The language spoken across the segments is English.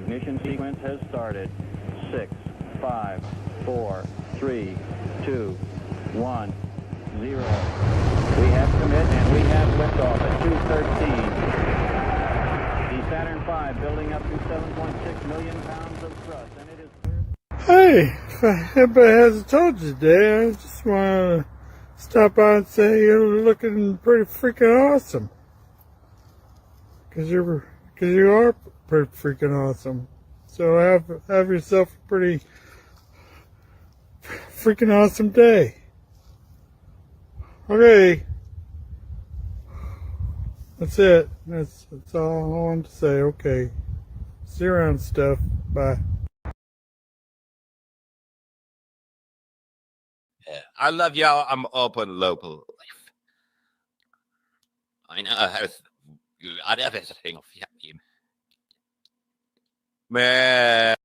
ignition sequence has started. 6, 5, 4, 3, 2, 1, 0. We have commit and we have liftoff at 2:13. The Saturn V building up to 7.6 million pounds of thrust, and it is... Hey, if anybody hasn't told you today, I just want to stop by and say you're looking pretty freaking awesome. Because you are pretty freaking awesome. So have yourself a pretty freaking awesome day. Okay. That's it. That's all I wanted to say. Okay. See you around, stuff. Bye. Yeah, I love y'all. I'm open local. I know how I'd everything of you. Man.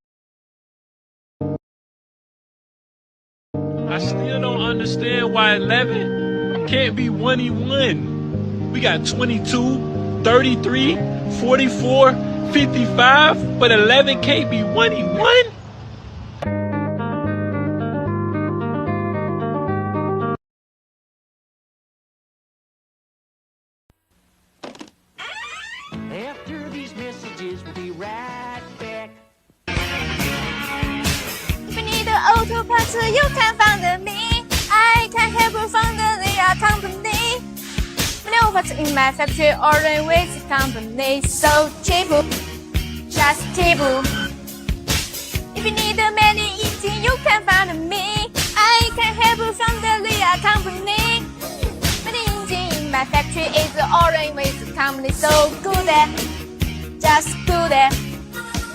I still don't understand why 11 can't be 1E1. We got 22, 33, 44, 55, but 11 can't be 1E1? After these messages, we'll be right back. If you need an auto parts, you can find me. I can help you find the company. No parts in my factory, always with company. So cheap, just cheap. If you need a many engine, you can find me. I can help you find the company. Many engine in my factory is always with company. So good there, just good there.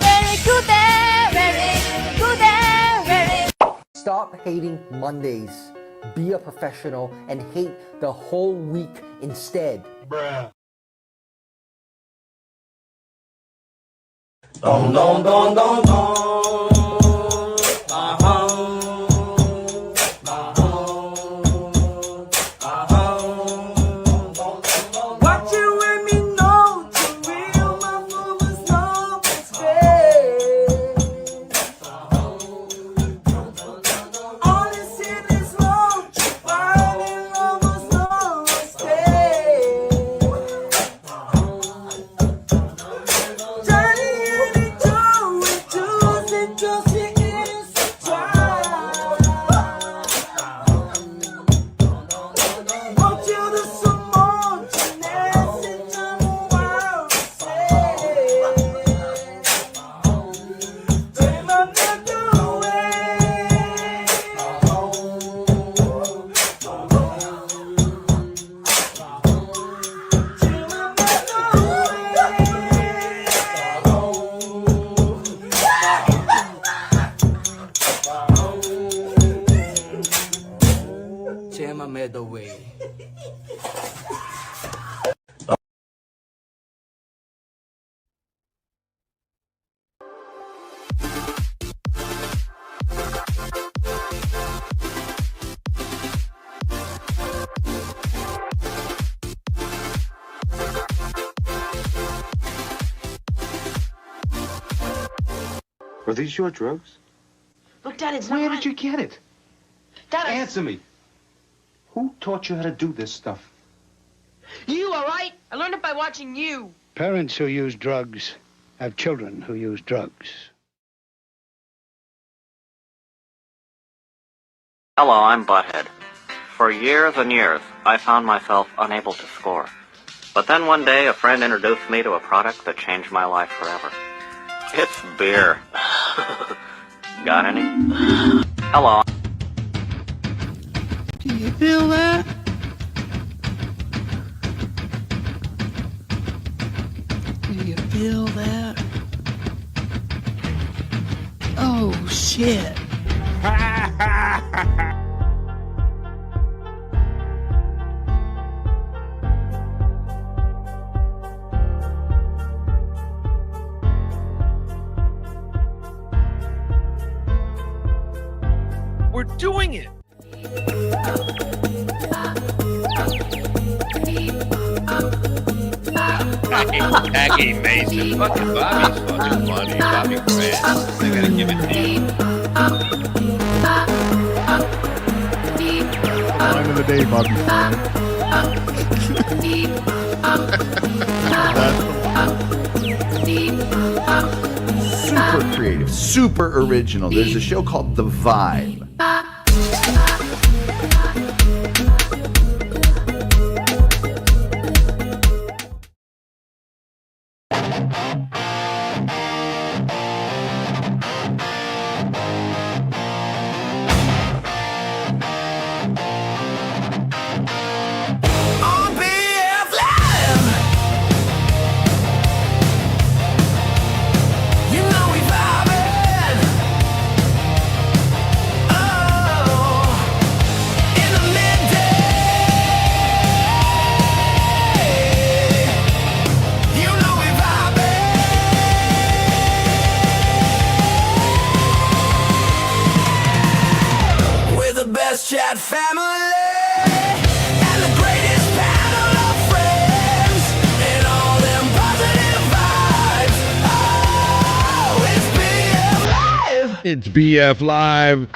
Very good there, very good there, very. Stop hating Mondays. Be a professional and hate the whole week instead. Bruh. Don, don, don, don, don. What you let me know to real my woman's love is all this in this world, finding lover's love is Johnny and Joe and Juice and Josie is a want you to some more Jeanette and John Wild take my breath away. Tear my breath away. Are these your drugs? Look, Dad, it's Where not did you get it? Dad, Answer me. Who taught you how to do this stuff? You, all right? I learned it by watching you. Parents who use drugs have children who use drugs. Hello, I'm Butthead. For years and years, I found myself unable to score. But then one day, a friend introduced me to a product that changed my life forever. It's beer. Got any? Hello. Do you feel that? Do you feel that? Oh, shit. We're doing it. Jackie Mason. Fucking Bobby's fucking funny. Bobby Grant. I gotta give it to you. Line of the day, Bobby Super creative, super original. There's a show called The Vibe. Chat family and the greatest panel of friends and all them positive vibes. Oh, It's BF Live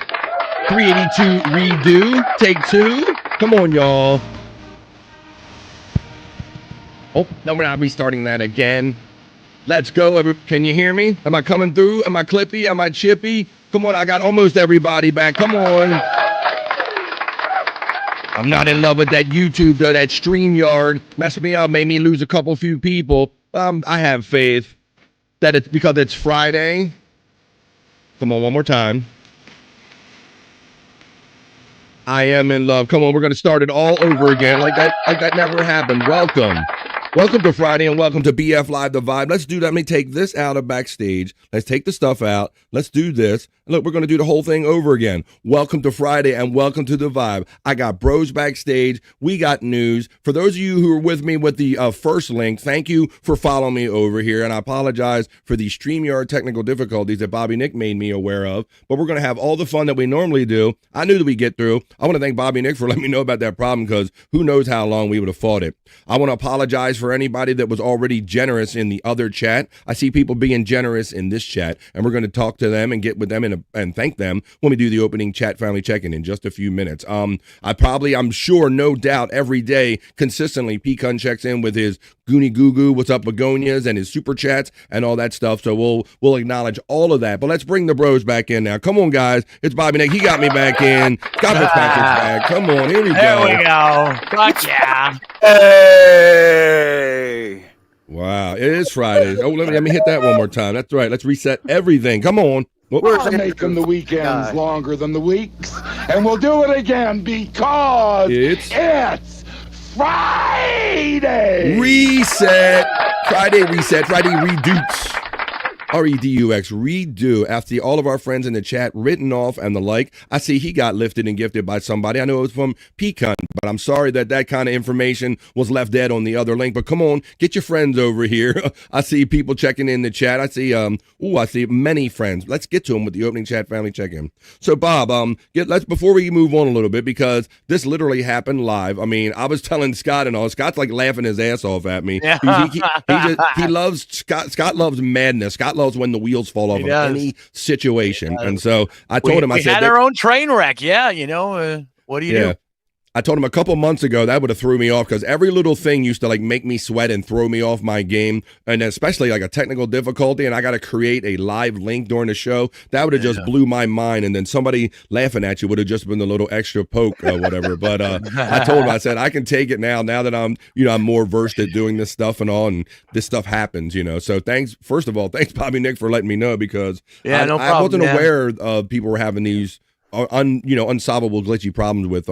382 redo, take 2. Come on, y'all. Oh, no, we're not restarting that again. Let's go. Can you hear me? Am I coming through? Am I clippy? Am I chippy? Come on, I got almost everybody back. Come on. I'm not in love with that YouTube, though. That StreamYard messed me up, made me lose a few people. I have faith that it's because it's Friday. Come on, one more time. I am in love. Come on, we're going to start it all over again like that never happened. Welcome to Friday and welcome to BF Live The Vibe. Let's do that. Let me take this out of backstage. Let's take the stuff out. Let's do this. Look, we're going to do the whole thing over again. Welcome to Friday and welcome to The Vibe. I got bros backstage. We got news. For those of you who are with me with the first link, thank you for following me over here. And I apologize for the StreamYard technical difficulties that Bobby Nick made me aware of. But we're going to have all the fun that we normally do. I knew that we'd get through. I want to thank Bobby Nick for letting me know about that problem because who knows how long we would have fought it. I want to apologize for anybody that was already generous in the other chat. I see people being generous in this chat, and we're going to talk to them and get with them and thank them when we do the opening chat family check-in in just a few minutes. I'm sure, no doubt, every day, consistently, Pecan checks in with his Goonie Goo Goo, what's up, begonias, and his super chats and all that stuff. So we'll acknowledge all of that. But let's bring the bros back in now. Come on, guys. It's Bobby Nick. He got me back in. Scott Fitzpatrick's back. Come on, here we go. There we go. Fuck yeah. Hey. Wow, it is Friday. Oh, let me hit that one more time. That's right. Let's reset everything. Come on. We're making the weekends longer than the weeks, and we'll do it again because it's Friday. Reset. Friday reset. Friday Redux. R-E-D-U-X, redo, after all of our friends in the chat written off and the like. I see he got lifted and gifted by somebody. I know it was from Pecan, but I'm sorry that kind of information was left dead on the other link. But come on, get your friends over here. I see people checking in the chat. I see many friends. Let's get to them with the opening chat family check-in. So Bob, let's before we move on a little bit, because this literally happened live. I mean, I was telling Scott and all. Scott's like laughing his ass off at me. He loves Scott loves madness. Scott loves when the wheels fall off of any situation. And so I told him, we had our own train wreck. Yeah, what do you do? I told him a couple months ago that would have threw me off because every little thing used to like make me sweat and throw me off my game, and especially like a technical difficulty, and I got to create a live link during the show. That would have just blew my mind, and then somebody laughing at you would have just been the little extra poke or whatever. But I told him, I said I can take it now that I'm more versed at doing this stuff and all, and this stuff happens, So first of all, thanks Bobby Nick for letting me know, because I wasn't aware of people were having these unsolvable glitchy problems with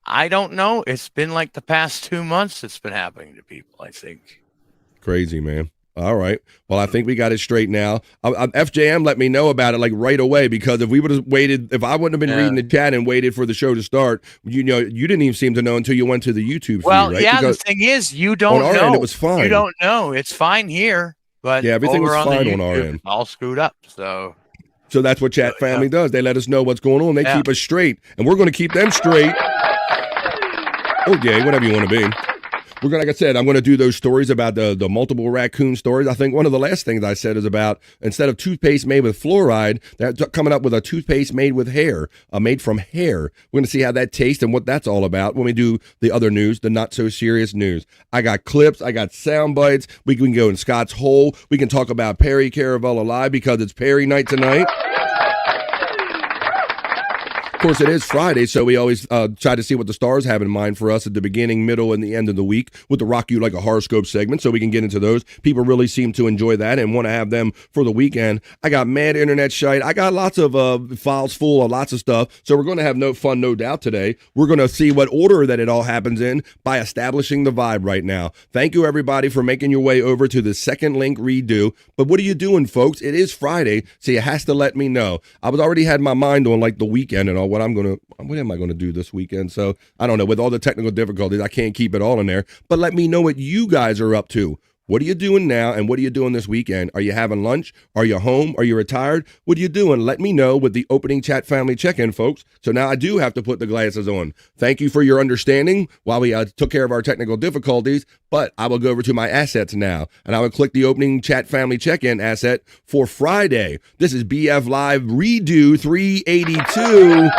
I don't know. It's been like the past 2 months it's been happening to people, I think. Crazy, man. All right. Well, I think we got it straight now. FJM let me know about it like right away, because if we would have waited, if I wouldn't have been reading the chat and waited for the show to start, you didn't even seem to know until you went to the YouTube feed, right? Yeah, because the thing is, you don't know. End, it was fine. You don't know. It's fine here, but yeah, everything was fine on our end. All screwed up, So that's what Chat Family does. They let us know what's going on. They keep us straight, and we're going to keep them straight. Or gay, whatever you want to be. We're gonna, like I said, I'm gonna do those stories about the multiple raccoon stories. I think one of the last things I said is about instead of toothpaste made with fluoride, they're coming up with a toothpaste made with hair, made from hair. We're gonna see how that tastes and what that's all about when we do the other news, the not so serious news. I got clips, I got sound bites. We can go in Scott's hole. We can talk about Perry Caravello Live because it's Perry night tonight. Of course, it is Friday, so we always try to see what the stars have in mind for us at the beginning, middle, and the end of the week with the Rock You Like a Horoscope segment, so we can get into those. People really seem to enjoy that and want to have them for the weekend. I got mad internet shite. I got lots of files full of lots of stuff, so we're going to have no fun, no doubt today. We're going to see what order that it all happens in by establishing the vibe right now. Thank you, everybody, for making your way over to the second link redo. But what are you doing, folks? It is Friday, so you has to let me know. I was already had my mind on like the weekend and all. What am I going to do this weekend? So I don't know. With all the technical difficulties, I can't keep it all in there. But let me know what you guys are up to. What are you doing now, and what are you doing this weekend? Are you having lunch? Are you home? Are you retired? What are you doing? Let me know with the opening chat family check-in, folks. So now I do have to put the glasses on. Thank you for your understanding while we took care of our technical difficulties, but I will go over to my assets now, and I will click the opening chat family check-in asset for Friday. This is BF Live Redo 382.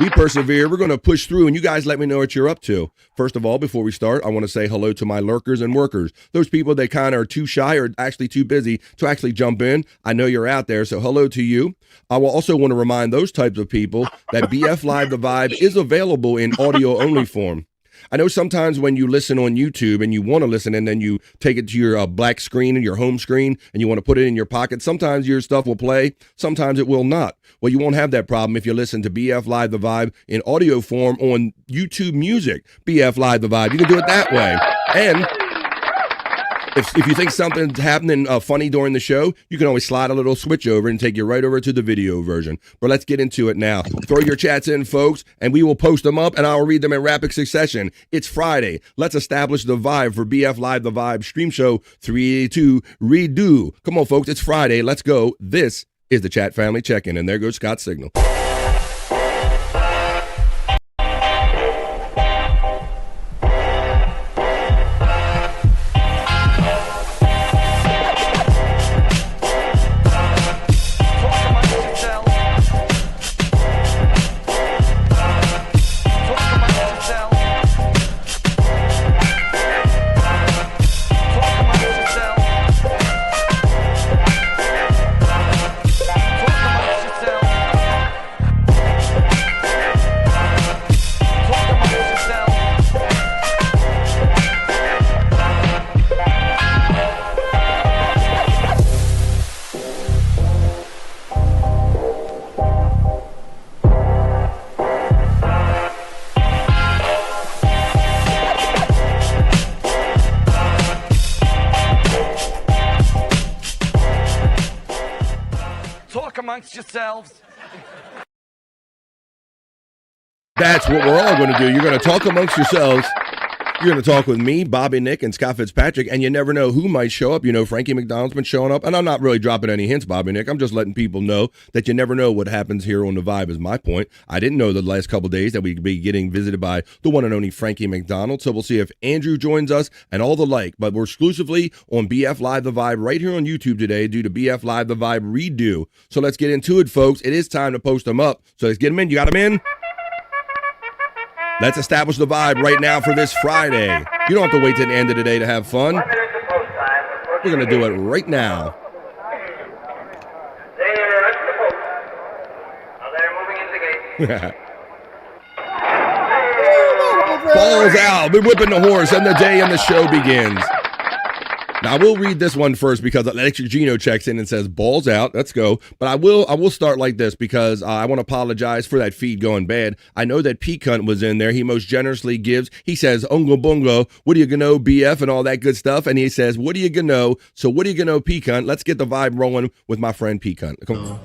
We persevere. We're going to push through, and you guys let me know what you're up to. First of all, before we start, I want to say hello to my lurkers and workers. Those people that kind of are too shy or actually too busy to actually jump in. I know you're out there, so hello to you. I will also want to remind those types of people that BF Live The Vibe is available in audio-only form. I know sometimes when you listen on YouTube and you want to listen and then you take it to your black screen and your home screen and you want to put it in your pocket, sometimes your stuff will play, sometimes it will not. Well, you won't have that problem if you listen to BF Live The Vibe in audio form on YouTube Music, BF Live The Vibe. You can do it that way. And if you think something's happening funny during the show, you can always slide a little switch over and take you right over to the video version. But let's get into it now. Throw your chats in, folks, and we will post them up, and I'll read them in rapid succession. It's Friday. Let's establish the vibe for BF Live The Vibe Stream Show 382 Redo. Come on, folks. It's Friday. Let's go. This is the chat family check-in, and there goes Scott's signal. Yourselves. That's what we're all going to do. You're going to talk amongst yourselves. You're going to talk with me, Bobby Nick, and Scott Fitzpatrick, and you never know who might show up. You know, Frankie McDonald's been showing up, and I'm not really dropping any hints, Bobby Nick. I'm just letting people know that you never know what happens here on The Vibe is my point. I didn't know the last couple of days that we'd be getting visited by the one and only Frankie McDonald, so we'll see if Andrew joins us and all the like, but we're exclusively on BF Live The Vibe right here on YouTube today due to BF Live The Vibe Redo. So let's get into it, folks. It is time to post them up, so let's get them in. You got them in? Let's establish the vibe right now for this Friday. You don't have to wait till the end of the day to have fun. We're going to do it right now. Balls out. We're whipping the horse and the day and the show begins. Now, I will read this one first because Electric Gino checks in and says, balls out. Let's go. But I will start like this because I want to apologize for that feed going bad. I know that P Cunt was in there. He most generously gives. He says, Ungo Bungo, what do you gonna know, BF, and all that good stuff. And he says, what do you gonna know? So what do you gonna know, P Cunt? Let's get the vibe rolling with my friend P Cunt. Come on.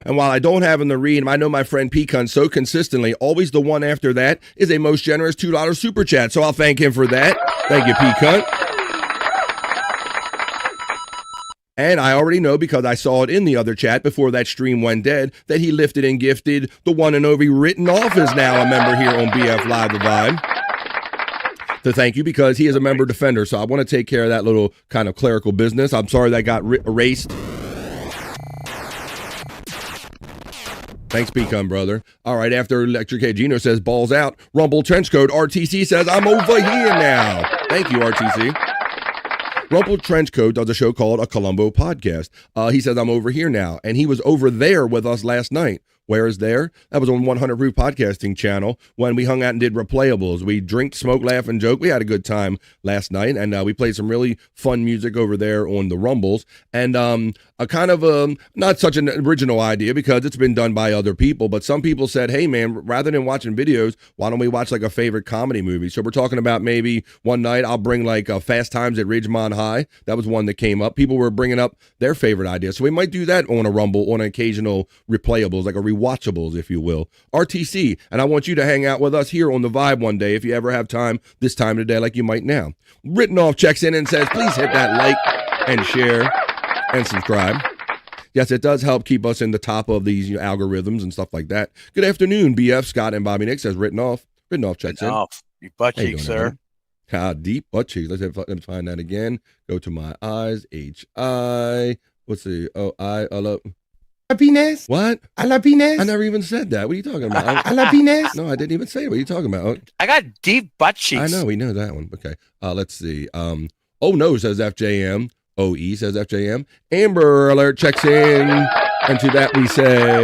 And while I don't have him to read, I know my friend Pecan so consistently, always the one after that is a most generous $2 super chat. So I'll thank him for that. Thank you, Pecan. And I already know, because I saw it in the other chat before that stream went dead, that he lifted and gifted the one and only Written Off is now a member here on BF Live the Vibe. So thank you, because he is a member defender. So I want to take care of that little kind of clerical business. I'm sorry that got erased. Thanks, Pecan, brother. All right, after Electric Head Gino says balls out, Rumble Trenchcoat RTC says I'm over here now. Thank you, RTC. Rumble Trenchcoat does a show called A Columbo Podcast. He says I'm over here now, and he was over there with us last night. Where is there? That was on 100 Proof Podcasting channel when we hung out and did replayables. We drink, smoke, laugh, and joke. We had a good time last night, and we played some really fun music over there on the Rumbles. And a kind of not such an original idea, because it's been done by other people, but some people said, hey man, rather than watching videos, why don't we watch like a favorite comedy movie? So we're talking about maybe one night I'll bring like Fast Times at Ridgemont High. That was one that came up. People were bringing up their favorite ideas. So we might do that on a Rumble, on occasional replayables, like a rewatchables, if you will. RTC, and I want you to hang out with us here on the Vibe one day if you ever have time this time of the day like you might now. Written Off checks in and says, please hit that like and share and subscribe. Yes, it does help keep us in the top of these algorithms and stuff like that. Good afternoon, BF. Scott and Bobby Nick says Written Off. Written Off checks in. Deep butt cheeks, sir. Deep butt cheeks. Let me find that again. Go to my eyes. H-I. What's the Happiness? What? Happiness? I never even said that. What are you talking about? Happiness? No, I didn't even say it. What are you talking about? I got deep butt cheeks. I know. We know that one. Okay. Let's see. Oh no, says FJM. OE says FJM. Amber Alert checks in. And to that we say...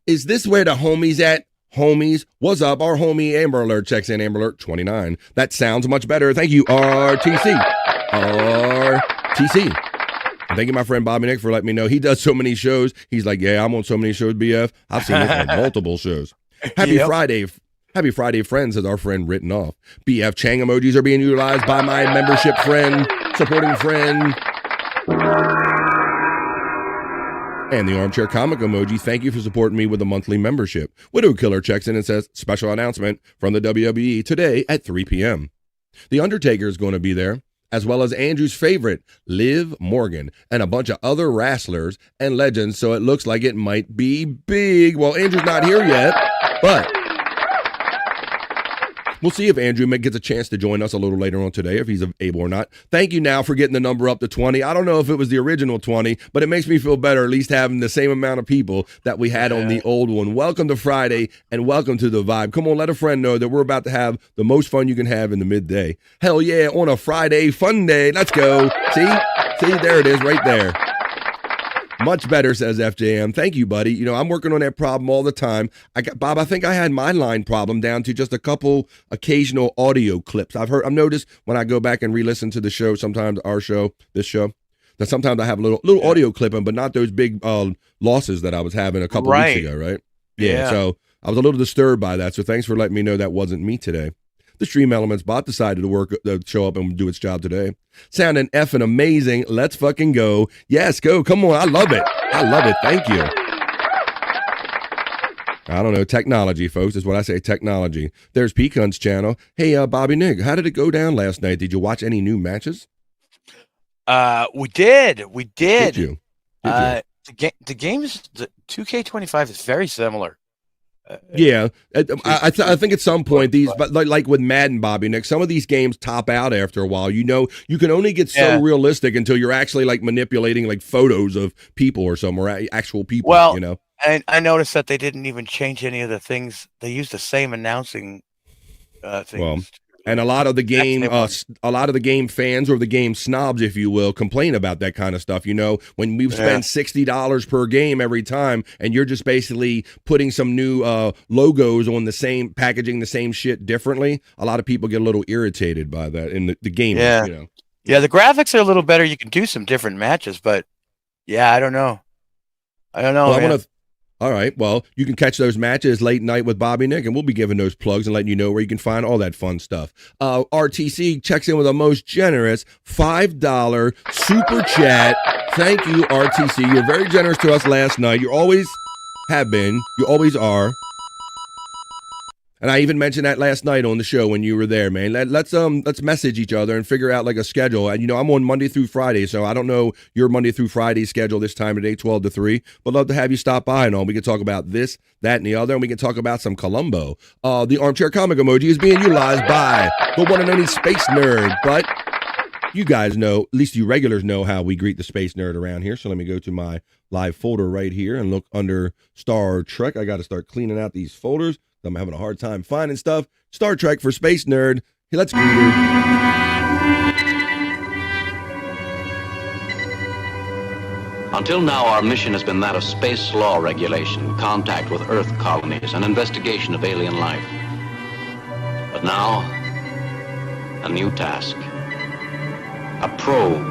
Is this where the homies at? Homies, what's up? Our homie Amber Alert checks in. Amber Alert 29. That sounds much better. Thank you, RTC. RTC. And thank you, my friend Bobby Nick, for letting me know. He does so many shows. He's like, yeah, I'm on so many shows, BF. I've seen it on multiple shows. Happy Friday. Happy Friday, friends, as our friend Written Off. BF Chang emojis are being utilized by my membership friend, supporting friend. And the armchair comic emoji, thank you for supporting me with a monthly membership. Widow Killer checks in and says, special announcement from the WWE today at 3 p.m. The Undertaker is going to be there, as well as Andrew's favorite, Liv Morgan, and a bunch of other wrestlers and legends, so it looks like it might be big. Well, Andrew's not here yet, but... we'll see if Andrew gets a chance to join us a little later on today, if he's able or not. Thank you now for getting the number up to 20. I don't know if it was the original 20, but it makes me feel better at least having the same amount of people that we had on the old one. Welcome to Friday and welcome to the Vibe. Come on, let a friend know that we're about to have the most fun you can have in the midday. Hell yeah, on a Friday fun day. Let's go. See, there it is right there. Much better, says FJM. Thank you, buddy. You know, I'm working on that problem all the time. Bob, I think I had my line problem down to just a couple occasional audio clips. I've noticed when I go back and re-listen to the show, sometimes this show, that sometimes I have a little audio clipping, but not those big losses that I was having a couple weeks ago, right? Yeah, so I was a little disturbed by that. So thanks for letting me know that wasn't me today. The Stream Elements bot decided to show up and do its job today. Sounding effing amazing. Let's fucking go. Yes, go. Come on. I love it. Thank you. I don't know. Technology, folks, is what I say. Technology. There's Pecan's channel. Hey, Bobby Nick, how did it go down last night? Did you watch any new matches? We did. Did you? The games, the 2K25 is very similar. Yeah, I think at some point these, but like with Madden, Bobby Nick, some of these games top out after a while. You know, you can only get so realistic until you're actually like manipulating like photos of people or some or actual people. Well, you know, and I noticed that they didn't even change any of the things. They used the same announcing things. Well, and a lot of the game fans or the game snobs, if you will, complain about that kind of stuff. You know, when we spend $60 per game every time, and you're just basically putting some new logos on the same packaging, the same shit differently. A lot of people get a little irritated by that in the game. Yeah, you know? Yeah, the graphics are a little better. You can do some different matches, but yeah, I don't know. Well, all right. Well, you can catch those matches late night with Bobby Nick, and we'll be giving those plugs and letting you know where you can find all that fun stuff. RTC checks in with a most generous $5 super chat. Thank you, RTC. You're very generous to us last night. You always have been. You always are. And I even mentioned that last night on the show when you were there, man. Let's message each other and figure out like a schedule. And I'm on Monday through Friday, so I don't know your Monday through Friday schedule this time of day, 12 to 3. But love to have you stop by and all. We can talk about this, that, and the other, and we can talk about some Columbo. The armchair comic emoji is being utilized by the one and only Space Nerd. But you guys know, at least you regulars know how we greet the Space Nerd around here. So let me go to my live folder right here and look under Star Trek. I got to start cleaning out these folders. I'm having a hard time finding stuff. Star Trek for Space Nerd. Hey, let's greet her. Until now, our mission has been that of space law regulation, contact with Earth colonies, and investigation of alien life. But now, a new task. A probe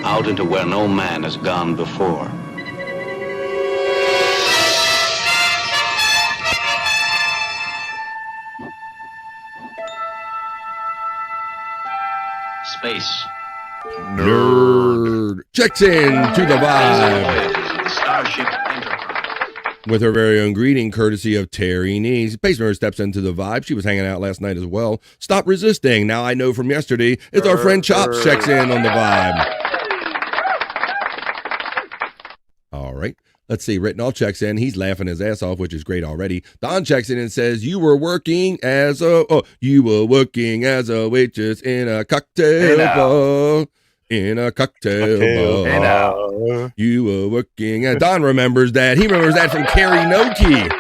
out into where no man has gone before. Space. Nerd checks in to the vibe. Starship Enterprise. With her very own greeting, courtesy of Terry Nees. Space Nerd steps into the vibe. She was hanging out last night as well. Stop resisting. Now I know from yesterday, it's our friend Chops checks in on the vibe. All right. Let's see. Rittenall checks in. He's laughing his ass off, which is great already. Don checks in and says, you were working as a waitress in a cocktail bar. In a cocktail bar. You were working as... Don remembers that. He remembers that from karaoke.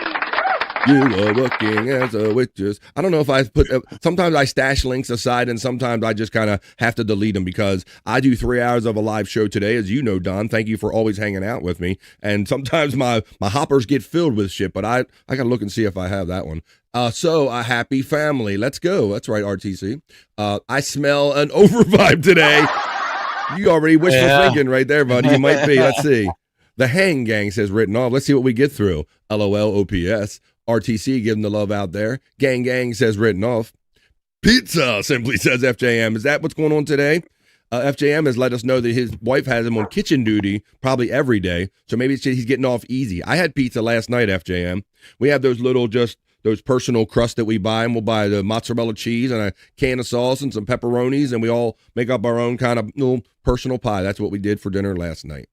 You were working as a waitress. I don't know if I put... sometimes I stash links aside and sometimes I just kind of have to delete them because I do 3 hours of a live show today. As you know, Don, thank you for always hanging out with me. And sometimes my hoppers get filled with shit, but I got to look and see if I have that one. So a happy family. Let's go. That's right, RTC. I smell an overvibe today. You already wishful thinking right there, buddy. You might be. Let's see. The Hang Gang says written off. Let's see what we get through. LOL OPS. RTC giving the love out there. Gang Gang says written off. Pizza simply says FJM. Is that what's going on today? FJM has let us know that his wife has him on kitchen duty probably every day. So maybe he's getting off easy. I had pizza last night, FJM. We have those little those personal crusts that we buy, and we'll buy the mozzarella cheese and a can of sauce and some pepperonis, and we all make up our own kind of little personal pie. That's what we did for dinner last night.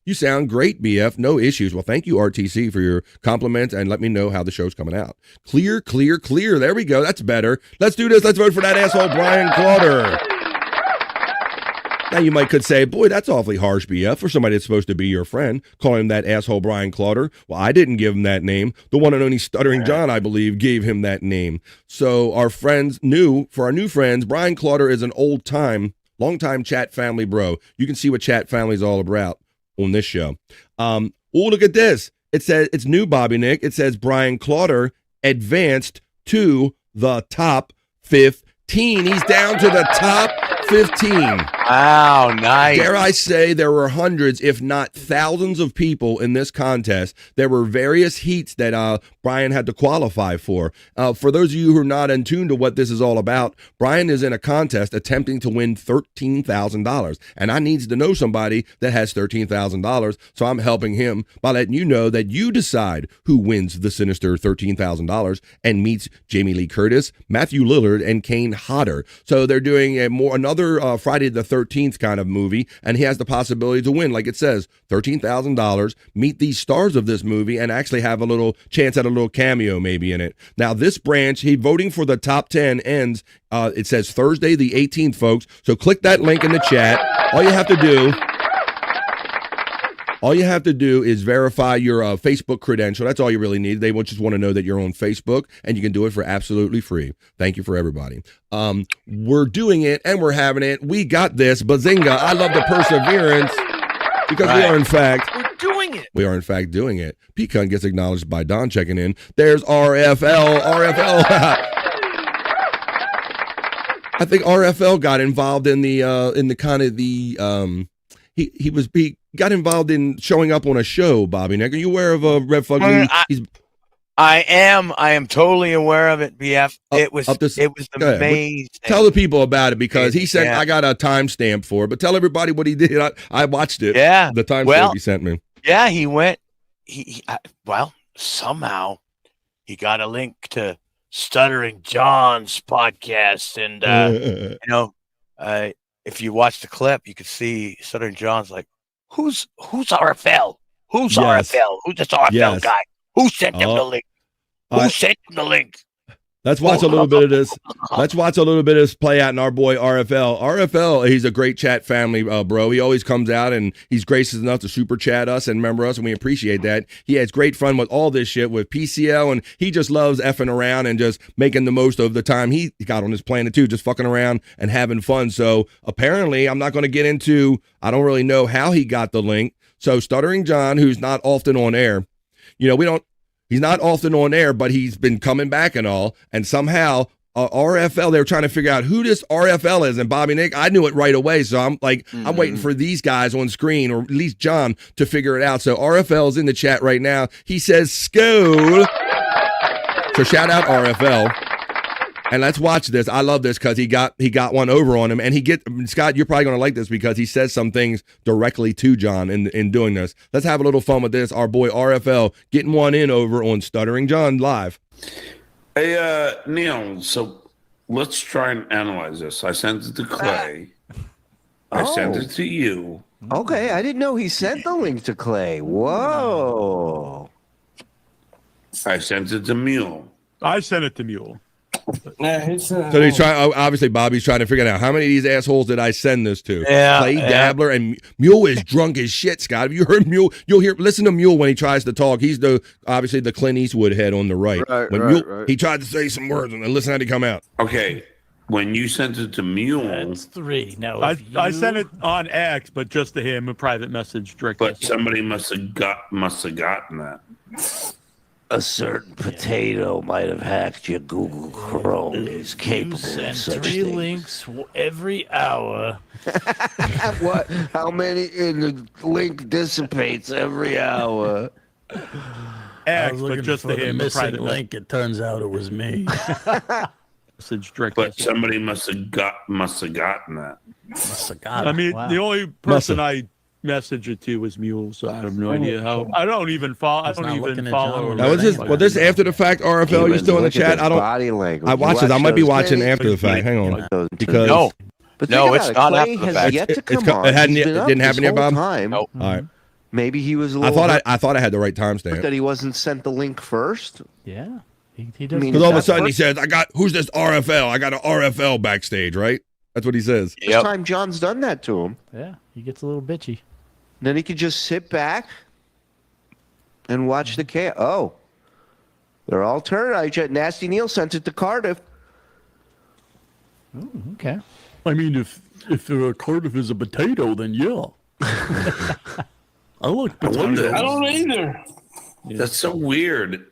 You sound great, BF. No issues. Well, thank you, RTC, for your compliments, and let me know how the show's coming out. Clear, clear, clear. There we go. That's better. Let's do this. Let's vote for that asshole Brian Clauder. Now you could say, boy, that's awfully harsh, BF, for somebody that's supposed to be your friend, calling him that asshole Brian Clauder. Well, I didn't give him that name. The one and only Stuttering John, I believe, gave him that name. So our friends for our new friends, Brian Clauder is an long-time chat family bro. You can see what chat family's all about on this show. Oh, look at this. It says, it's new, Bobby Nick. It says Brian Clauder advanced to the top 15. He's down to the top 15. Wow, nice. Dare I say there were hundreds, if not thousands of people in this contest. There were various heats that Brian had to qualify for. For those of you who are not in tune to what this is all about, Brian is in a contest attempting to win $13,000. And I needs to know somebody that has $13,000. So I'm helping him by letting you know that you decide who wins the sinister $13,000 and meets Jamie Lee Curtis, Matthew Lillard, and Kane Hodder. So they're doing another Friday the 13th kind of movie, and he has the possibility to win, like it says, $13,000, meet these stars of this movie, and actually have a little chance at a little cameo maybe in it. Now, this branch, voting for the top 10 ends, it says Thursday the 18th, folks. So click that link in the chat. All you have to do is verify your Facebook credential. That's all you really need. They just want to know that you're on Facebook, and you can do it for absolutely free. Thank you for everybody. We're doing it, and we're having it. We got this. Bazinga. I love the perseverance because we are, in fact, doing it. We are, in fact, doing it. Pecan gets acknowledged by Don checking in. There's RFL. I think RFL got involved in the he got involved in showing up on a show, Bobby Nick. Are you aware of Rev Fugly? I am totally aware of it, BF. It was amazing. Tell the people about it because he sent. I got a timestamp for it, but tell everybody what he did. I watched it. Yeah, the timestamp he sent me. Yeah, he went. Somehow he got a link to Stuttering John's podcast, and if you watch the clip, you could see Stuttering John's like, "Who's RFL? Who's RFL? Who's this RFL guy? Who sent him the link? Who sent him the link?" Let's watch a little bit of this. Let's watch a little bit of this play out in our boy RFL. RFL, he's a great chat family, bro. He always comes out and he's gracious enough to super chat us and remember us, and we appreciate that. He has great fun with all this shit with PCL, and he just loves effing around and just making the most of the time he got on this planet too, just fucking around and having fun. So apparently, I'm not going to get into, I don't really know how he got the link. So Stuttering John, who's not often on air, he's not often on air, but he's been coming back and all. And somehow RFL, they were trying to figure out who this RFL is. And Bobby Nick, I knew it right away. So I'm like, I'm waiting for these guys on screen, or at least John, to figure it out. So RFL is in the chat right now. He says, "Skol." So shout out RFL. And let's watch this. I love this because he got one over on him. And Scott, you're probably going to like this because he says some things directly to John in doing this. Let's have a little fun with this. Our boy RFL getting one in over on Stuttering John live. Hey, Neil, so let's try and analyze this. I sent it to Clay. I sent it to you. Okay, I didn't know he sent the link to Clay. Whoa. I sent it to Mule. I sent it to Mule. So he's trying. Obviously, Bobby's trying to figure out how many of these assholes did I send this to. Clay, Dabbler, and Mule is drunk as shit. Scott, have you heard Mule? Listen to Mule when he tries to talk. He's obviously the Clint Eastwood head on the right. He tried to say some words, and listen how they come out. Okay, when you sent it to Mule, that's 3. Now I sent it on X, but just to him, a private message directly. But somebody must have gotten that. A certain potato might have hacked your Google Chrome. He's capable of such 3 things. links every hour. What? How many? The link dissipates every hour. I was looking for the missing link. It turns out it was me. Message directly. But somebody must have gotten that. Must have got it. I mean, Wow. the only person I messaged it to was Mule, so I have no idea how. I don't even follow. I don't even follow. Now, this after the fact, RFL? You still in the chat? I don't. Body language. I watch this. I might be watching after the fact. Hang on, because But no, think it's about not it. after Clay the has fact. yet to come on. It He's been up didn't this happen yet, whole Bob. time. Nope. All right. Maybe he was a little. I thought I had the right timestamp. That he wasn't sent the link first. Yeah, he does. Because all of a sudden he says, who's this RFL? I got an RFL backstage, right? That's what he says. First time John's done that to him. Yeah, he gets a little bitchy. Then he could just sit back and watch the chaos. Oh, they're all turned. Nasty Neil sent it to Cardiff. Ooh, okay. I mean, if Cardiff is a potato, then yeah. I like potatoes. I don't either. That's so weird.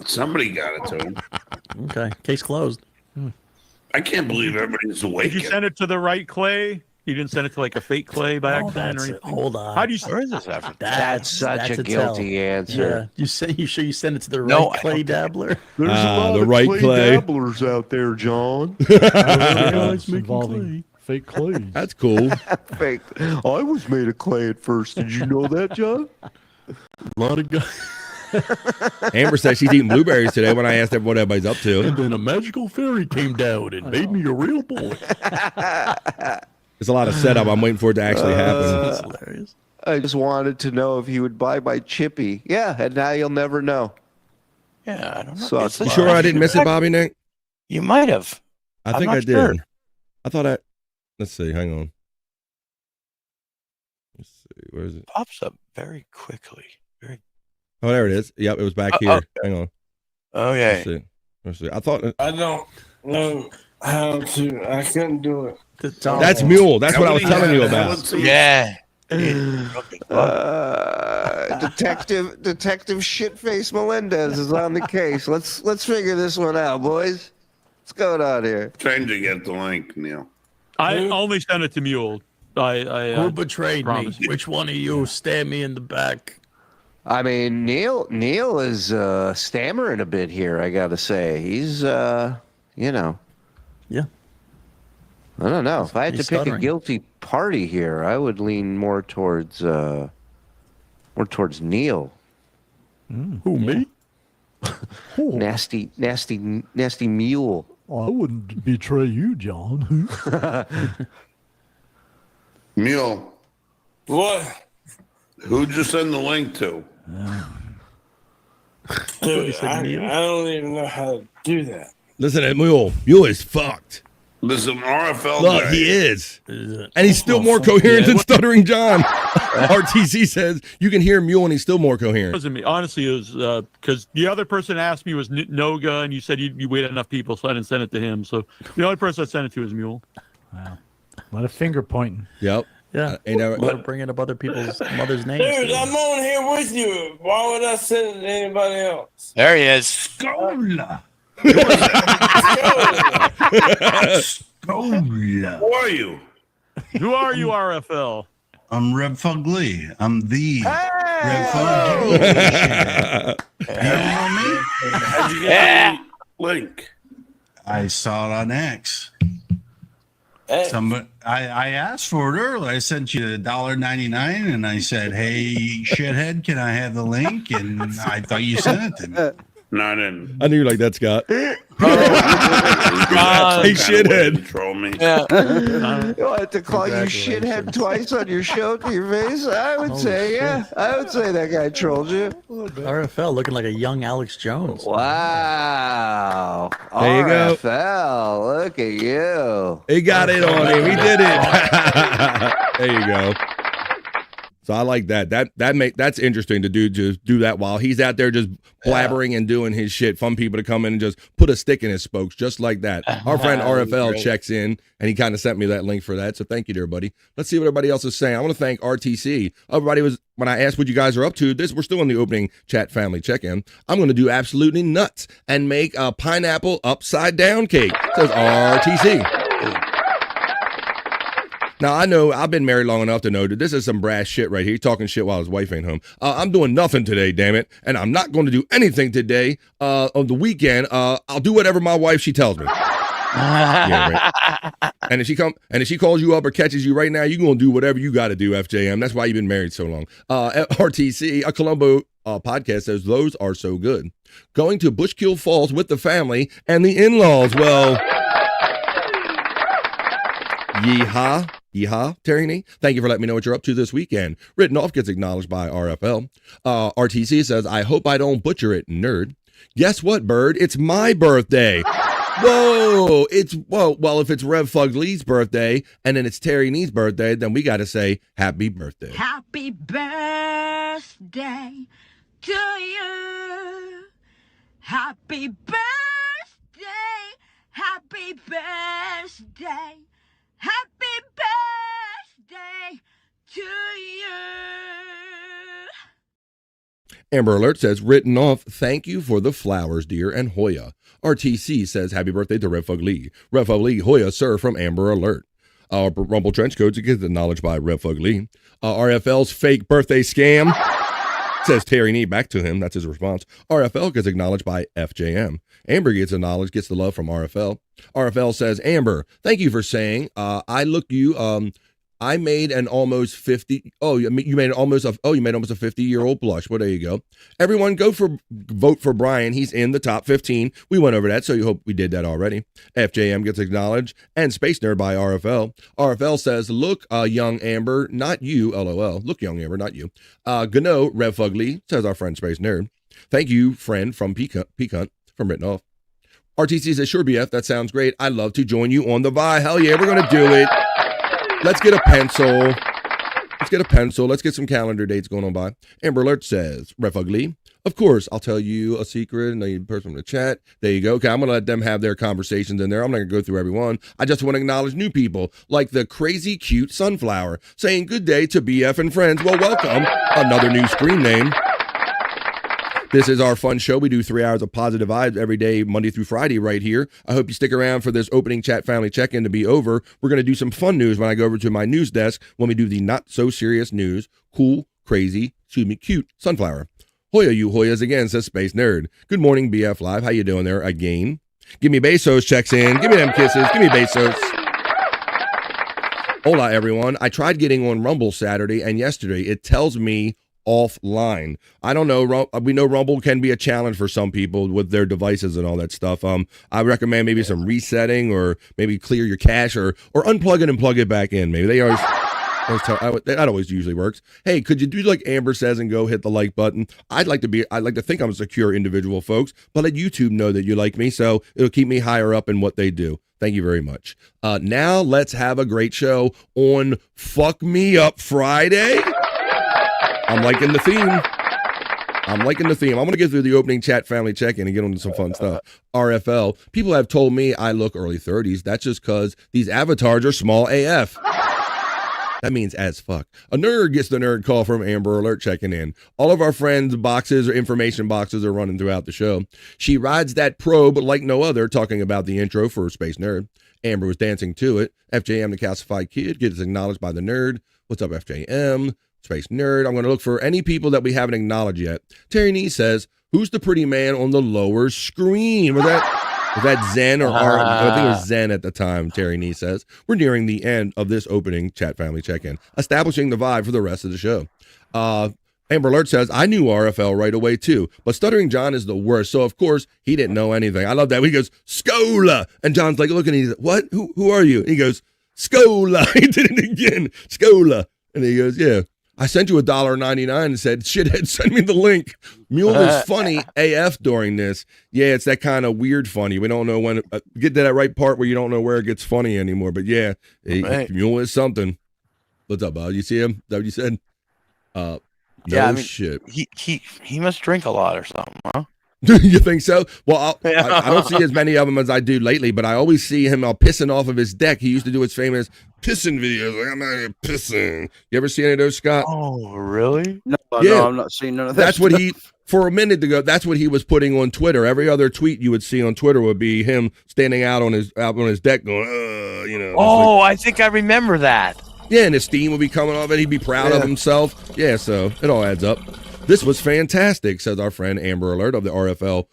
Somebody got it to him. Okay, case closed. I can't believe everybody's awake. Did you send it to the right Clay? You didn't send it to like a fake Clay by accident or anything? Hold on. How do you? Where is this effort? That's such a guilty answer. Yeah, you sure you send it to the right Clay Dabbler? There's a lot the of right Clay. dabblers out there, John. Involving fake clays. That's cool. Fake. I was made of clay at first. Did you know that, John? A lot of guys. Amber said she's eating blueberries today when I asked her what everybody's up to. And then a magical fairy came down and made me a real boy. It's a lot of setup. I'm waiting for it to actually happen. That's hilarious. I just wanted to know if he would buy my chippy. Yeah, and now you'll never know. Yeah, I don't know. So You sure I didn't miss it, Bobby Nick? You might have. I think I did. Sure. I thought I. Let's see. Hang on. Let's see. Where is it? Pops up very quickly. Oh, there it is. Yep, it was back here. Hang on. Okay. Let's see. I thought. I don't know how to. I couldn't do it. That's Mule. That's what I was telling you about. Yeah. Detective Shitface Melendez is on the case. Let's figure this one out, boys. What's going on here? Trying to get the link, Neil. I only sent it to Mule. Who betrayed me? promise. Which one of you stabbed me in the back? I mean, Neil is stammering a bit here. I gotta say, he's Yeah. I don't know. If I had to He's pick a stuttering. guilty party here, I would lean more towards Neil. Who, me? Nasty mule. I wouldn't betray you, John. Mule. What? Who'd you send the link to? Dude, I don't even know how to do that. Listen at Mule. Mule is fucked. Listen, RFL Look, guy. he is. And he's still more coherent than Stuttering John. RTC says you can hear Mule and he's still more It coherent. wasn't me. Honestly, it was because the other person asked me was Noga, and you said you waited enough people, so I didn't send it to him. So the only person I sent it to is Mule. Wow. A lot of finger pointing. Yep. Yeah. Bringing up other people's mother's names. Dude, I'm on here with you. Why would I send it to anybody else? There he is. Scola. Who are you? Who are you, RFL? I'm Reb Fug Lee. I'm the Reb Fug. You know me? How'd you get the link? I saw it on X. I asked for it earlier. I sent you $1.99 and I said, "Hey, shithead, can I have the link?" And I thought you sent it to me. No, I didn't. I knew you like that, Scott. Hey, shithead. Troll me. Yeah. You want to call you shithead twice on your show to your face? I would say, yeah. I would say that guy trolled you. RFL looking like a young Alex Jones. Wow. There you go. RFL, look at you. He got it on him. He did it. There you go. So I like that. That's interesting to do that while he's out there just blabbering and doing his shit. Fun people to come in and just put a stick in his spokes, just like that. Our friend RFL checks in and he kind of sent me that link for that. So thank you to everybody. Let's see what everybody else is saying. I want to thank RTC. Everybody was, when I asked what you guys are up to, we're still in the opening chat family check-in. I'm going to do absolutely nuts and make a pineapple upside down cake. It says RTC. Now, I know I've been married long enough to know that this is some brass shit right here. He's talking shit while his wife ain't home. I'm doing nothing today, damn it. And I'm not going to do anything today on the weekend. I'll do whatever my wife, she tells me. Yeah, right. And if she calls you up or catches you right now, you're going to do whatever you got to do, FJM. That's why you've been married so long. RTC, a Colombo podcast says, those are so good. Going to Bushkill Falls with the family and the in-laws. Well, yeehaw. Yeehaw, Terry Nee. Thank you for letting me know what you're up to this weekend. Written off gets acknowledged by RFL. RTC says, I hope I don't butcher it, nerd. Guess what, Bird? It's my birthday. Whoa, well, if it's Rev Fug Lee's birthday and then it's Terry Nee's birthday, then we got to say happy birthday. Happy birthday to you. Happy birthday. Happy birthday. Happy birthday to you. Amber Alert says, written off, thank you for the flowers, dear, and Hoya. RTC says, happy birthday to Rev Fug Lee. Rev Fug Lee, Hoya, sir, from Amber Alert. Rumble Trench Coats gets acknowledged by Rev Fug Lee. RFL's fake birthday scam, says Terry Nee, back to him. That's his response. RFL gets acknowledged by FJM. Amber gets acknowledged, gets the love from RFL. RFL says, Amber, thank you for saying, I made an almost 50, you made almost a 50-year-old blush. Well, there you go. Everyone vote for Brian. He's in the top 15. We went over that, so you hope we did that already. FJM gets acknowledged. And Space Nerd by RFL. RFL says, look, young Amber, not you, LOL. Look, young Amber, not you. Gano, Rev Fugly, says our friend Space Nerd. Thank you, friend from Peacunt from Written Off. RTC says, sure, BF, that sounds great. I'd love to join you on the Vi. Hell yeah, we're going to do it. Let's get a pencil. Let's get some calendar dates going on by. Amber Alert says, Ref Ugly. Of course, I'll tell you a secret and the person in the chat. There you go. Okay, I'm going to let them have their conversations in there. I'm not going to go through everyone. I just want to acknowledge new people like the crazy cute Sunflower saying good day to BF and friends. Well, welcome. Another new screen name. This is our fun show. We do 3 hours of positive vibes every day, Monday through Friday right here. I hope you stick around for this opening chat family check-in to be over. We're going to do some fun news when I go over to my news desk when we do the not so serious news. Cool, crazy, cute Sunflower. Hoya, you Hoyas again, says Space Nerd. Good morning, BF Live. How you doing there again? Give me Bezos checks in. Give me them kisses. Give me Bezos. Hola, everyone. I tried getting on Rumble Saturday and yesterday. It tells me offline. I don't know. We know Rumble can be a challenge for some people with their devices and all that stuff. I recommend maybe some resetting or maybe clear your cache or unplug it and plug it back in. Maybe they always that always usually works. Hey, could you do like Amber says and go hit the like button? I'd like to think I'm a secure individual, folks, but let YouTube know that you like me, so it'll keep me higher up in what they do. Thank you very much. Now let's have a great show on Fuck Me Up Friday. I'm liking the theme. I'm going to get through the opening chat family check-in and get on to some fun stuff. RFL. People have told me I look early 30s. That's just because these avatars are small AF. That means as fuck. A nerd gets the nerd call from Amber Alert checking in. All of our friends' boxes or information boxes are running throughout the show. She rides that probe like no other, talking about the intro for Space Nerd. Amber was dancing to it. FJM, the calcified kid, gets acknowledged by the nerd. What's up, FJM? Space Nerd. I'm going to look for any people that we haven't acknowledged yet. Terry Nee says, who's the pretty man on the lower screen? Was that Zen or Art? I think it was Zen at the time, Terry Nee says. We're nearing the end of this opening chat family check-in, establishing the vibe for the rest of the show. Amber Alert says, I knew RFL right away too, but Stuttering John is the worst. So, of course, he didn't know anything. I love that. He goes, Scola. And John's like, look, and he's like, what? Who are you? And he goes, Scola. He did it again. Scola. And he goes, yeah. I sent you $1.99 and said, shithead, send me the link. Mule is funny AF during this. Yeah, it's that kind of weird funny. We don't know when get to that right part where you don't know where it gets funny anymore. But yeah, Mule is something. What's up, Bob? You see him? Is that what you said? No shit. He must drink a lot or something, huh? You think so? Well, I don't see as many of them as I do lately, but I always see him pissing off of his deck. He used to do his famous pissing videos. Like, I'm out here pissing. You ever see any of those, Scott? Oh, really? No, I'm not seeing none of that. That's what for a minute ago, that's what he was putting on Twitter. Every other tweet you would see on Twitter would be him standing out on his deck going, Oh, I think I remember that. Yeah, and his steam would be coming off and he'd be proud of himself. Yeah, so it all adds up. This was fantastic, says our friend Amber Alert of the RFL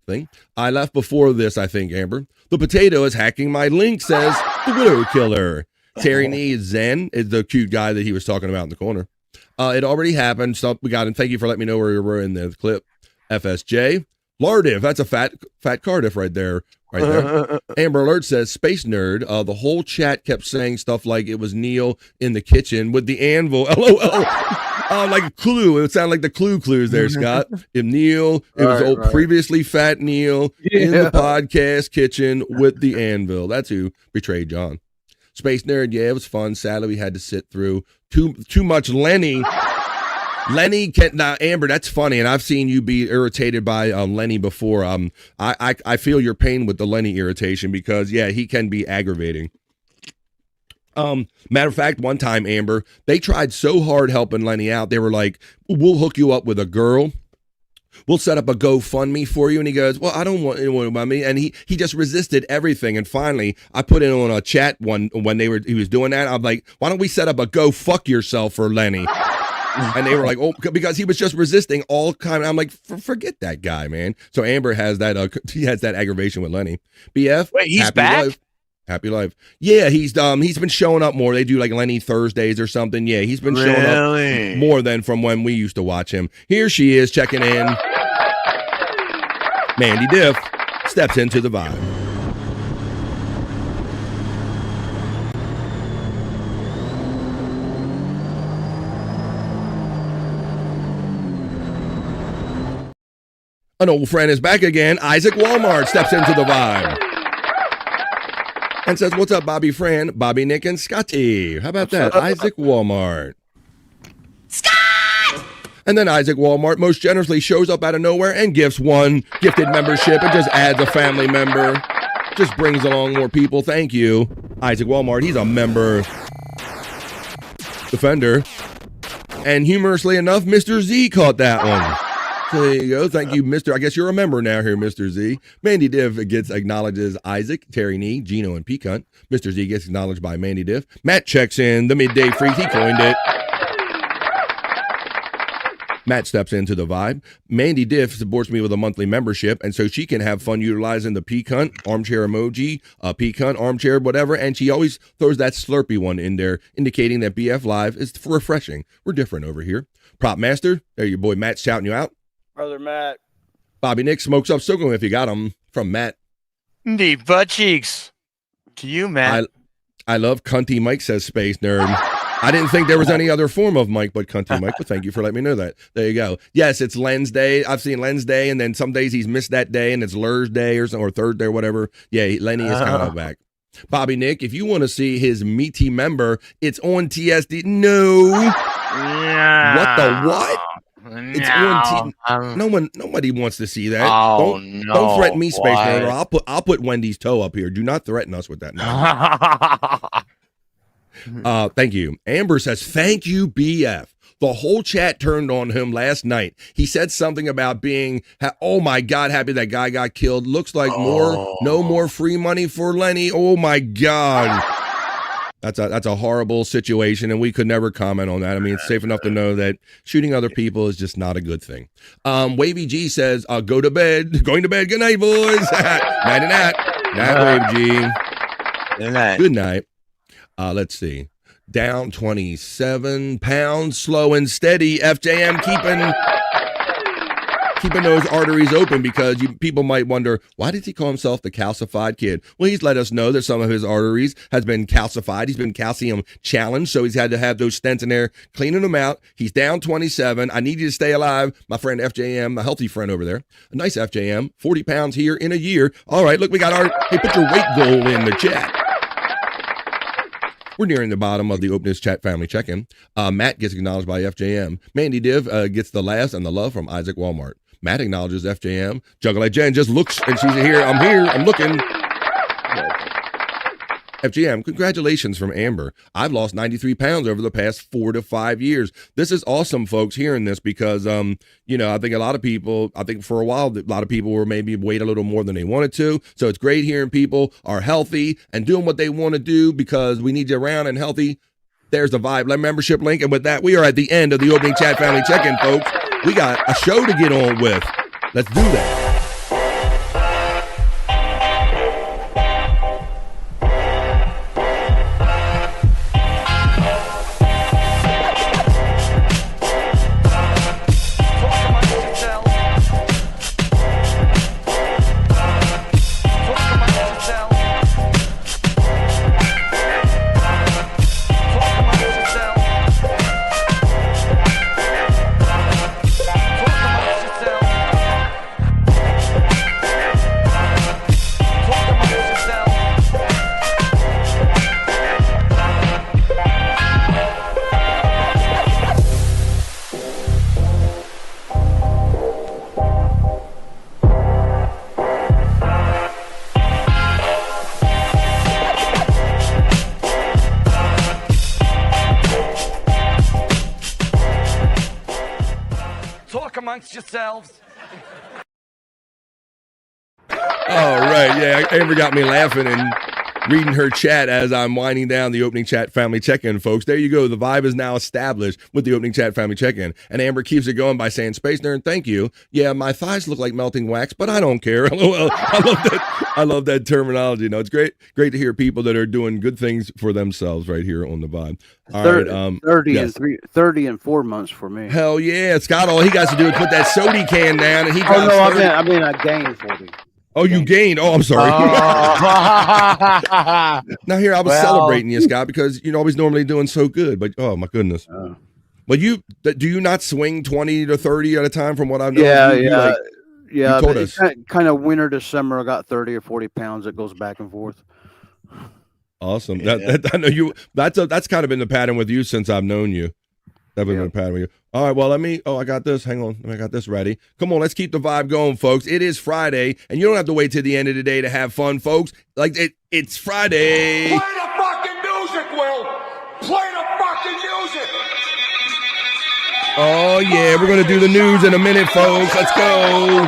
thing. I left before this, I think, Amber. The potato is hacking my link, says the Widow Killer. Terry Nee Zen is the cute guy that he was talking about in the corner. It already happened. So we got him. Thank you for letting me know where you were in the clip. FSJ. Lardiff. That's a fat Cardiff right there. Right there. Amber Alert says, Space Nerd. The whole chat kept saying stuff like it was Neil in the kitchen with the anvil. LOL. Like a clue. It would sound like the clues there, Scott. If Neil, it was previously fat Neil in the podcast kitchen with the anvil. That's who betrayed John. Space Nerd, yeah, it was fun. Sadly, we had to sit through too much Lenny. Now, Amber, that's funny, and I've seen you be irritated by Lenny before. I feel your pain with the Lenny irritation because, yeah, he can be aggravating. Matter of fact, one time, Amber, they tried so hard helping Lenny out. They were like, we'll hook you up with a girl. We'll set up a GoFundMe for you. And he goes, well, I don't want anyone about me. And he just resisted everything. And finally, I put in on a chat when he was doing that. I'm like, why don't we set up a go fuck yourself for Lenny? And they were like, oh, because he was just resisting all kind. I'm like, forget that guy, man. So Amber has that. He has that aggravation with Lenny. BF, wait, he's back. Happy life. Yeah, he's been showing up more. They do like Lenny Thursdays or something. Yeah, he's been showing up more than from when we used to watch him. Here she is checking in. Mandy Diff steps into the vibe. An old friend is back again. Isaac Walmart steps into the vibe. And says, what's up, Bobby Fran, Bobby, Nick, and Scotty? How about that? Isaac Walmart. Scott! And then Isaac Walmart most generously shows up out of nowhere and gifts one gifted membership and just adds a family member. Just brings along more people. Thank you, Isaac Walmart. He's a member defender. And humorously enough, Mr. Z caught that one. So there you go. Thank you, Mr. I guess you're a member now here, Mr. Z. Mandy Diff acknowledges Isaac, Terry Nee, Gino, and Peacunt. Mr. Z gets acknowledged by Mandy Diff. Matt checks in. The Midday Freak, he coined it. Matt steps into the vibe. Mandy Diff supports me with a monthly membership, and so she can have fun utilizing the peak hunt, armchair emoji, peak hunt, armchair, whatever, and she always throws that Slurpee one in there, indicating that BF Live is refreshing. We're different over here. Prop Master, there your boy Matt's shouting you out. Brother Matt. Bobby Nick, smokes up Stockholm if you got him, from Matt. Deep butt cheeks. To you, Matt. I love Cunty Mike, says Space Nerd. I didn't think there was any other form of Mike but Cunty Mike, but thank you for letting me know that. There you go. Yes, it's Lens Day. I've seen Lens Day, and then some days he's missed that day, and it's Lurs Day or Third Day or whatever. Yeah, Lenny is kind of back. Bobby Nick, if you want to see his meaty member, it's on TSD. No. What the what? It's on nobody wants to see that. Don't threaten me, Space Nerd, or I'll put Wendy's toe up here. Do not threaten us with that now. Thank you. Amber says, thank you, BF. The whole chat turned on him last night. He said something about being, oh my God, happy that guy got killed. Looks like no more free money for Lenny. Oh my God. That's a horrible situation, and we could never comment on that. I mean, it's safe enough to know that shooting other people is just not a good thing. Wavy G says, go to bed. Going to bed. Good night, boys. Night and night. Night, Wavy G. Good night. Good night. Let's see. Down 27 pounds, slow and steady. FJM keeping those arteries open, because people might wonder, why did he call himself the calcified kid? Well, he's let us know that some of his arteries has been calcified. He's been calcium challenged, so he's had to have those stents in there, cleaning them out. He's down 27. I need you to stay alive. My friend FJM, a healthy friend over there. A nice FJM, 40 pounds here in a year. All right, look, we got hey, put your weight goal in the chat. We're nearing the bottom of the Openers Chat family check-in. Matt gets acknowledged by FJM. Mandy Div gets the laughs and the love from Isaac Walmart. Matt acknowledges FJM. Juggalite Jen just looks and she's here. I'm looking. FGM, congratulations from Amber. I've lost 93 pounds over the past 4 to 5 years. This is awesome, folks, hearing this, because, I think for a while, a lot of people were maybe weight a little more than they wanted to. So it's great hearing people are healthy and doing what they want to do, because we need you around and healthy. There's the Vibe membership link. And with that, we are at the end of the Opening Chat family check-in, folks. We got a show to get on with. Let's do that. amongst yourselves. All right, yeah, Amber got me laughing and reading her chat as I'm winding down the Opening Chat family check-in, folks. There you go. The vibe is now established with the Opening Chat family check-in. And Amber keeps it going by saying, Space Nerd, thank you. Yeah, my thighs look like melting wax, but I don't care. LOL. I love that terminology. No, it's great to hear people that are doing good things for themselves right here on the vibe. All 30 yes. and 30 and 4 months for me. Hell yeah. Scott, all he got to do is put that soda can down and he Oh, got no, I mean, I gained 40. Oh, you gained. Oh, I'm sorry. Now here, I was celebrating you, Scott, because you're always normally doing so good. But oh my goodness. But do you not swing 20 to 30 at a time from what I've known? Yeah. You told us. Kind of winter to summer, I got 30 or 40 pounds. It goes back and forth. Awesome. Yeah. I know you. That's kind of been the pattern with you since I've known you. That's been the pattern with you. All right. Well, I got this. Hang on. I got this ready. Come on. Let's keep the vibe going, folks. It is Friday, and you don't have to wait till the end of the day to have fun, folks. It's Friday. Play the fucking music, Will. Play the fucking music. Oh yeah, we're gonna do the news in a minute, folks. Let's go.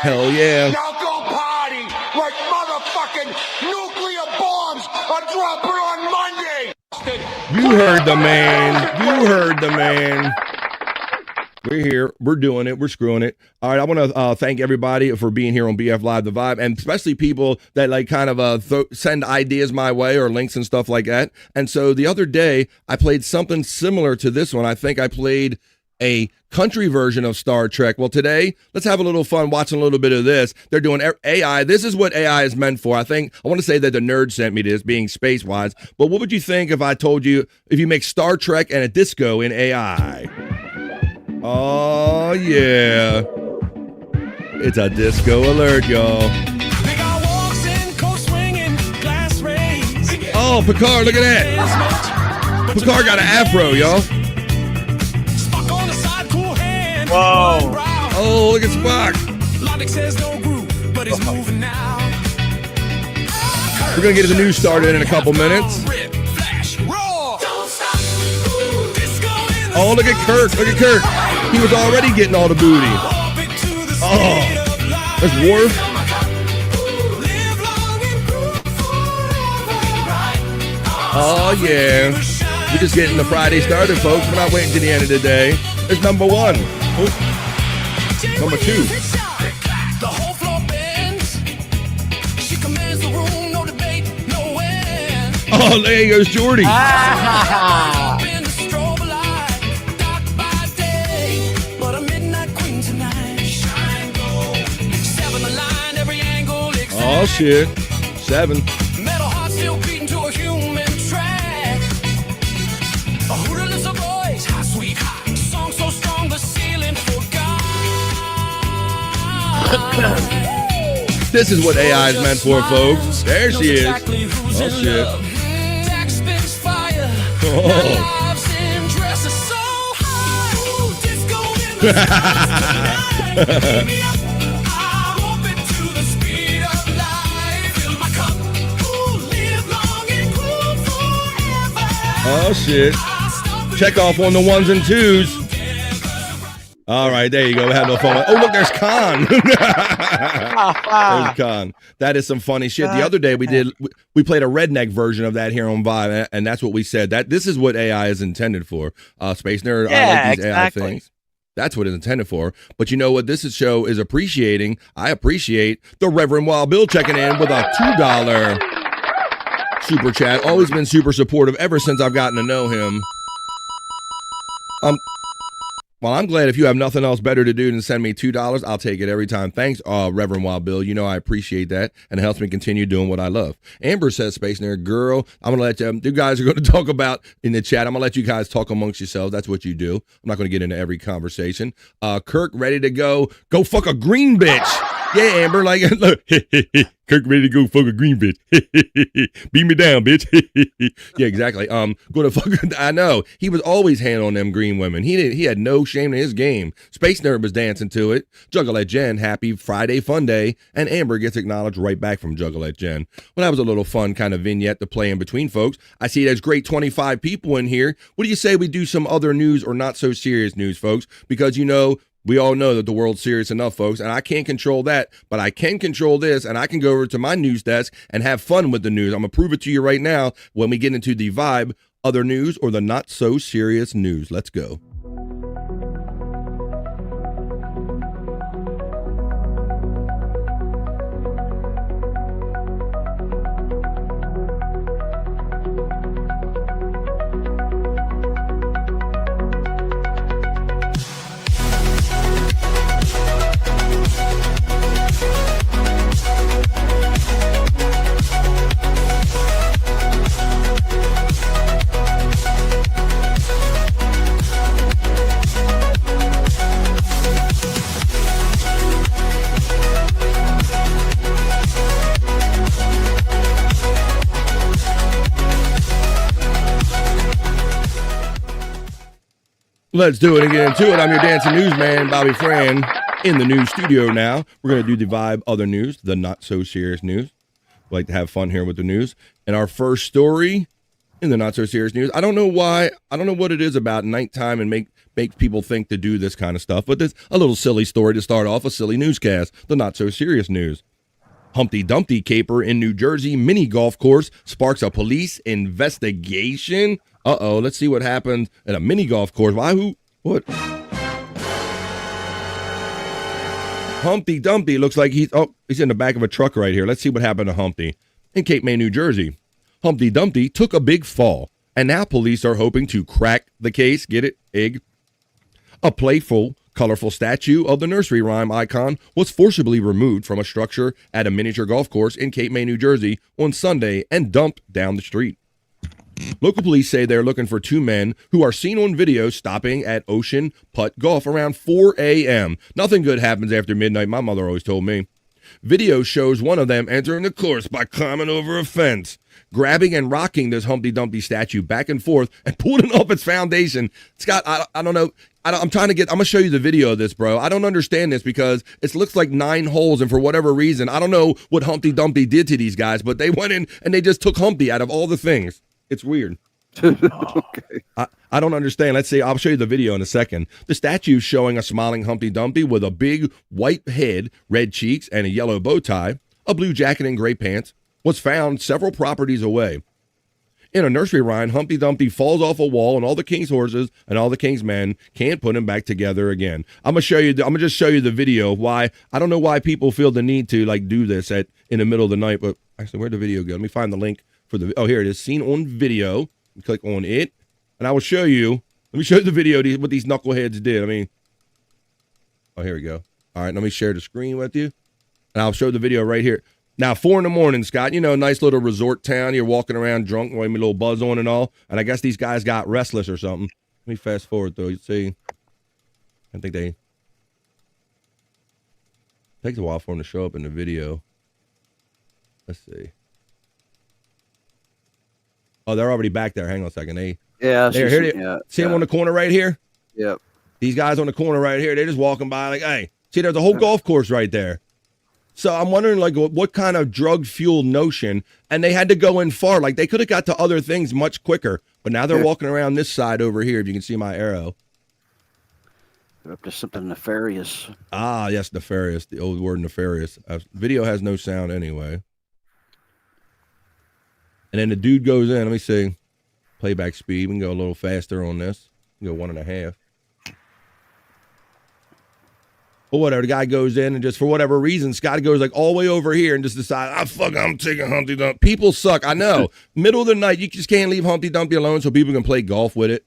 Hell yeah. Now go party fucking nuclear bombs are dropping on Monday. You heard the man. You heard the man. We're here. We're doing it. We're screwing it. All right. I want to thank everybody for being here on BF Live The Vibe, and especially people that like kind of send ideas my way or links and stuff like that. And so the other day, I played something similar to this one. I think I played a country version of Star Trek. Well, today, let's have a little fun watching a little bit of this. They're doing AI. This is what AI is meant for. I want to say that the nerd sent me this, being space-wise. But what would you think if I told you, if you make Star Trek and a disco in AI? Oh, yeah. It's a disco alert, y'all. Oh, Picard, look at that. Picard got an afro, y'all. Whoa. Oh, look at Spock. We're going to get the news started in a couple minutes. Oh, look at Kirk. Look at Kirk. He was already getting all the booty. Oh, there's Worf. Oh, yeah. We're just getting the Friday started, folks. We're not waiting to the end of the day. It's number one. Oh. Number two. Oh, there goes Jordy. Oh, shit. 7. This is what AI is meant for, folks. There she is. Oh, shit. Oh. Oh, shit. Check off on the 1s and 2s. All right, there you go. We had no fun. Oh, look, there's Khan. There's Khan. That is some funny shit. The other day we played a redneck version of that here on Vibe, and that's what we said. That this is what AI is intended for. Space Nerd, yeah, I like these exactly. AI things. That's what it's intended for. But you know what this show is appreciating? I appreciate the Reverend Wild Bill checking in with a $2 super chat. Always been super supportive ever since I've gotten to know him. Well, I'm glad if you have nothing else better to do than send me $2, I'll take it every time. Thanks, Reverend Wild Bill. You know I appreciate that, and it helps me continue doing what I love. Amber says, Space Nerd Girl, I'm going to let you guys are going to talk about in the chat. I'm going to let you guys talk amongst yourselves. That's what you do. I'm not going to get into every conversation. Kirk, ready to go. Go fuck a green bitch. Yeah, Amber, like, look, Kirk ready to go fuck a green bitch. Beat me down, bitch. Yeah, exactly. Go to fuck. I know he was always handling them green women. He had no shame in his game. Space Nerd was dancing to it. Juggalette Jen, happy Friday fun day, and Amber gets acknowledged right back from Juggalette Jen. Well, that was a little fun kind of vignette to play in between, folks. I see there's great 25 people in here. What do you say we do some other news or not so serious news, folks? Because you know. We all know that the world's serious enough, folks, and I can't control that, but I can control this, and I can go over to my news desk and have fun with the news. I'm going to prove it to you right now when we get into the Vibe, other news, or the not-so-serious news. Let's go. Let's do it and get into it. I'm your dancing newsman, Bobby Fran, in the news studio now. We're going to do the Vibe other news, the not-so-serious news. We like to have fun here with the news. And our first story in the not-so-serious news, I don't know why, I don't know what it is about nighttime and make people think to do this kind of stuff, but there's a little silly story to start off a silly newscast, the not-so-serious news. Humpty Dumpty caper in New Jersey mini golf course sparks a police investigation. Uh-oh, let's see what happened at a mini golf course. Why, who, what? Humpty Dumpty looks like he's in the back of a truck right here. Let's see what happened to Humpty in Cape May, New Jersey. Humpty Dumpty took a big fall, and now police are hoping to crack the case. Get it? Egg. A playful, colorful statue of the nursery rhyme icon was forcibly removed from a structure at a miniature golf course in Cape May, New Jersey on Sunday and dumped down the street. Local police say they're looking for 2 men who are seen on video stopping at Ocean Putt Golf around 4 a.m. Nothing good happens after midnight, my mother always told me. Video shows one of them entering the course by climbing over a fence, grabbing and rocking this Humpty Dumpty statue back and forth and pulling off its foundation. Scott, I don't know. I'm going to show you the video of this, bro. I don't understand this because it looks like 9 holes, and for whatever reason, I don't know what Humpty Dumpty did to these guys, but they went in and they just took Humpty out of all the things. It's weird. Okay. I don't understand. Let's see. I'll show you the video in a second. The statue showing a smiling Humpty Dumpty with a big white head, red cheeks, and a yellow bow tie, a blue jacket and gray pants, was found several properties away. In a nursery rhyme, Humpty Dumpty falls off a wall, and all the king's horses and all the king's men can't put him back together again. I'm gonna just show you the video of why. I don't know why people feel the need to do this in the middle of the night. But actually, where'd the video go? Let me find the link for the. Oh, here it is. Seen on video. Click on it, and I will show you. Let me show you the video what these knuckleheads did. I mean, oh, here we go. All right, let me share the screen with you, and I'll show the video right here. Now, 4 a.m, Scott, nice little resort town. You're walking around drunk, with a little buzz on and all, and I guess these guys got restless or something. Let me fast forward, though. You see, I think it takes a while for them to show up in the video. Let's see. Oh, they're already back there. Hang on a second. See them on the corner right here? Yep. These guys on the corner right here, they're just walking by like, hey, see, there's a whole golf course right there. So I'm wondering, what kind of drug-fueled notion, and they had to go in far. Like, they could have got to other things much quicker, but now they're walking around this side over here, if you can see my arrow. They're up to something nefarious. Ah, yes, nefarious. The old word nefarious. Video has no sound anyway. And then the dude goes in. Let me see. Playback speed. We can go a little faster on this. We can go 1.5. Or whatever. The guy goes in and just for whatever reason, Scott goes all the way over here and just decides, I'm taking Humpty Dumpty. People suck. I know. Middle of the night, you just can't leave Humpty Dumpty alone so people can play golf with it.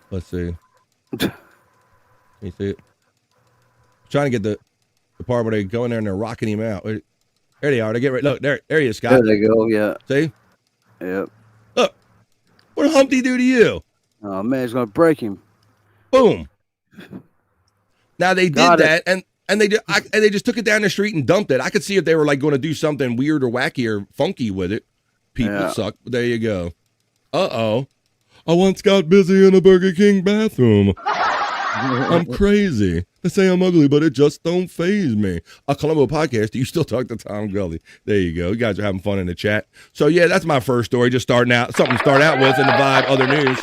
Let's see. Can you see it? I'm trying to get the part where they go in there and they're rocking him out. There they are. They get right. Look, there he is, Scott. There they go. Yeah. See? Yep. Look. What did Humpty do to you? Oh man, he's gonna break him. Boom. Now they did that, and they just took it down the street and dumped it. I could see if they were going to do something weird or wacky or funky with it. People suck. But there you go. I once got busy in a Burger King bathroom. I'm crazy. They say I'm ugly, but it just don't faze me. A Colombo podcast. Do you still talk to Tom Gully? There you go. You guys are having fun in the chat. So yeah, that's my first story. Just starting out, something to start out with in the Vibe other news,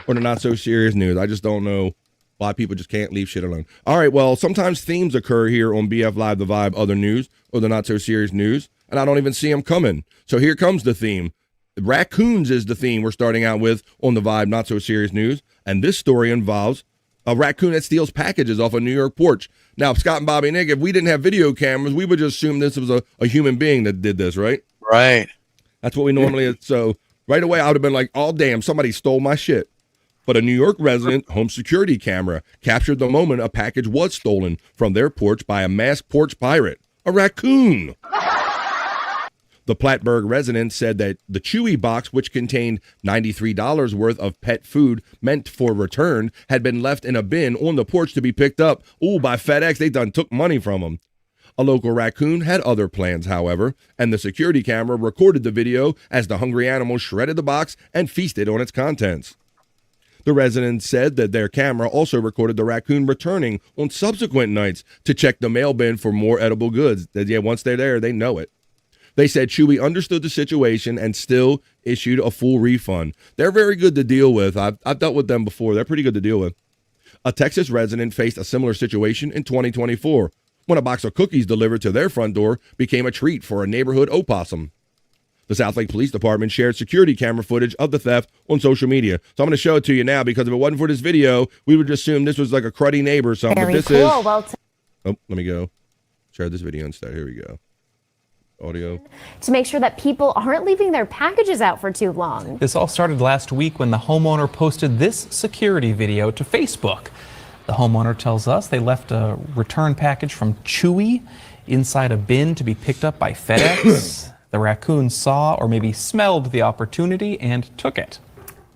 or the not so serious news. I just don't know why people just can't leave shit alone. All right, well, sometimes themes occur here on BF Live, the Vibe other news, or the not so serious news, and I don't even see them coming. So here comes the theme. Raccoons is the theme we're starting out with on the Vibe not so serious news, and this story involves a raccoon that steals packages off a New York porch. Now, Scott and Bobby Nick, if we didn't have video cameras, we would just assume this was a human being that did this, right? Right. That's what we normally. So right away, I would have been like, "Oh damn, somebody stole my shit." But a New York resident home security camera captured the moment a package was stolen from their porch by a masked porch pirate, a raccoon. The Plattsburgh resident said that the Chewy box, which contained $93 worth of pet food meant for return, had been left in a bin on the porch to be picked up. Ooh, by FedEx, they done took money from them. A local raccoon had other plans, however, and the security camera recorded the video as the hungry animal shredded the box and feasted on its contents. The residents said that their camera also recorded the raccoon returning on subsequent nights to check the mail bin for more edible goods. That, yeah, once they're there, they know it. They said Chewy understood the situation and still issued a full refund. They're very good to deal with. I've dealt with them before. They're pretty good to deal with. A Texas resident faced a similar situation in 2024 when a box of cookies delivered to their front door became a treat for a neighborhood opossum. The Southlake Police Department shared security camera footage of the theft on social media. So I'm going to show it to you now, because if it wasn't for this video, we would assume this was like a cruddy neighbor or something. Very but this cool. is... Well, oh, let me go. Share this video instead. Here we go. Audio. to make sure that people aren't leaving their packages out for too long. This all started last week when the homeowner posted this security video to Facebook. The homeowner tells us they left a return package from Chewy inside a bin to be picked up by FedEx. The raccoon saw or maybe smelled the opportunity and took it.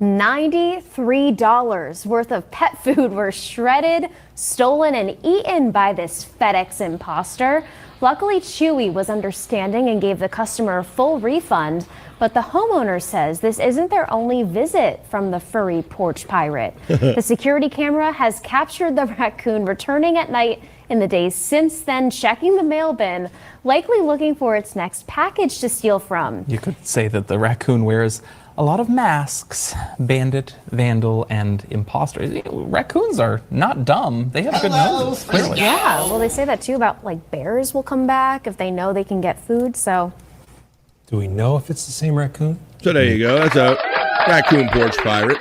$93 worth of pet food were shredded, stolen, and eaten by this FedEx imposter. Luckily, Chewy was understanding and gave the customer a full refund, but the homeowner says this isn't their only visit from the furry porch pirate. The security camera has captured the raccoon returning at night in the days since then, checking the mail bin, likely looking for its next package to steal from. You could say that the raccoon wears a lot of masks: bandit, vandal, and imposter. Raccoons are not dumb. They have good noses, clearly. Yeah, well, they say that too about like bears will come back if they know they can get food, so. Do we know if it's the same raccoon? So there you go. That's a raccoon porch pirate.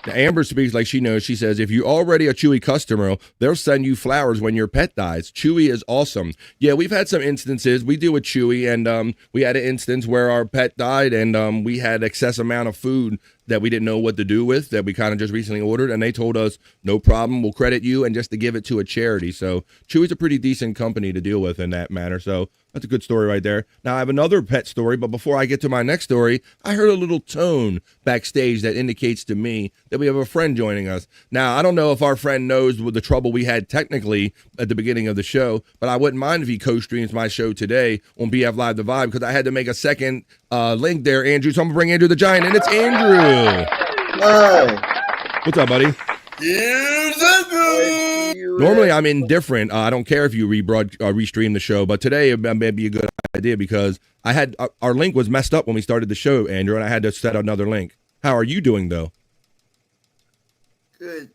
Now, Amber speaks like she knows. She says, if you're already a Chewy customer, they'll send you flowers when your pet dies. Chewy is awesome. Yeah, we've had some instances. We deal with Chewy, and we had an instance where our pet died, and we had excess amount of food that we didn't know what to do with, that we kind of just recently ordered, and they told us, no problem, we'll credit you, and just to give it to a charity. So Chewy's a pretty decent company to deal with in that matter. So that's a good story right there. Now I have another pet story, but before I get to my next story, I heard a little tone backstage that indicates to me that we have a friend joining us. Now, I don't know if our friend knows what the trouble we had technically at the beginning of the show, but I wouldn't mind if he co-streams my show today on BF Live The Vibe, because I had to make a second link there, Andrew. So I'm going to bring Andrew the Giant, and it's Andrew. Hi. What's up, buddy? Normally, I'm indifferent. I don't care if you restream the show, but today it may be a good idea because I had our link was messed up when we started the show, Andrew, and I had to set another link. How are you doing, though? Good.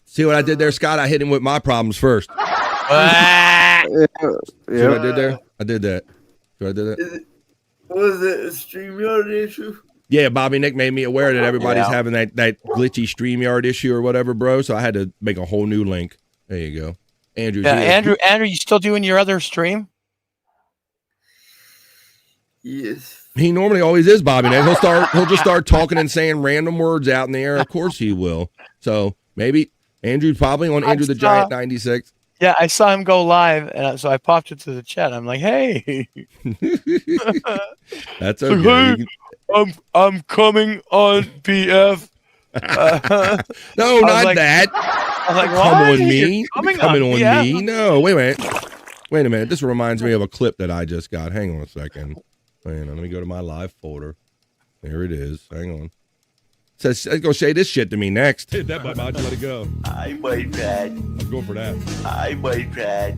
See what I did there, Scott? I hit him with my problems first. See what I did there? I did that. See what I did that? Was it a StreamYard issue? Yeah, Bobby Nick made me aware that everybody's having that glitchy StreamYard issue or whatever, bro. So I had to make a whole new link. There you go. Andrew. Yeah, Andrew, you still doing your other stream? Yes. He normally always is, Bobby Nick. He'll just start talking and saying random words out in the air. Of course he will. So maybe Andrew's probably on Andrew the Giant 96. Yeah, I saw him go live, and so I popped into the chat. I'm like, hey. That's So, okay. hey, I'm coming on BF. No, not like, that. I was like, Come what? on me. You're coming on BF? me. No, wait a minute. Wait a minute. This reminds me of a clip that I just got. Hang on a second. Hang on. Let me go to my live folder. There it is. Hang on. Says, go say this shit to me next. Hit that button. I'll just let it go. I might try. Let's go for that. I might try.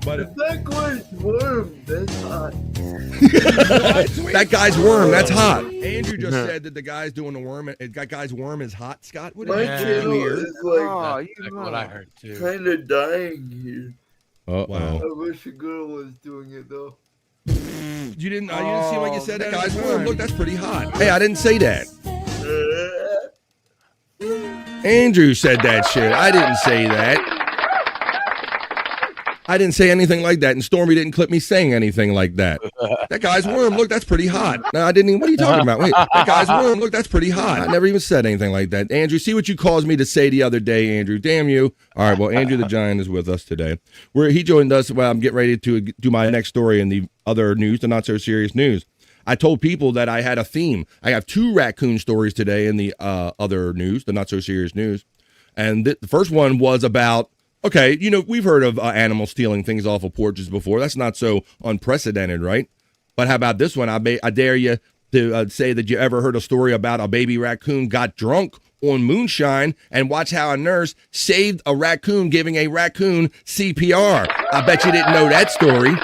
But that guy's worm, that's hot. That guy's worm, that's hot. Andrew just said that the guy's doing the worm. That guy's worm is hot, Scott. What My did channel you hear? is like, That's what I heard too. kind of dying here. Uh-oh. I wish a girl was doing it though. You didn't seem like you said that guy's worm. Look, that's pretty hot. Hey, I didn't say that. Andrew said that shit. I didn't say that. I didn't say anything like that, and Stormy didn't clip me saying anything like that. That guy's worm, look, that's pretty hot. No, I didn't even, what are you talking about? Wait, that guy's worm, look, that's pretty hot. I never even said anything like that. Andrew, see what you caused me to say the other day, Andrew. Damn you. All right, well, Andrew the Giant is with us today. He joined us while I'm getting ready to do my next story in the other news, the not so serious news. I told people that I had a theme. I have 2 raccoon stories today in the other news, the not so serious news. And the first one was about, okay, you know, we've heard of animals stealing things off of porches before. That's not so unprecedented, right? But how about this one? I dare you to say that you ever heard a story about a baby raccoon got drunk on moonshine and watch how a nurse saved a raccoon giving a raccoon CPR. I bet you didn't know that story.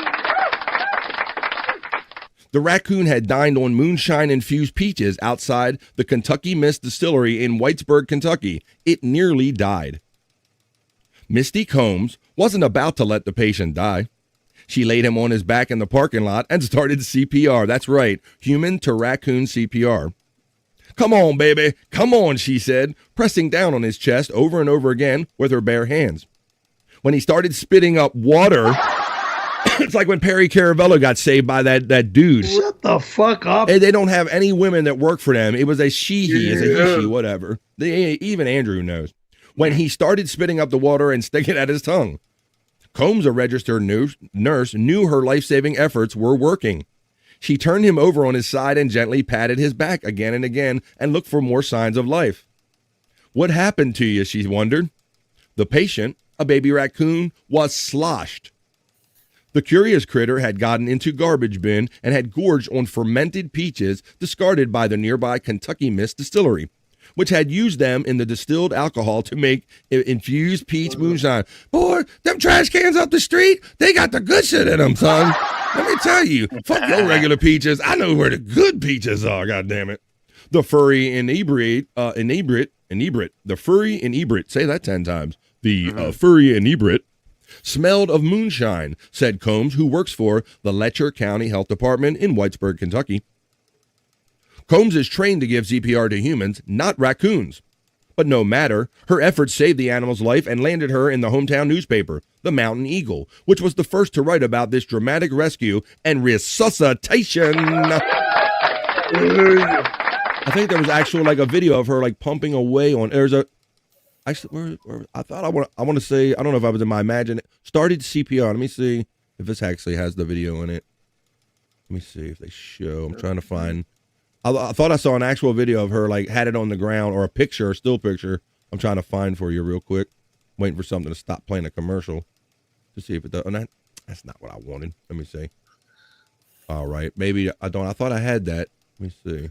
The raccoon had dined on moonshine-infused peaches outside the Kentucky Mist Distillery in Whitesburg, Kentucky. It nearly died. Misty Combs wasn't about to let the patient die. She laid him on his back in the parking lot and started CPR. That's right, human to raccoon CPR. Come on, baby, come on, she said, pressing down on his chest over and over again with her bare hands. When he started spitting up water, it's like when Perry Caravello got saved by that dude. Shut the fuck up. Hey, they don't have any women that work for them. It was a she-he, it's a he-she, whatever. Even Andrew knows. When he started spitting up the water and sticking it at his tongue. Combs, a registered nurse, knew her life-saving efforts were working. She turned him over on his side and gently patted his back again and again and looked for more signs of life. What happened to you, she wondered. The patient, a baby raccoon, was sloshed. The curious critter had gotten into garbage bin and had gorged on fermented peaches discarded by the nearby Kentucky Mist distillery, which had used them in the distilled alcohol to make infused peach moonshine. Boy, them trash cans up the street, they got the good shit in them, son. Let me tell you, fuck your regular peaches. I know where the good peaches are, goddammit. The furry inebriate, the furry inebriate, say that 10 times. The furry inebriate smelled of moonshine, said Combs, who works for the Letcher County Health Department in Whitesburg, Kentucky. Combs is trained to give CPR to humans, not raccoons. But no matter, her efforts saved the animal's life and landed her in the hometown newspaper, the Mountain Eagle, which was the first to write about this dramatic rescue and resuscitation. I think there was actually like a video of her like pumping away on. There's a. Actually, I thought I want to say, I don't know if I was in my imagine. Started CPR. Let me see if this actually has the video in it. Let me see if they show. I'm trying to find. I thought I saw an actual video of her, like, had it on the ground, or a picture, a still picture. I'm trying to find for you real quick. Waiting for something to stop playing a commercial to see if it does. Oh, that's not what I wanted. Let me see. All right. Maybe I don't. I thought I had that. Let me see.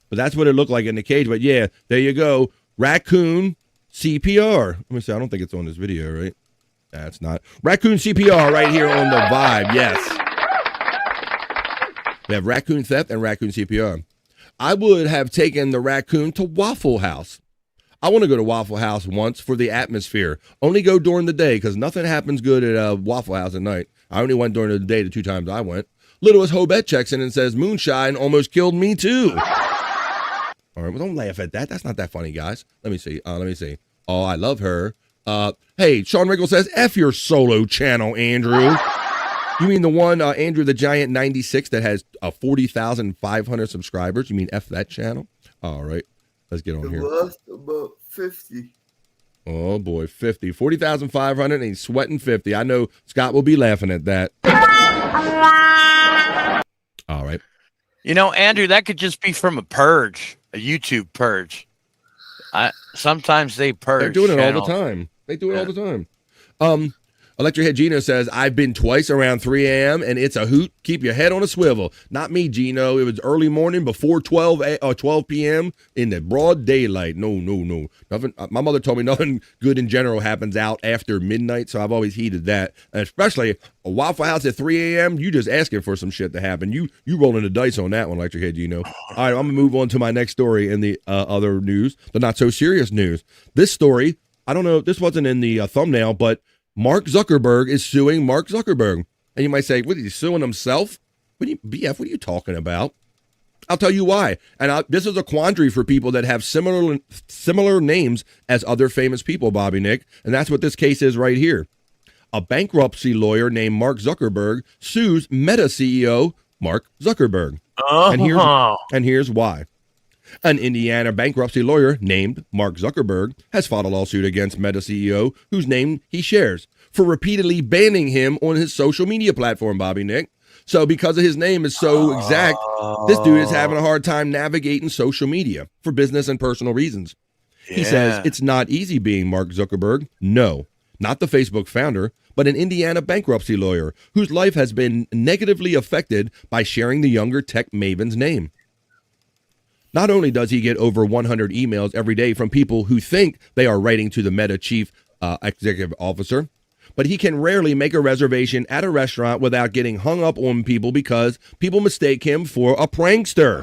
But that's what it looked like in the cage. But, yeah, there you go. Raccoon CPR. Let me see. I don't think it's on this video, right? That's not. Raccoon CPR right here on the Vibe. Yes. We have raccoon theft and raccoon CPR. I would have taken the raccoon to Waffle House. I want to go to Waffle House once for the atmosphere. Only go during the day because nothing happens good at Waffle House at night. I only went during the day the 2 times I went. Littlest Hobet checks in and says, moonshine almost killed me too. All right, well, don't laugh at that. That's not that funny, guys. Let me see. Oh, I love her. Hey, Sean Rickle says, F your solo channel, Andrew. You mean the one, Andrew the Giant 96 that has 40,500 subscribers? You mean F that channel? All right, let's get on here. Lost about 50. Oh, boy, 50. 40,500 and he's sweating 50. I know Scott will be laughing at that. All right. You know, Andrew, that could just be from a purge, a YouTube purge. Sometimes they purge. They're doing it all the time. They do it all the time. Electric Head Gino says, I've been twice around 3 a.m. and it's a hoot. Keep your head on a swivel. Not me, Gino. It was early morning before 12 p.m. in the broad daylight. No. Nothing. My mother told me nothing good in general happens out after midnight, so I've always heeded that. And especially a Waffle House at 3 a.m., you just asking for some shit to happen. You rolling the dice on that one, Electric Head Gino. All right, I'm going to move on to my next story in the other news, the not-so-serious news. This story, I don't know, this wasn't in the thumbnail, but Mark Zuckerberg is suing Mark Zuckerberg. And you might say, what, is he suing himself? BF, what are you talking about? I'll tell you why. And this is a quandary for people that have similar names as other famous people, Bobby Nick. And that's what this case is right here. A bankruptcy lawyer named Mark Zuckerberg sues Meta CEO Mark Zuckerberg. And here's why. An Indiana bankruptcy lawyer named Mark Zuckerberg has filed a lawsuit against Meta CEO, whose name he shares, for repeatedly banning him on his social media platform, Bobby Nick. So because of his name is so exact, this dude is having a hard time navigating social media for business and personal reasons. Yeah. He says it's not easy being Mark Zuckerberg. No, not the Facebook founder, but an Indiana bankruptcy lawyer whose life has been negatively affected by sharing the younger tech maven's name. Not only does he get over 100 emails every day from people who think they are writing to the Meta chief executive officer, but he can rarely make a reservation at a restaurant without getting hung up on people because people mistake him for a prankster.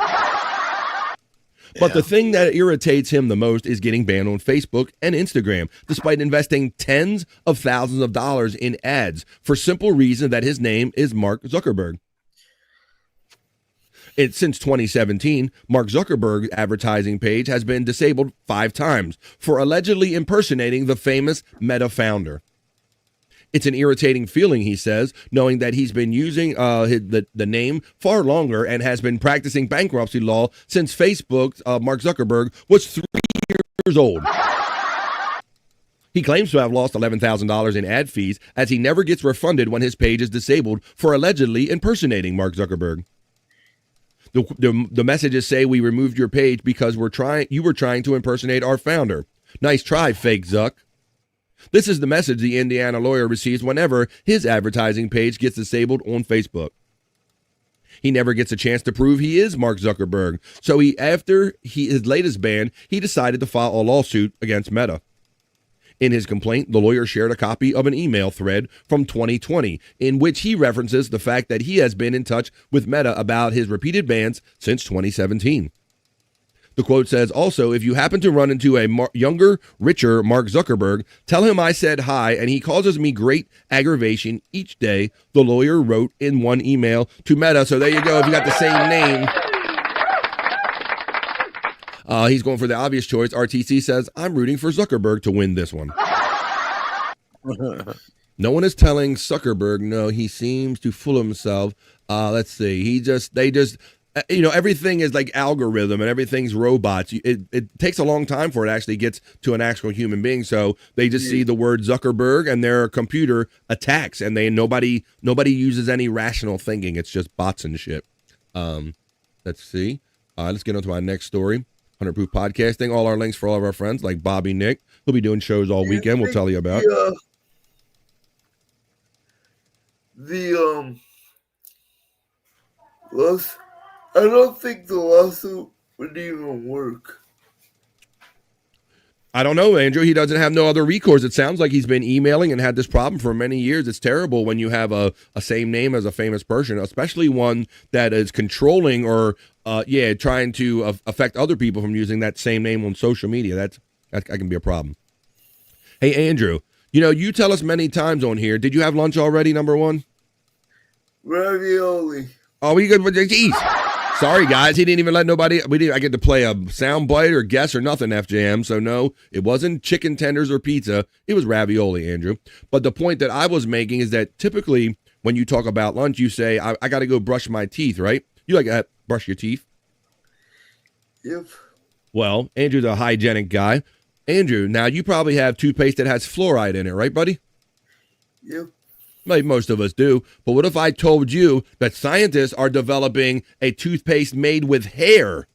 But the thing that irritates him the most is getting banned on Facebook and Instagram, despite investing tens of thousands of dollars in ads for simple reason that his name is Mark Zuckerberg. Since 2017, Mark Zuckerberg's advertising page has been disabled 5 times for allegedly impersonating the famous Meta founder. It's an irritating feeling, he says, knowing that he's been using the name far longer and has been practicing bankruptcy law since Facebook, Mark Zuckerberg, was 3 years old. He claims to have lost $11,000 in ad fees as he never gets refunded when his page is disabled for allegedly impersonating Mark Zuckerberg. The messages say we removed your page because you were trying to impersonate our founder. Nice try, fake Zuck. This is the message the Indiana lawyer receives whenever his advertising page gets disabled on Facebook. He never gets a chance to prove he is Mark Zuckerberg, so after his latest ban, he decided to file a lawsuit against Meta. In his complaint, the lawyer shared a copy of an email thread from 2020 in which he references the fact that he has been in touch with Meta about his repeated bans since 2017. The quote says, also, if you happen to run into a younger, richer Mark Zuckerberg, tell him I said hi and he causes me great aggravation each day, the lawyer wrote in one email to Meta. So there you go. If you got the same name. He's going for the obvious choice. RTC says, I'm rooting for Zuckerberg to win this one. No one is telling Zuckerberg, no, he seems to fool himself. Let's see. Everything is like algorithm and everything's robots. It takes a long time for it actually gets to an actual human being. So they just see the word Zuckerberg and their computer attacks and nobody uses any rational thinking. It's just bots and shit. Let's see. Let's get on to my next story. 100 Proof Podcasting, all our links for all of our friends like Bobby Nick. He'll be doing shows all weekend. We'll tell you about. I don't think the lawsuit would even work. I don't know, Andrew. He doesn't have no other recourse. It sounds like he's been emailing and had this problem for many years. It's terrible when you have a same name as a famous person, especially one that is controlling or trying to affect other people from using that same name on social media. That can be a problem. Hey, Andrew, you tell us many times on here. Did you have lunch already, number one? Ravioli. Oh, we good with the geez. Sorry, guys. He didn't even let nobody. I get to play a sound bite or guess or nothing, FJM. So, no, it wasn't chicken tenders or pizza. It was ravioli, Andrew. But the point that I was making is that typically when you talk about lunch, you say, I got to go brush my teeth, right? You like to brush your teeth? Yep. Well, Andrew's a hygienic guy. Andrew, now you probably have toothpaste that has fluoride in it, right, buddy? Yep. Like most of us do. But what if I told you that scientists are developing a toothpaste made with hair?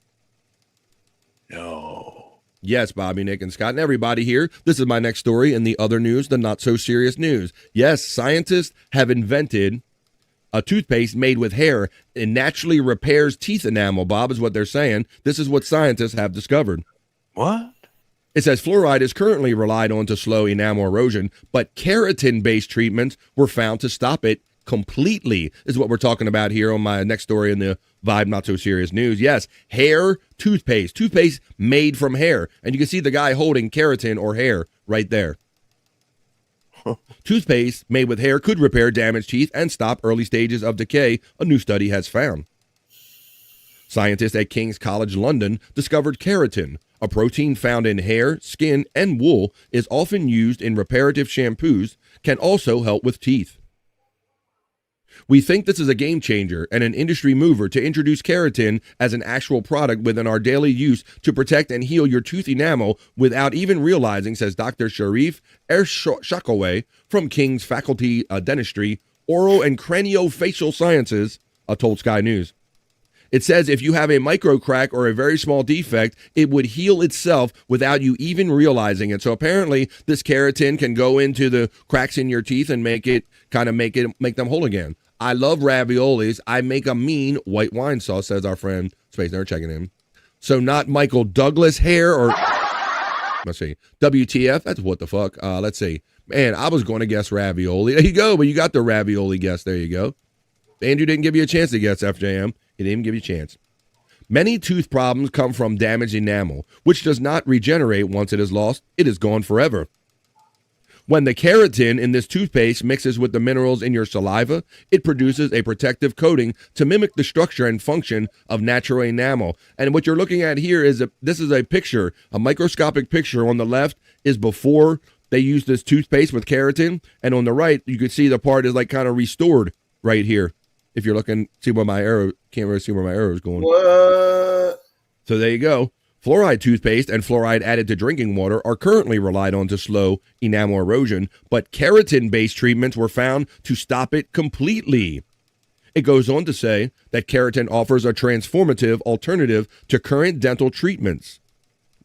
No. Yes, Bobby, Nick, and Scott, and everybody here. This is my next story in the other news, the not so serious news. Yes, scientists have invented a toothpaste made with hair. It naturally repairs teeth enamel, Bob, is what they're saying. This is what scientists have discovered. What? It says fluoride is currently relied on to slow enamel erosion, but keratin-based treatments were found to stop it completely, is what we're talking about here on my next story in the Vibe Not So Serious News. Yes, hair toothpaste made from hair. And you can see the guy holding keratin or hair right there. Toothpaste made with hair could repair damaged teeth and stop early stages of decay, a new study has found. Scientists at King's College London discovered keratin, a protein found in hair, skin, and wool, is often used in reparative shampoos, can also help with teeth. We think this is a game changer and an industry mover to introduce keratin as an actual product within our daily use to protect and heal your tooth enamel without even realizing, says Dr. Sharif Ershakaway from King's Faculty of Dentistry, Oral and Craniofacial Sciences, told Sky News. It says if you have a micro crack or a very small defect, it would heal itself without you even realizing it. So apparently this keratin can go into the cracks in your teeth and make them whole again. I love raviolis. I make a mean white wine sauce, says our friend Space Nerd checking in. So not Michael Douglas hair or let's see. WTF? That's what the fuck. Let's see. Man, I was going to guess ravioli. There you go. But you got the ravioli guess. There you go. Andrew didn't give you a chance to guess, FJM. He didn't even give you a chance. Many tooth problems come from damaged enamel, which does not regenerate once it is lost. It is gone forever. When the keratin in this toothpaste mixes with the minerals in your saliva, it produces a protective coating to mimic the structure and function of natural enamel. And what you're looking at here is this is a picture, a microscopic picture. On the left is before they used this toothpaste with keratin, and on the right you can see the part is like kind of restored right here. If you're looking, see where my arrow, can't really see where my arrow is going. What? So there you go. Fluoride toothpaste and fluoride added to drinking water are currently relied on to slow enamel erosion, but keratin-based treatments were found to stop it completely. It goes on to say that keratin offers a transformative alternative to current dental treatments,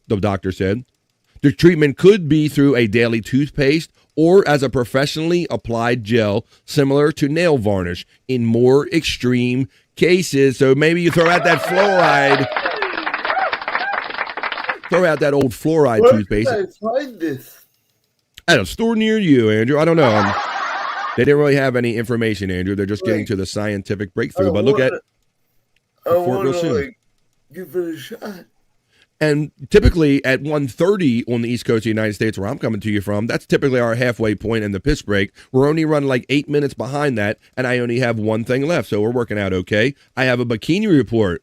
the doctor said. The treatment could be through a daily toothpaste or as a professionally applied gel similar to nail varnish in more extreme cases. So maybe you throw out that fluoride. Throw out that old fluoride toothpaste. Where can I find this? At a store near you, Andrew. I don't know. They didn't really have any information, Andrew. They're just getting to the scientific breakthrough. But look at I want to like give it a shot. And typically at 1:30 on the East Coast of the United States, where I'm coming to you from, that's typically our halfway point in the piss break. We're only running like 8 minutes behind that, and I only have one thing left, so we're working out okay. I have a bikini report,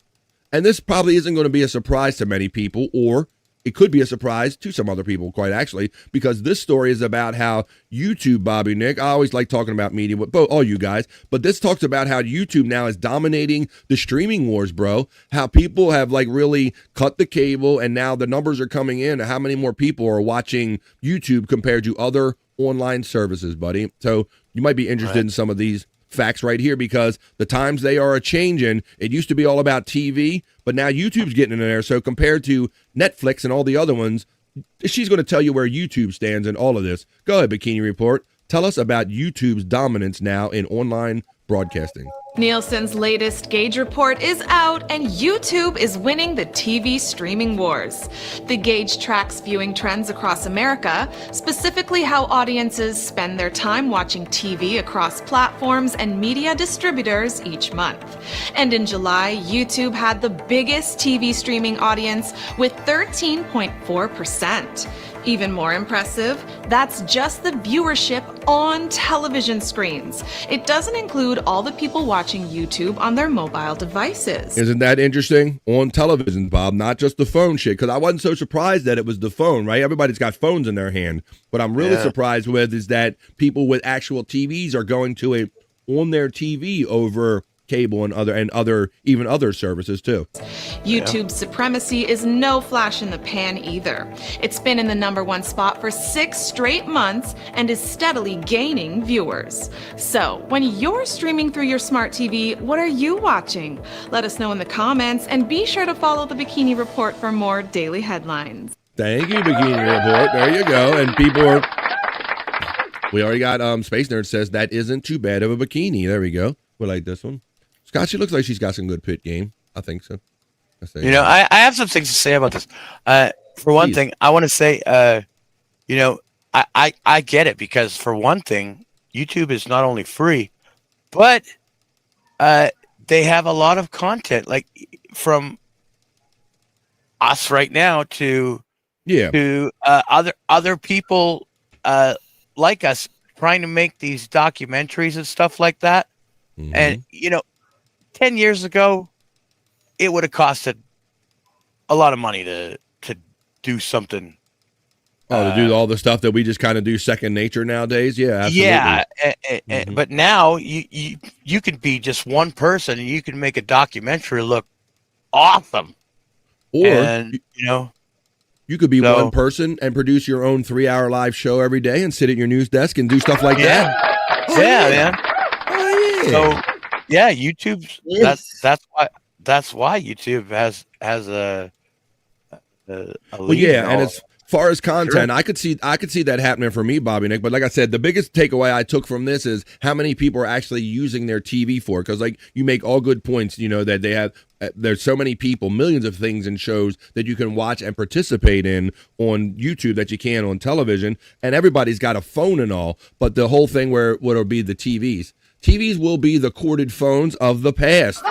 and this probably isn't going to be a surprise to many people, or it could be a surprise to some other people, quite actually, because this story is about how YouTube, Bobby, Nick, I always like talking about media with all you guys, but this talks about how YouTube now is dominating the streaming wars, bro. How people have like really cut the cable, and now the numbers are coming in. How many more people are watching YouTube compared to other online services, buddy? So you might be interested in some of these facts right here, because the times they are a-changing. It used to be all about TV, but now YouTube's getting in there. So compared to Netflix and all the other ones, she's going to tell you where YouTube stands in all of this. Go ahead, Bikini Report. Tell us about YouTube's dominance now in online broadcasting. Nielsen's latest gauge report is out, and YouTube is winning the TV streaming wars. The gauge tracks viewing trends across America, specifically how audiences spend their time watching TV across platforms and media distributors each month. And in July, YouTube had the biggest TV streaming audience with 13.4%. Even more impressive, that's just the viewership on television screens. It doesn't include all the people watching YouTube on their mobile devices. Isn't that interesting? On television, Bob, not just the phone shit, because I wasn't so surprised that it was the phone, right? Everybody's got phones in their hand. What I'm really surprised with is that people with actual TVs are going to it on their TV over cable and even other services too. YouTube's supremacy is no flash in the pan either. It's been in the #1 spot for 6 straight months and is steadily gaining viewers. So when you're streaming through your smart TV, what are you watching? Let us know in the comments, and be sure to follow the Bikini Report for more daily headlines. Thank you, Bikini Report. There you go. And people are, we already got Space Nerd says that isn't too bad of a bikini. There we go. We like this one. Scott, she looks like she's got some good pit game. I think so. I have some things to say about this. For one thing, I want to say, I get it, because for one thing, YouTube is not only free, but they have a lot of content, like from us right now to other people like us trying to make these documentaries and stuff like that. Mm-hmm. And 10 years ago, it would have costed a lot of money to do something. To do all the stuff that we just kind of do second nature nowadays. Yeah, absolutely. Yeah, but now you can be just one person and you can make a documentary look awesome. Or you could be one person and produce your own 3-hour live show every day and sit at your news desk and do stuff like that. Man. Oh yeah. So YouTube. Yes. That's why YouTube has a lead. And as far as content, I could see that happening for me, Bobby Nick. But like I said, the biggest takeaway I took from this is how many people are actually using their TV for. Because like you make all good points, that they have. There's so many people, millions of things and shows that you can watch and participate in on YouTube that you can on television, and everybody's got a phone and all. But the whole thing where what'll be the TVs will be the corded phones of the past.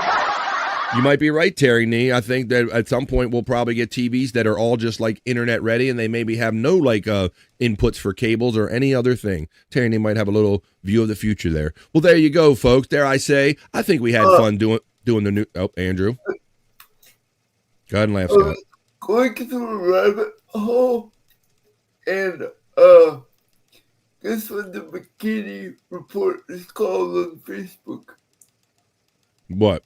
You might be right, Terry Nee. I think that at some point we'll probably get TVs that are all just like internet ready, and they maybe have no like inputs for cables or any other thing. Terry Nee might have a little view of the future there. Well, there you go, folks. Dare I say, I think we had fun doing the new. Oh, Andrew, go ahead and laugh, Scott. Going through a rabbit hole, and guess what the bikini report is called on Facebook? What?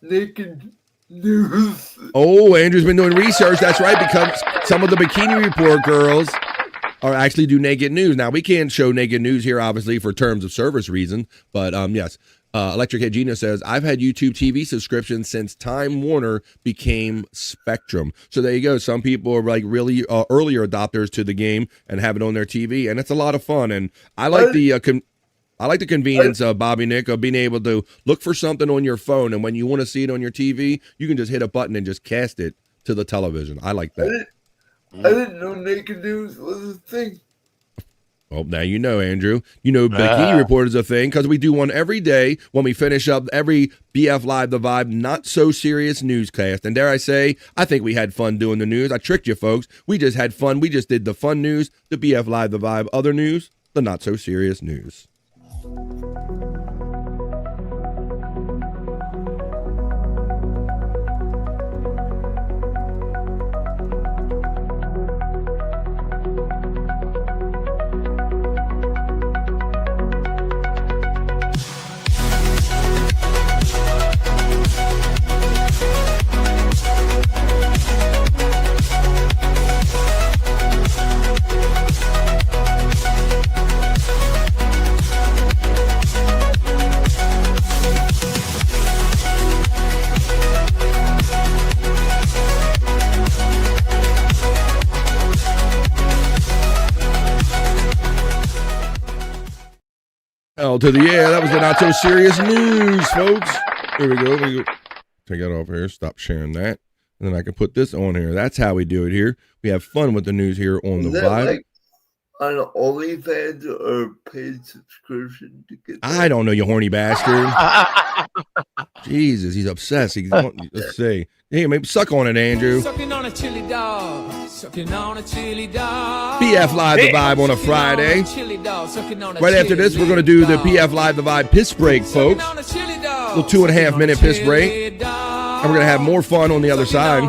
Naked news. Oh, Andrew's been doing research. That's right, because some of the Bikini Report girls are actually do naked news. Now, we can't show naked news here, obviously, for terms of service reason. But yes, Electric Head Gino says, I've had YouTube TV subscriptions since Time Warner became Spectrum. So there you go. Some people are like really earlier adopters to the game and have it on their TV, and it's a lot of fun. And I like the convenience of Bobby Nick of being able to look for something on your phone, and when you want to see it on your TV, you can just hit a button and just cast it to the television. I like that. I didn't know naked news was a thing. Well, now you know, Andrew. You know, Bikini Report is a thing because we do one every day when we finish up every BF Live The Vibe Not So Serious newscast. And dare I say, I think we had fun doing the news. I tricked you, folks. We just had fun. We just did the fun news, the BF Live The Vibe other news, the Not So Serious news. L to the air. That was the Not So Serious news, folks. Here we go. Take that off here. Stop sharing that. And then I can put this on here. That's how we do it here. We have fun with the news here on the Vibe. Like on OnlyFans or paid subscription to get that? I don't know, you horny bastard. Jesus, he's obsessed. Let's see. Hey, maybe suck on it, Andrew. Sucking on a chili dog. Sucking on a chili dog. BF Live The Vibe on a Friday. Right after this, we're going to do the BF Live The Vibe piss break, folks. A little 2.5 minute piss break. And we're going to have more fun on the other side.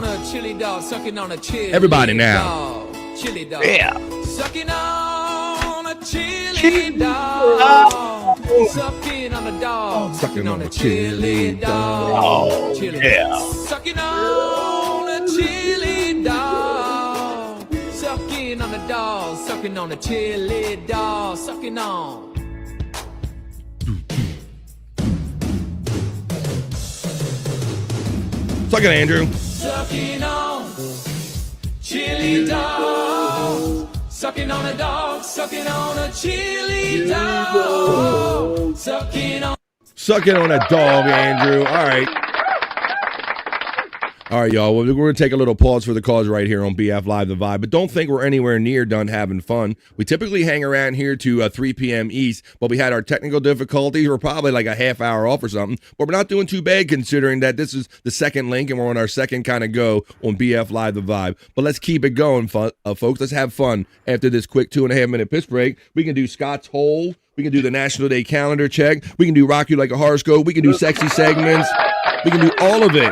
Everybody now. Yeah. Sucking on a chili dog. Sucking on a dog. Sucking on a chili dog. Oh, yeah. Sucking on a chili dog. Sucking on a dog. Sucking on a chili dog. Sucking on. Suck it, Andrew. Sucking on chili dog. Sucking on a dog. Sucking on a chili dog. Sucking on a dog, Andrew. All right. All right, y'all. Well, we're going to take a little pause for the cause right here on BF Live The Vibe, but don't think we're anywhere near done having fun. We typically hang around here to 3 p.m. East, but we had our technical difficulties. We're probably like a half hour off or something, but we're not doing too bad considering that this is the second link and we're on our second kind of go on BF Live The Vibe. But let's keep it going, folks. Let's have fun after this quick 2.5 minute piss break. We can do Scott's Hole. We can do the National Day calendar check. We can do Rock You Like a Horoscope. We can do sexy segments. We can do all of it.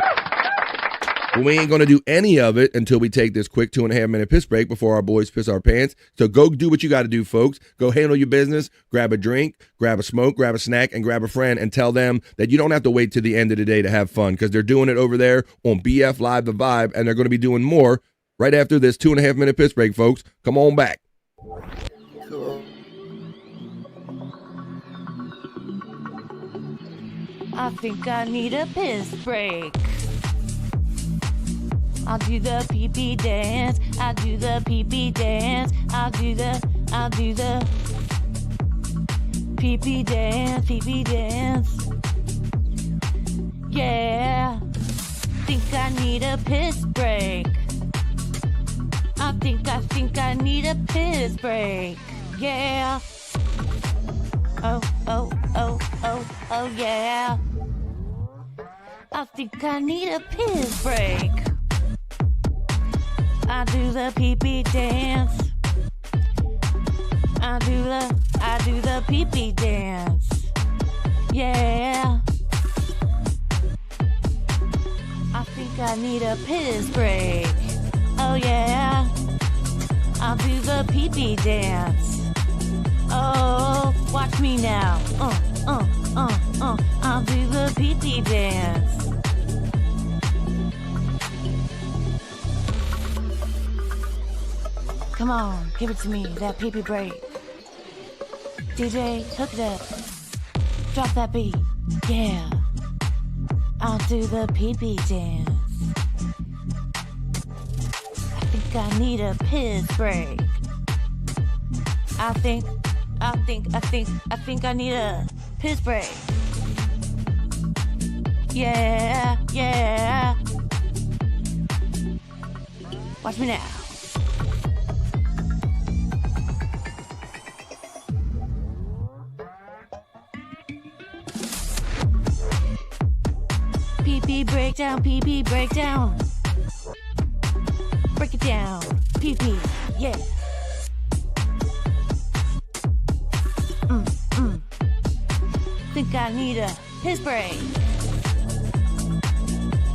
But we ain't going to do any of it until we take this quick 2.5 minute piss break before our boys piss our pants. So go do what you got to do, folks. Go handle your business, grab a drink, grab a smoke, grab a snack, and grab a friend and tell them that you don't have to wait to the end of the day to have fun because they're doing it over there on BF Live The Vibe, and they're going to be doing more right after this 2.5 minute piss break, folks. Come on back. I think I need a piss break. I'll do the pee-pee dance. I'll do the pee-pee dance. I'll do the pee-pee dance, pee-pee dance. Yeah. Think I need a piss break. I think I need a piss break. Yeah. Oh, yeah. I think I need a piss break. I do the pee-pee dance. I do the pee-pee dance. Yeah. I think I need a piss break. Oh yeah. I'll do the pee-pee dance. Oh, watch me now. I'll do the pee-pee dance. Come on, give it to me, that pee-pee break. DJ, hook it up. Drop that beat. Yeah. I'll do the pee-pee dance. I think I need a piss break. I think I need a piss break. Yeah, yeah. Watch me now. Pee-pee breakdown, pee-pee breakdown. Break it down, pee-pee, yeah. Think I need a piss break.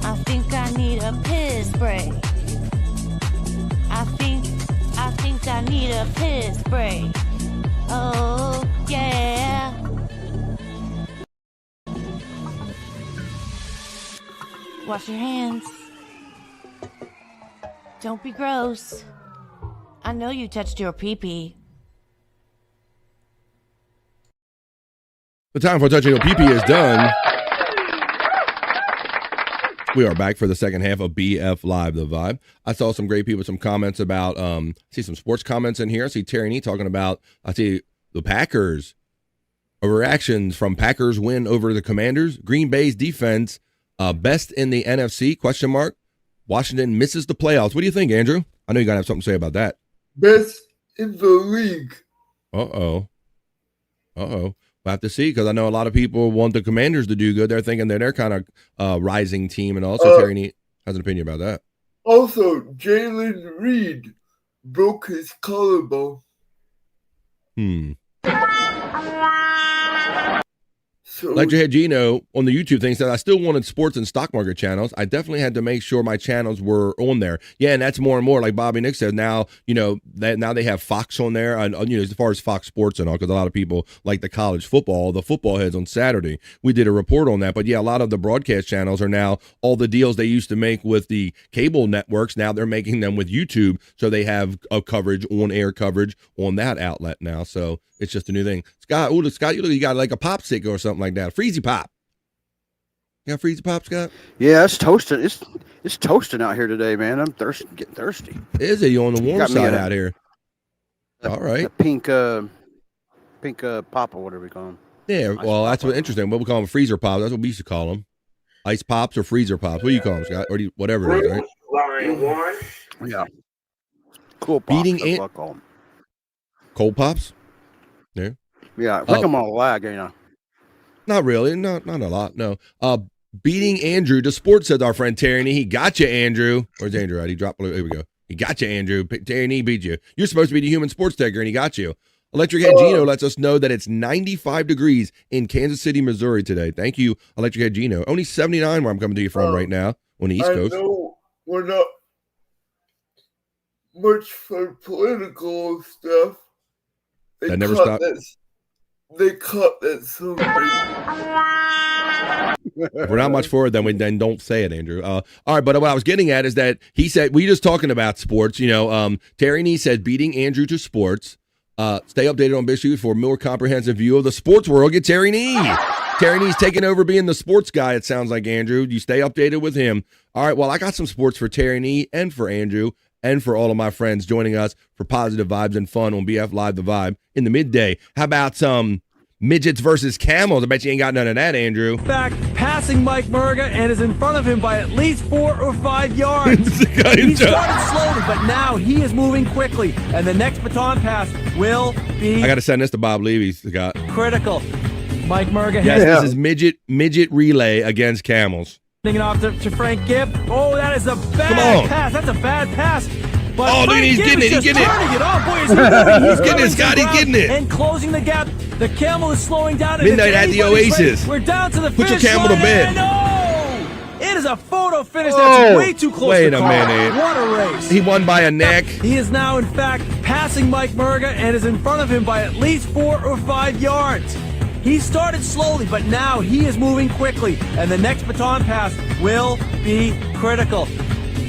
I think I need a piss break. I think I need a piss break. Oh, yeah. Wash your hands. Don't be gross. I know you touched your pee-pee. The time for touching your pee-pee is done. We are back for the second half of BF Live, the Vibe. I saw some great people, some comments about, I see some sports comments in here. I see Terry Nee talking about, I see the Packers, reactions from Packers win over the Commanders. Green Bay's defense, best in the NFC, question mark. Washington misses the playoffs. What do you think, Andrew? I know you got to have something to say about that. Best in the league. Uh-oh. We'll have to see, because I know a lot of people want the Commanders to do good. They're thinking they're kind of rising team, and also Terry Nee has an opinion about that. Also, Jalen Reed broke his collarbone. Electric Gino on the YouTube thing said, I still wanted sports and stock market channels. I definitely had to make sure my channels were on there. Yeah, and that's more and more, like Bobby Nick said, now, now they have Fox on there, and, as far as Fox Sports and all, because a lot of people like the college football, the football heads on Saturday. We did a report on that. But yeah, a lot of the broadcast channels are now, all the deals they used to make with the cable networks, now they're making them with YouTube. So they have a coverage, on-air coverage on that outlet now. So it's just a new thing. Scott, you got like a popsicle or something like that. A Freezy Pop. You got Freezy Pop, Scott? Yeah, it's toasting. It's toasting out here today, man. I'm thirsty, getting thirsty. Is it? You on the warm side out here? All right. Pink pop or whatever we call them. Yeah, well, that's what's interesting. What we call them, freezer pops. That's what we used to call them. Ice pops or freezer pops. What do you call them, Scott? Or whatever it is, right? Yeah. Cool pops. Beating I call them. Cold pops? Yeah. Yeah, I think I'm on a lag, ain't I? Not really. Not a lot. No. Beating Andrew to sports, says our friend Terry Nee. He got you, Andrew. Where's Andrew at? He dropped. Here we go. He got you, Andrew. Terry Nee beat you. You're supposed to be the human sports taker, and he got you. Electric Head Gino lets us know that it's 95 degrees in Kansas City, Missouri today. Thank you, Electric Head Gino. Only 79 where I'm coming to you from right now on the East Coast. I know we're not much for political stuff. That never stopped. They cut that something. If we're not much for it, then don't say it, Andrew. All right, but what I was getting at is that he said, we just talking about sports, Terry Nee said beating Andrew to sports. Stay updated on Big for a more comprehensive view of the sports world. Get Terry Nee. Terry Nee's taking over being the sports guy, it sounds like, Andrew. You stay updated with him. All right, well, I got some sports for Terry Nee and for Andrew and for all of my friends joining us for positive vibes and fun on BF Live, the Vibe, in the midday. How about some midgets versus camels? I bet you ain't got none of that, Andrew. Back passing Mike Murga and is in front of him by at least 4 or 5 yards. He started slowly, but now he is moving quickly, and the next baton pass will be... I got to send this to Bob Levy, Scott. Critical. Mike Murga. Yes, this is midget relay against camels. Handing it off to Frank Gibb. Oh, that is a Come bad on. pass. That's a bad pass. But Oh, look, Frank he's Gibb getting is it, he's just getting it. turning it. Oh, boy, is he moving. He's Getting it, covering Scott, some he's ground getting it. and closing the gap. The camel is slowing down. And Midnight it's at the anybody's Oasis. race. We're down to the Put your finish camel to line, bed. and no! It is a photo finish Oh, that's way too close wait to a call. minute. What a race. He won by a neck. He is now, in fact, passing Mike Murga and is in front of him by at least 4 or 5 yards. He started slowly, but now he is moving quickly, and the next baton pass will be critical.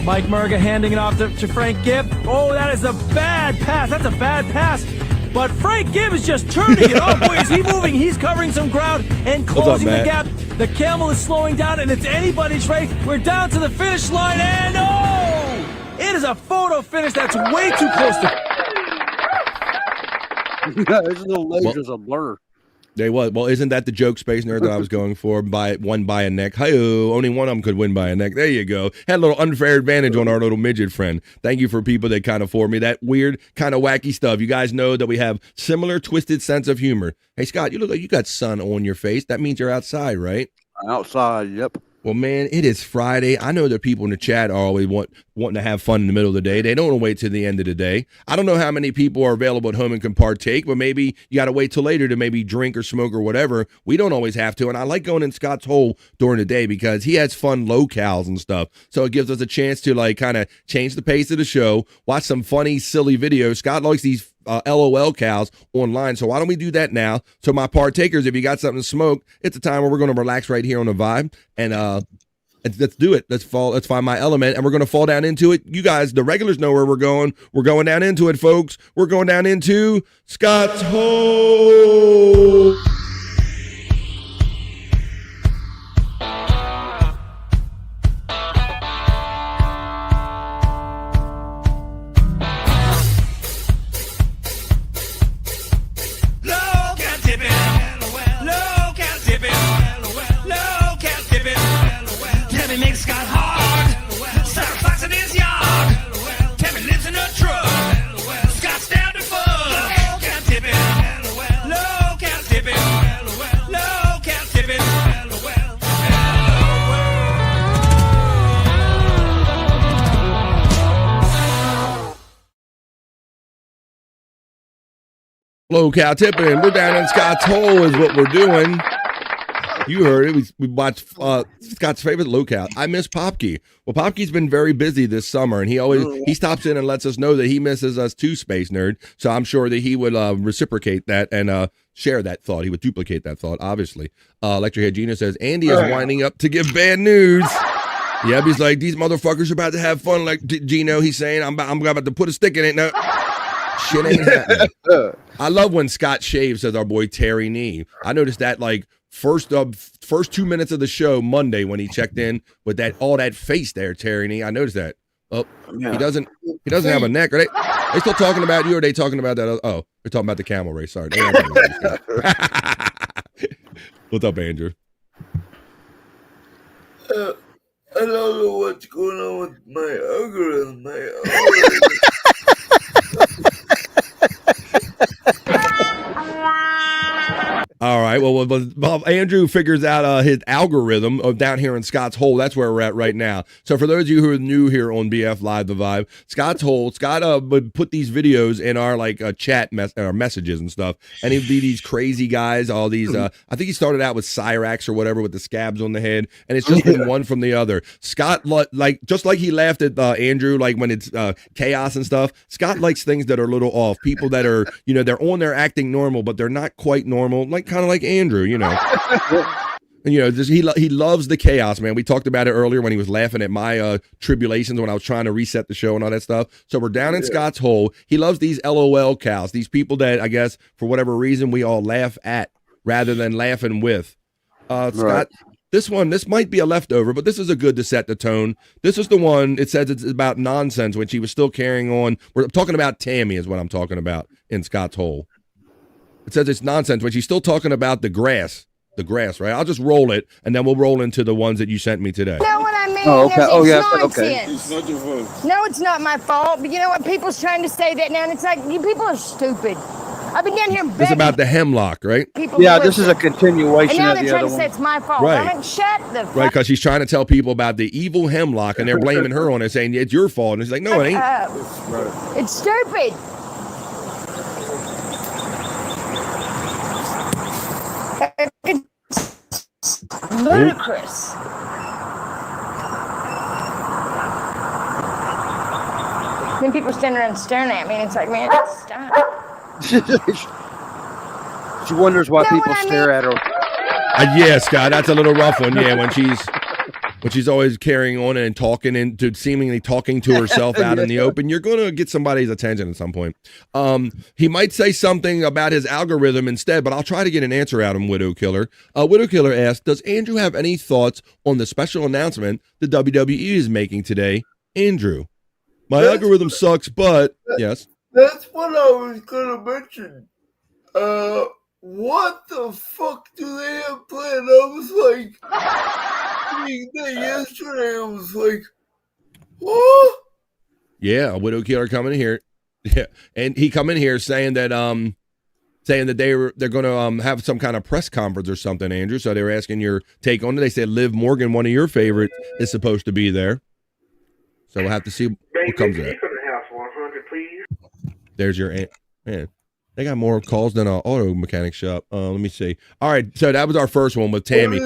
Mike Murga handing it off to Frank Gibb. Oh, that is a bad pass. That's a bad pass. But Frank Gibb is just turning it. Oh, boy, is he moving. He's covering some ground and closing the gap. The camel is slowing down, and it's anybody's race. We're down to the finish line, and oh! It is a photo finish that's way too close to... His little legs is a blur. They was. Well, isn't that the joke, Space Nerd, that I was going for? Won by a neck. Hi-oh, only one of them could win by a neck. There you go. Had a little unfair advantage on our little midget friend. Thank you for people that kind of for me. That weird, kind of wacky stuff. You guys know that we have similar twisted sense of humor. Hey, Scott, you look like you got sun on your face. That means you're outside, right? Outside, yep. Well, man, it is Friday. I know that people in the chat are always wanting to have fun in the middle of the day. They don't want to wait till the end of the day. I don't know how many people are available at home and can partake, but maybe you got to wait till later to maybe drink or smoke or whatever. We don't always have to, and I like going in Scott's hole during the day because he has fun locales and stuff. So it gives us a chance to like kind of change the pace of the show, watch some funny, silly videos. Scott likes these LOL cows online. So why don't we do that now? So my partakers, if you got something to smoke, it's a time where we're going to relax right here on the vibe and let's do it. Let's find my element and we're going to fall down into it. You guys, the regulars know where we're going. We're going down into it, folks. We're going down into Scott's hole. Low cow tipping. We're down in Scott's hole is what we're doing. You heard it. We watched Scott's favorite locale. I miss Popke. Well, Popke's been very busy this summer, and he stops in and lets us know that he misses us too, Space Nerd. So I'm sure that he would reciprocate that and share that thought. He would duplicate that thought, obviously. Electric Gina says, Andy is winding up to give bad news. Yeah, he's like, these motherfuckers are about to have fun. Like Gino, he's saying, I'm about to put a stick in it. No, shit ain't happening. I love when Scott shaves, says our boy Terry Nee. I noticed that like first 2 minutes of the show Monday when he checked in with all that face there, Terry Nee. I noticed that. Oh, yeah. He doesn't have a neck. Are they still talking about you, or are they talking about that? Oh, they're talking about the camel race. Sorry. What's up, Andrew? I don't know what's going on with my algorithm. All right. Well, Andrew figures out his algorithm of down here in Scott's hole. That's where we're at right now. So for those of you who are new here on BF Live The Vibe, Scott's hole, Scott would put these videos in our like chat our messages and stuff, and he'd be these crazy guys, all these. I think he started out with Cyrax or whatever with the scabs on the head, and it's just been one from the other. Scott like just like he laughed at Andrew like when it's chaos and stuff. Scott likes things that are a little off. People that are they're on there acting normal, but they're not quite normal. Like kind of like Andrew, And, just he loves the chaos, man. We talked about it earlier when he was laughing at my tribulations when I was trying to reset the show and all that stuff. So we're down in Scott's hole. He loves these LOL cows, these people that I guess for whatever reason we all laugh at rather than laughing with. Scott, this might be a leftover, but this is a good to set the tone. This is the one, it says it's about nonsense when she was still carrying on. We're talking about Tammy is what I'm talking about in Scott's hole. It says it's nonsense when she's still talking about the grass, right? I'll just roll it, and then we'll roll into the ones that you sent me today. You know what I mean? Oh, okay. Nonsense. Okay. It's not your fault. No, it's not my fault. But you know what? People's trying to say that now, and it's like, you people are stupid. I've been down here begging. This is about the hemlock, right? People Yeah, to this is a listen. continuation And now of they're the trying other to say one. it's my fault. Right. I mean, shut the Right, because she's trying to tell people about the evil hemlock, and they're blaming her on it, saying it's your fault. And she's like, no, it ain't. It's stupid. It's ludicrous. Then people standing around staring at me, and it's like, man, stop. She wonders why people stare at her. Yeah, Scott, that's a little rough one. Yeah, when she's always carrying on and talking and seemingly talking to herself out in the open, you're going to get somebody's attention at some point. He might say something about his algorithm instead, but I'll try to get an answer out of him, Widow Killer. Widow Killer asked, does Andrew have any thoughts on the special announcement the WWE is making today? Andrew, my algorithm sucks, but yes. That's what I was gonna mention. What the fuck do they have planned? I was like, seeing that yesterday, I was like, what? Yeah, a Widow Killer coming in here. Yeah, and he come in here saying that they're going to have some kind of press conference or something, Andrew. So they were asking your take on it. They said Liv Morgan, one of your favorites, is supposed to be there. So we'll have to see what comes of that. There's your aunt. Man, they got more calls than an auto mechanic shop. Let me see. All right, so that was our first one with Tammy.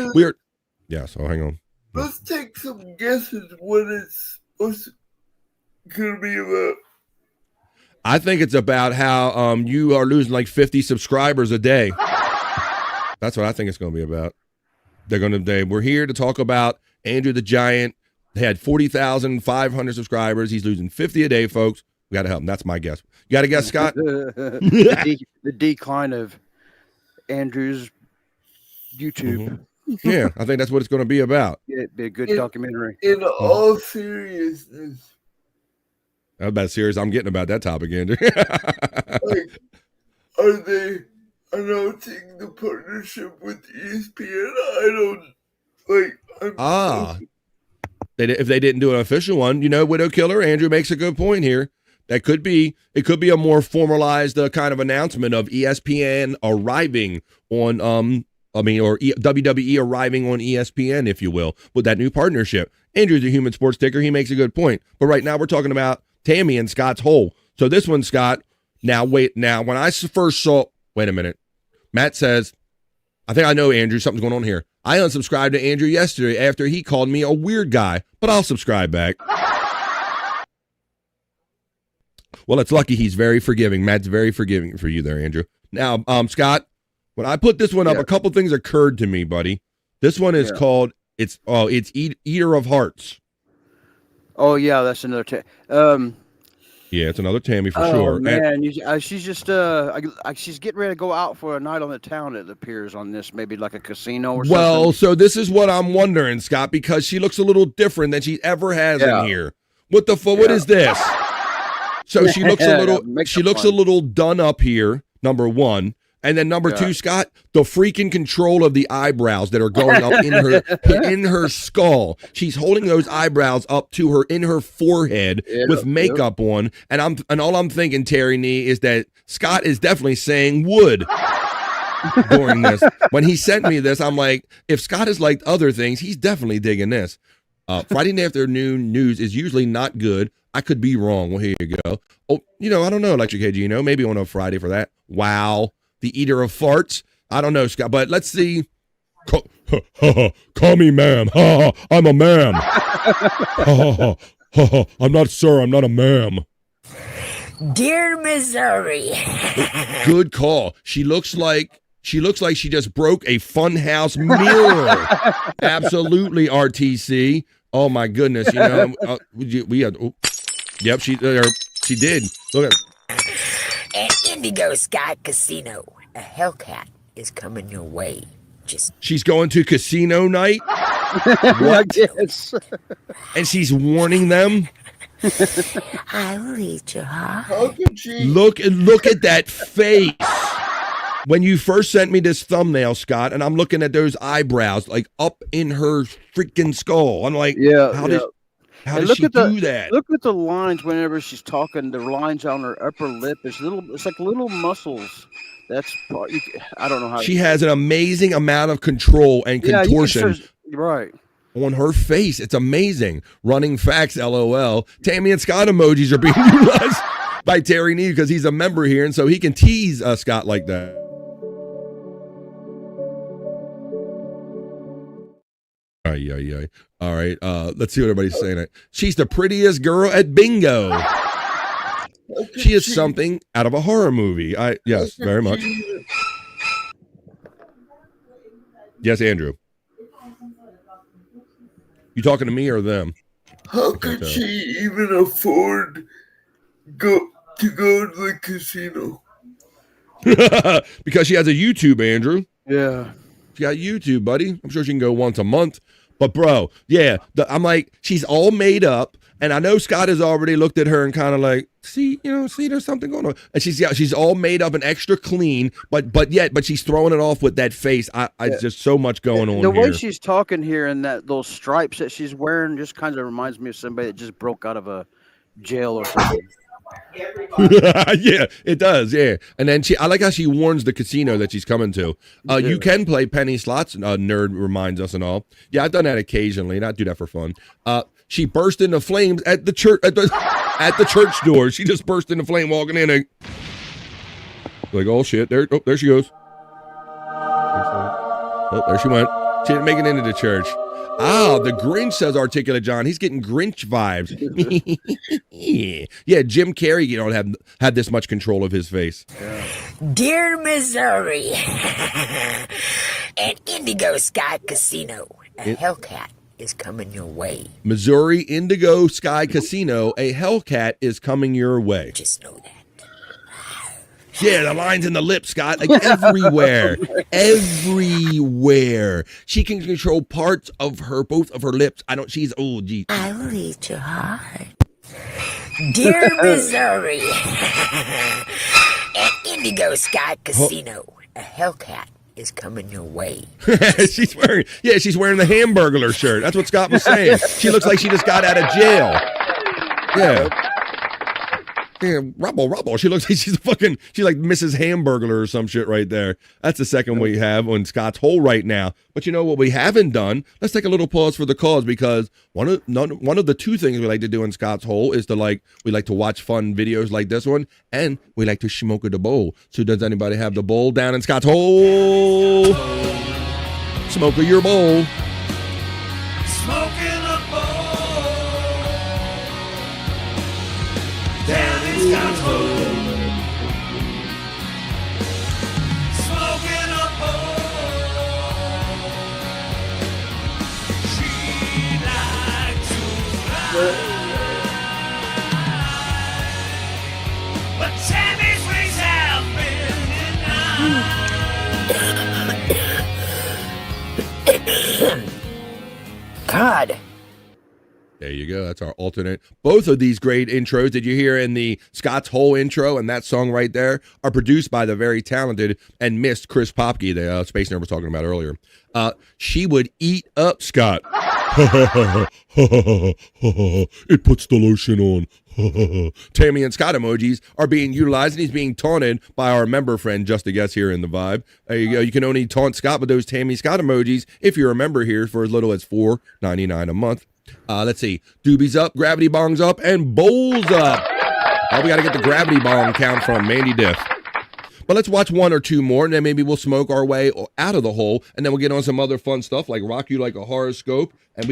Yeah, so hang on. Let's take some guesses what it's gonna be about. I think it's about how you are losing like 50 subscribers a day. That's what I think it's going to be about. We're here to talk about Andrew the Giant. They had 40,500 subscribers. He's losing 50 a day, folks. We got to help him. That's my guess. You got to guess, Scott? The decline of Andrew's YouTube. Mm-hmm. Yeah, I think that's what it's going to be about. Yeah, it'd be a good documentary. In all seriousness. That's about serious I'm getting about that topic, Andrew. Like, are they announcing the partnership with ESPN? I don't like. If they didn't do an official one, Widow Killer, Andrew makes a good point here. It could be a more formalized kind of announcement of ESPN arriving on WWE arriving on ESPN, if you will, with that new partnership. Andrew's a human sports ticker. He makes a good point. But right now we're talking about Tammy and Scott's hole. So this one, Scott, now when I first saw, wait a minute. Matt says, I think I know, Andrew, something's going on here. I unsubscribed to Andrew yesterday after he called me a weird guy, but I'll subscribe back. Well, it's lucky he's very forgiving. Matt's very forgiving for you there, Andrew. Now, Scott, when I put this one up, a couple things occurred to me, buddy. This one is called, it's Eater of Hearts. Oh, yeah, that's another yeah, it's another Tammy for sure. Man, she's just she's getting ready to go out for a night on the town. It appears on this, maybe like a casino or something. Well, so this is what I'm wondering, Scott, because she looks a little different than she ever has in here. What the fuck? What is this? So she looks a little done up here. Number one. And then number two, Scott, the freaking control of the eyebrows that are going up in her skull. She's holding those eyebrows up to her in her forehead with makeup on. And all I'm thinking, Terry Nee, is that Scott is definitely saying wood during this. When he sent me this, I'm like, if Scott has liked other things, he's definitely digging this. Friday afternoon news is usually not good. I could be wrong. Well, here you go. Oh, I don't know, Electric AG, maybe on a Friday for that. Wow. The Eater of Farts. I don't know, Scott, but let's see. Call me ma'am. I'm a ma'am. I'm not sir. I'm not a ma'am. Dear Missouri. Good call. She looks like she just broke a funhouse mirror. Absolutely, RTC. Oh my goodness. We had. Yep, she did. Look at. At Indigo Sky Casino, a Hellcat is coming your way. She's going to casino night? What? Yes. And she's warning them? I will eat your heart. How could she? Look at that face. When you first sent me this thumbnail, Scott, and I'm looking at those eyebrows like up in her freaking skull. I'm like, how does she do that? Look at the lines whenever she's talking. The lines on her upper lip. It's like little muscles That's part. I don't know how she has an amazing amount of control and contortion. Right. On her face. It's amazing. Running facts, LOL. Tammy and Scott emojis are being utilized by Terry Neve because he's a member here, and so he can tease Scott like that. All right. Let's see what everybody's saying. She's the prettiest girl at bingo. She is something out of a horror movie. Yes, very much. Yes, Andrew. You talking to me or them? How could she even afford to go to the casino? Because she has a YouTube, Andrew. Yeah. She got YouTube, buddy. I'm sure she can go once a month. But bro, yeah, I'm like, she's all made up. And I know Scott has already looked at her and kind of like, see, there's something going on. And she's all made up and extra clean, but she's throwing it off with that face. Just so much going on. The way here. she's talking here and those stripes that she's wearing just kind of reminds me of somebody that just broke out of a jail or something. Yeah, it does. Yeah, and then I like how she warns the casino that she's coming to. You can play penny slots. Nerd reminds us and all. Yeah, I've done that occasionally. Not do that for fun. She burst into flames at the church at the church door. She just burst into flame walking in. And, like, oh shit! There she goes. Oh, there she went. She didn't make it into the church. Ah, the Grinch, says Articulate John. He's getting Grinch vibes. Yeah, Jim Carrey, had this much control of his face. Dear Missouri, at Indigo Sky Casino, a Hellcat is coming your way. Missouri Indigo Sky Casino, a Hellcat is coming your way. Just know that. Yeah, the lines in the lips, Scott, like everywhere. Everywhere. She can control parts of both of her lips. I will eat your heart. Dear Missouri, at Indigo Sky Casino, a Hellcat is coming your way. she's wearing the Hamburglar shirt. That's what Scott was saying. She looks like she just got out of jail. Yeah. Yeah, rubble. She looks like she's like Mrs. Hamburglar or some shit right there. That's the second we have on Scott's hole right now. But you know what we haven't done? Let's take a little pause for the cause, because one of the two things we like to do in Scott's hole is we like to watch fun videos like this one, and we like to smoke at the bowl. So does anybody have the bowl down in Scott's hole? Smoke your bowl. Smoking a bowl down in Scott's hole. Smoking a bowl. She likes to fly, but Tammy's wings have been denied. God. There you go. That's our alternate. Both of these great intros that you hear in the Scott's Hole intro and that song right there are produced by the very talented and missed Chris Popke, the Space Nerd was talking about earlier. She would eat up Scott. It puts the lotion on. Tammy and Scott emojis are being utilized, and he's being taunted by our member friend, Just a Guess, here in the Vibe. There you go. You can only taunt Scott with those Tammy Scott emojis if you're a member here for as little as $4.99 a month. Let's see. Doobies up, gravity bongs up, and bowls up. Oh, we got to get the gravity bong count from Mandy Diff. But let's watch one or two more, and then maybe we'll smoke our way out of the hole, and then we'll get on some other fun stuff like Rock You Like a Horoscope, and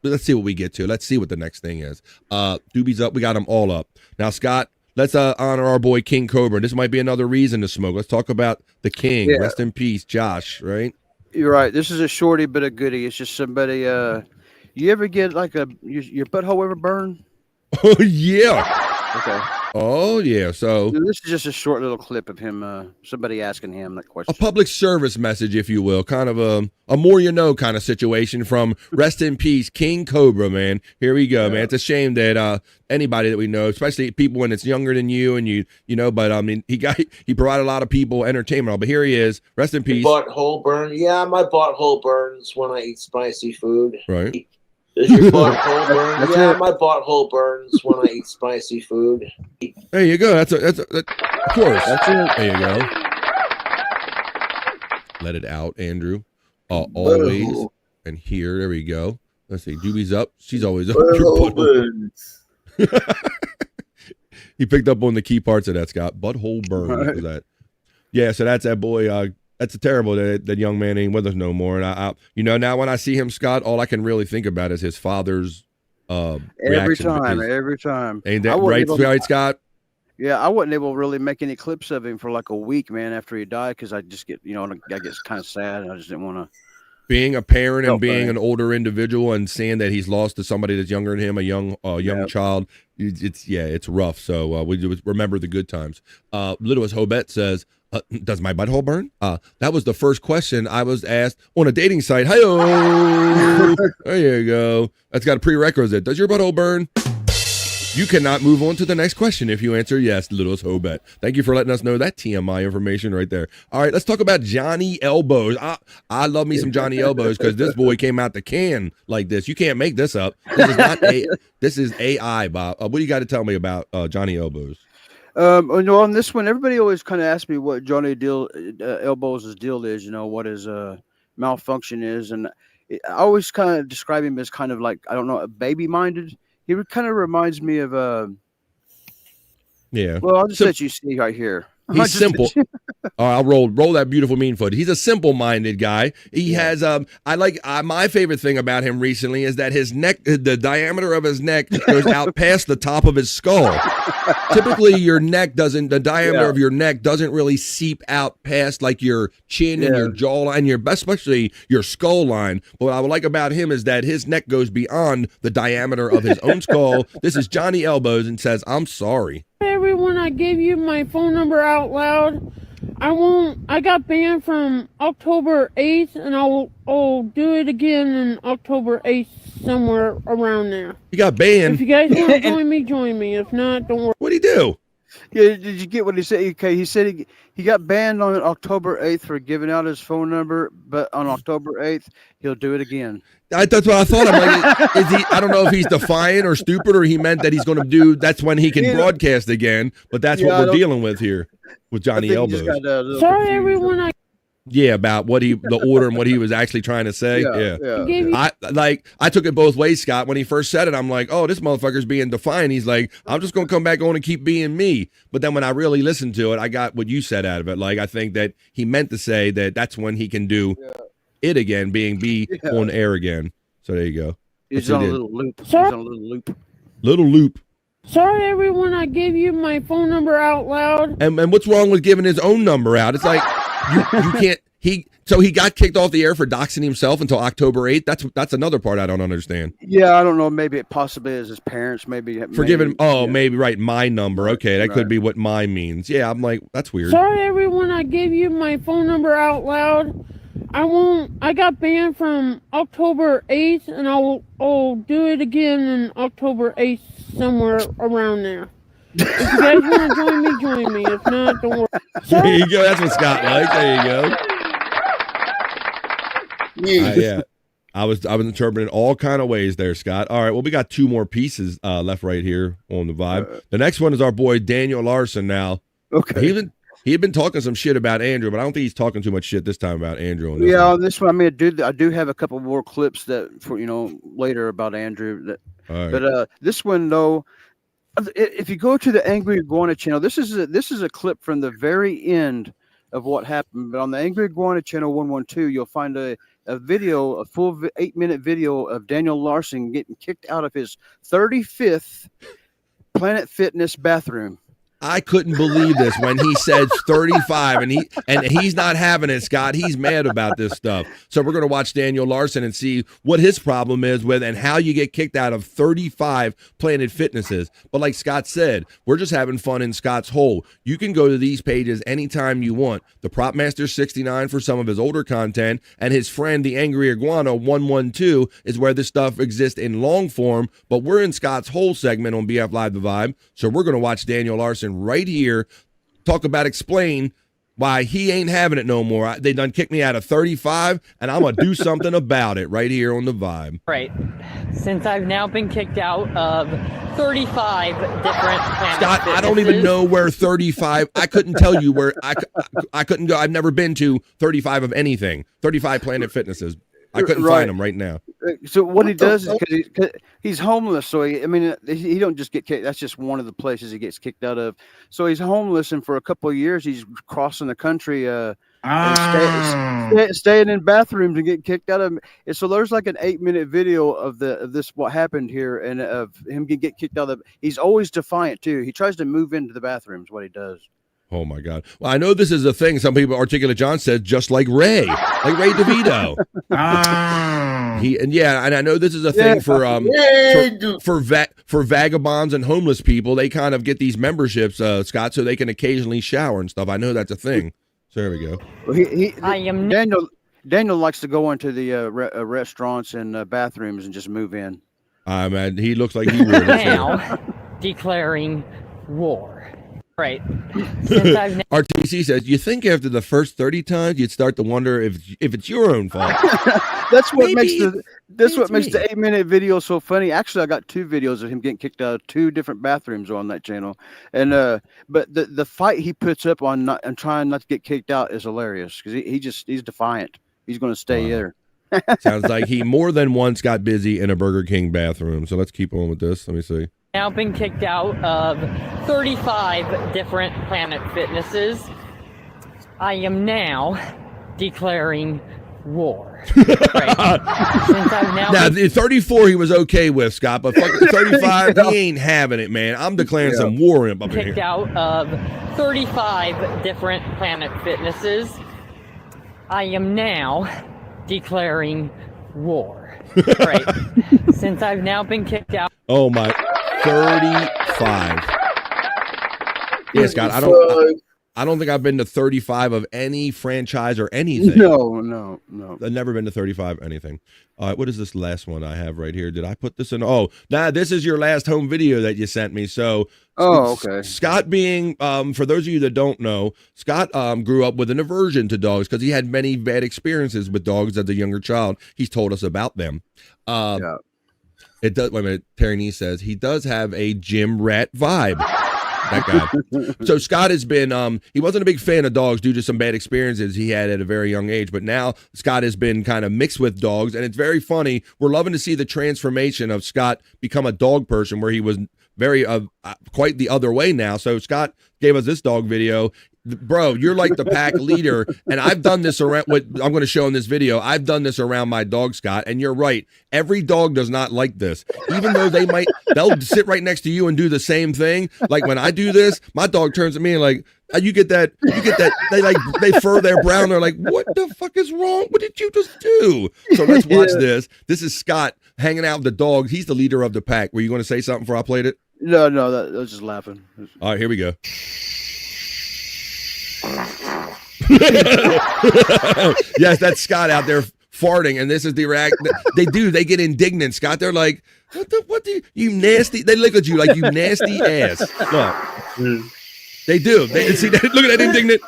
let's see what we get to. Let's see what the next thing is. Doobies up, we got them all up. Now, Scott, let's honor our boy King Cobra. This might be another reason to smoke. Let's talk about the King. Yeah. Rest in peace, Josh, right? You're right. This is a shorty but a goodie. It's just somebody, you ever get like your butthole ever burn? Oh, yeah. Okay. Oh, yeah. So this is just a short little clip of him, somebody asking him that question. A public service message, if you will, kind of a more you know kind of situation from Rest in Peace, King Cobra, man. Here we go, man. It's a shame that anybody that we know, especially people when it's younger than you and you know, but I mean, he provided a lot of people entertainment. But here he is. Rest in peace. Butthole burn. Yeah, my butthole burns when I eat spicy food. Right. Does your butthole burn? Yeah, my butthole burns when I eat spicy food. There you go. That's of course. That's it. There you go. Let it out, Andrew. Always. And here, there we go. Let's see. Juby's up. She's always up. He picked up on the key parts of that, Scott. Butthole burn. What was that? Yeah, so that's that boy. That's terrible that young man ain't with us no more. And I now when I see him, Scott, all I can really think about is his father's every time. Ain't that right, Scott? Yeah, I wasn't able to really make any clips of him for like a week, man, after he died, because I just get, I get kind of sad, and I just didn't want to. Being a parent and being an older individual and seeing that he's lost to somebody that's younger than him, a young child, it's rough. So we remember the good times. Littlest Hobet says, does my butthole burn? That was the first question I was asked on a dating site. Hi-oh! There you go. That's got a prerequisite. Does your butthole burn? You cannot move on to the next question if you answer yes, Littlest Hobet. Thank you for letting us know that TMI information right there. All right, let's talk about Johnny Elbows. I love me some Johnny Elbows because this boy came out the can like this. You can't make this up. This is not this is AI, Bob. What do you got to tell me about Johnny Elbows? On this one, everybody always kind of asks me what Johnny Elbows' deal is. What his malfunction is, and I always kind of describe him as kind of like, I don't know, baby-minded. He kind of reminds me of yeah. Well, I'll just let you see right here. He's simple. I'll roll that beautiful mean foot. He's a simple-minded guy. He has my favorite thing about him recently is that his neck, the diameter of his neck goes out past the top of his skull. Typically, the diameter of your neck doesn't really seep out past like your chin and your jawline, especially your skull line. But what I would like about him is that his neck goes beyond the diameter of his own skull. This is Johnny Elbows and says, "I'm sorry." Everyone, I gave you my phone number out loud. I got banned from October 8th, and I'll do it again in October 8th, somewhere around there. You got banned? If you guys want to join me, join me. If not, don't worry. What'd he do? Yeah, did you get what he said? Okay, he said he got banned on October 8th for giving out his phone number, but on October 8th, he'll do it again. That's what I thought. I'm like, is he? I don't know if he's defiant or stupid, or he meant that he's going to do. That's when he can broadcast again. But that's what we're dealing with here with Johnny Elbows. Sorry, everyone. Yeah, about the order and what he was actually trying to say. Yeah. I took it both ways, Scott. When he first said it, I'm like, oh, this motherfucker's being defiant. He's like, I'm just going to come back on and keep being me. But then when I really listened to it, I got what you said out of it. Like, I think that he meant to say that that's when he can do it again, be on air again. So there you go. He's on a little loop. Little loop. Sorry, everyone. I gave you my phone number out loud. And what's wrong with giving his own number out? It's like you can't. So he got kicked off the air for doxing himself until October 8th. That's another part I don't understand. Yeah, I don't know. Maybe it possibly is his parents. Maybe maybe right. My number. Okay, that could be what my means. Yeah, I'm like, that's weird. Sorry, everyone. I gave you my phone number out loud. I got banned from October 8th, and I'll do it again in October 8th, somewhere around there. If you guys want to join me. If not, don't worry. There you go. That's what Scott likes. There you go. Yeah. I was interpreting all kind of ways there, Scott. All right. Well, we got two more pieces left right here on the vibe. The next one is our boy Daniel Larson. Now, okay. He had been talking some shit about Andrew, but I don't think he's talking too much shit this time about Andrew. On this one, I do have a couple more clips that for later about Andrew. But this one though, if you go to the Angry Iguana channel, this is a clip from the very end of what happened. But on the Angry Iguana channel 112, you'll find a video, a full 8-minute video of Daniel Larson getting kicked out of his 35th Planet Fitness bathroom. I couldn't believe this when he said 35 and he's not having it, Scott. He's mad about this stuff. So we're going to watch Daniel Larson and see what his problem is with and how you get kicked out of 35 Planet Fitnesses. But like Scott said, we're just having fun in Scott's hole. You can go to these pages anytime you want. The Prop Master 69 for some of his older content, and his friend the Angry Iguana 112 is where this stuff exists in long form. But we're in Scott's hole segment on BF Live The Vibe. So we're going to watch Daniel Larson right here explain Why, he ain't having it no more. They done kicked me out of 35, and I'm going to do something about it right here on the Vibe. Right. Since I've now been kicked out of 35 different Planet Scott, I don't even know where 35, I couldn't tell you where, I couldn't go. I've never been to 35 of anything. 35 Planet Fitnesses. I couldn't find them right now. So what he does is because he's homeless. So he don't just get kicked. That's just one of the places he gets kicked out of. So he's homeless, and for a couple of years he's crossing the country, and staying in bathrooms and getting kicked out of. And so there's like an 8-minute video of this what happened here, and of him get kicked out of. He's always defiant too. He tries to move into the bathrooms. What he does. Oh my God! Well, I know this is a thing. Some people, Articulate John said, just like Ray DeVito. And I know this is a thing for vagabonds and homeless people. They kind of get these memberships, Scott, so they can occasionally shower and stuff. I know that's a thing. So there we go. Well, Daniel likes to go into the restaurants and bathrooms and just move in. Man, he looks like he would. Now declaring war. Right. RTC says, you think after the first 30 times you'd start to wonder if it's your own fault. That's what makes the 8-minute video so funny. Actually, I got 2 videos of him getting kicked out of 2 different bathrooms on that channel. And but the fight he puts up on trying not to get kicked out is hilarious because he's defiant. He's going to stay there. Sounds like he more than once got busy in a Burger King bathroom. So let's keep on with this. Let me see. Now been kicked out of 35 different Planet Fitnesses. I am now declaring war. Right. Since I've now the 34 he was okay with, Scott, but fucking 35 he ain't having it, man. I'm declaring some war up in here. Kicked out of 35 different Planet Fitnesses. I am now declaring war. Right. Since I've now been kicked out. Oh my. 35. Yeah, Scott, I don't think I've been to 35 of any franchise or anything. No. I've never been to 35 anything. All right, what is this last one I have right here? Did I put this in? Oh, this is your last home video that you sent me. So, okay. Scott being, for those of you that don't know, Scott grew up with an aversion to dogs because he had many bad experiences with dogs as a younger child. He's told us about them. It does. Wait a minute. Terry Nee says he does have a gym rat vibe. That guy. So Scott has been. He wasn't a big fan of dogs due to some bad experiences he had at a very young age. But now Scott has been kind of mixed with dogs, and it's very funny. We're loving to see the transformation of Scott become a dog person, where he was very quite the other way now. So Scott gave us this dog video. Bro, you're like the pack leader, and I've done this around what I'm going to show in this video. I've done this around my dog, Scott, and you're right. Every dog does not like this, even though they'll sit right next to you and do the same thing. Like when I do this, my dog turns to me and like, you get that. They fur their brow and they're like, what the fuck is wrong? What did you just do? So let's watch this. This is Scott hanging out with the dog. He's the leader of the pack. Were you going to say something before I played it? No, I was just laughing. All right, here we go. Yes, that's Scott out there farting, and this is the react. They get indignant, Scott. They're like, what do you nasty? They look at you like you nasty ass. Look. They do. See that? Look at that indignant.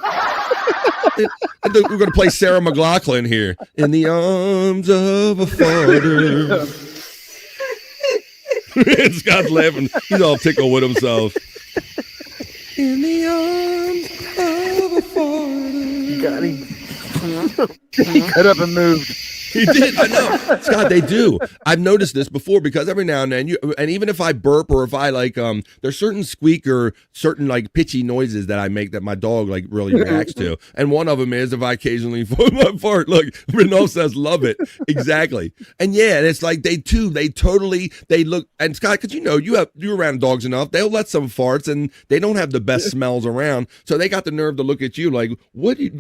We're gonna play Sarah McLachlan here. In the arms of a father. Scott's laughing. He's all tickled with himself. In the arms of a father. Got him. He got up and moved. He did. I know. Scott, they do. I've noticed this before because every now and then, and even if I burp or if I there's certain squeak or certain like pitchy noises that I make that my dog like really reacts to. And one of them is if I occasionally fart. Look, Renault says, love it. Exactly. And yeah, and it's like they look, and Scott, because you're around dogs enough, they'll let some farts and they don't have the best smells around. So they got the nerve to look at you like, what did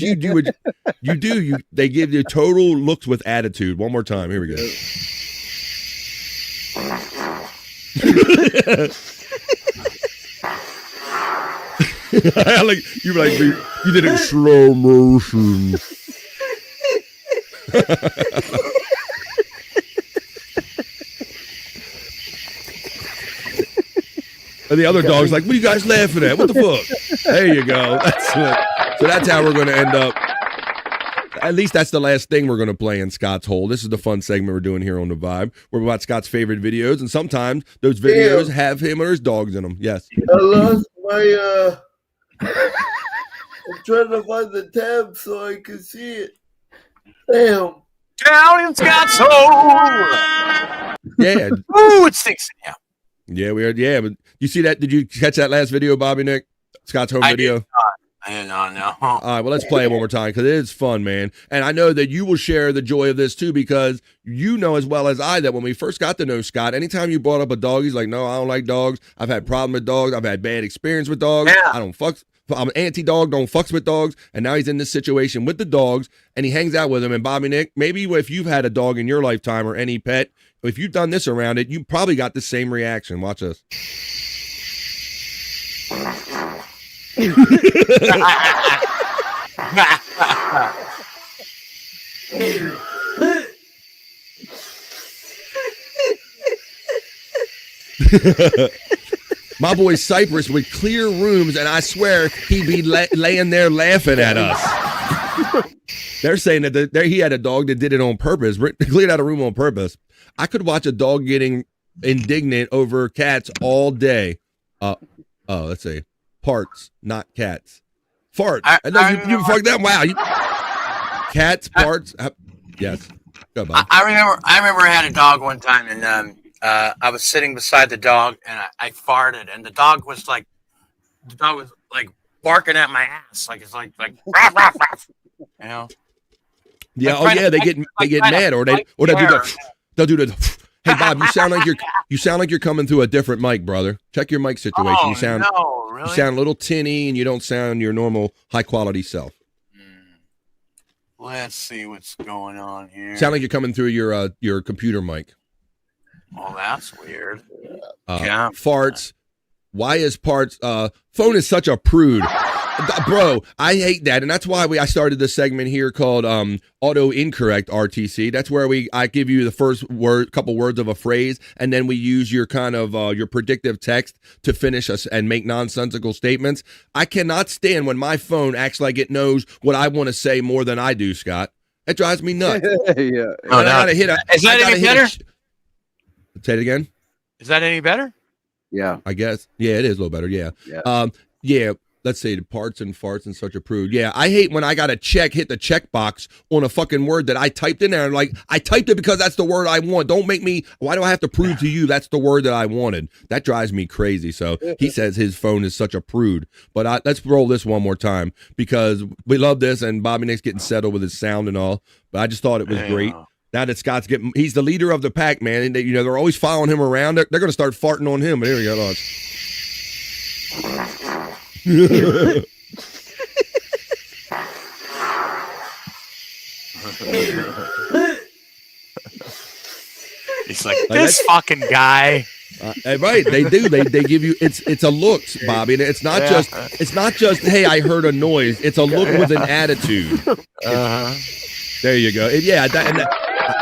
you do? They give you total looks with attitude. One more time. Here we go. You did it in slow motion. And the other dog's like, what are you guys laughing at? What the fuck? There you go. So that's how we're going to end up. At least that's the last thing we're going to play in Scott's Hole. This is the fun segment we're doing here on The Vibe. We're about Scott's favorite videos, and sometimes those videos have him or his dogs in them. Yes. I lost my, I'm trying to find the tab so I can see it. Damn. Down in Scott's Hole. Yeah. Ooh, it stinks in here. Yeah, we are. Yeah, but you see that? Did you catch that last video, Bobby Nick? Scott's home video? I did not know. All right, well, let's play it one more time because it is fun, man. And I know that you will share the joy of this too because you know as well as I that when we first got to know Scott, anytime you brought up a dog, he's like, no, I don't like dogs. I've had problems with dogs. I've had bad experience with dogs. Yeah. I don't fuck. I'm anti-dog, don't fucks with dogs. And now he's in this situation with the dogs and he hangs out with them. And Bobby Nick, maybe if you've had a dog in your lifetime or any pet, if you've done this around it, you probably got the same reaction. Watch this. My boy Cypress would clear rooms, and I swear he'd be laying there laughing at us. They're saying that he had a dog that did it on purpose, cleared out a room on purpose. I could watch a dog getting indignant over cats all day. Let's see. Parts, not cats. Farts. I know you fucked that. Wow. Cats, parts. Yes. Go, Bob. I remember I had a dog one time, and I was sitting beside the dog, and I farted, and the dog was like barking at my ass, like it's like ruff, ruff, ruff, you know. Yeah. Oh yeah. They get mad, or they'll do the. Hey Bob, you sound like you're coming through a different mic, brother. Check your mic situation. Oh, you sound really? You sound a little tinny, and you don't sound your normal high quality self. Let's see what's going on here. Sound like you're coming through your computer mic. Oh, that's weird. Yeah. Farts. Why is parts? Phone is such a prude. Bro, I hate that. And that's why I started this segment here called Auto Incorrect RTC. That's where I give you the first couple words of a phrase, and then we use your kind of your predictive text to finish us and make nonsensical statements. I cannot stand when my phone acts like it knows what I want to say more than I do, Scott. It drives me nuts. Yeah. Oh, no. Is that any better? Say it again. Is that any better? Yeah. I guess. Yeah, it is a little better. Yeah. Yeah. Let's say the parts and farts and such a prude. Yeah, I hate when I got to hit the check box on a fucking word that I typed in there. And like, I typed it because that's the word I want. Don't make me, why do I have to prove to you that's the word that I wanted? That drives me crazy. So he says his phone is such a prude. But let's roll this one more time because we love this and Bobby Nick's getting settled with his sound and all. But I just thought it was great. Now that Scott's he's the leader of the pack, man. And they're always following him around. They're going to start farting on him. But here we go. He's like this fucking guy. Right, they do. They give you it's a looks, Bobby. And it's not just hey, I heard a noise. It's a look with an attitude. There you go.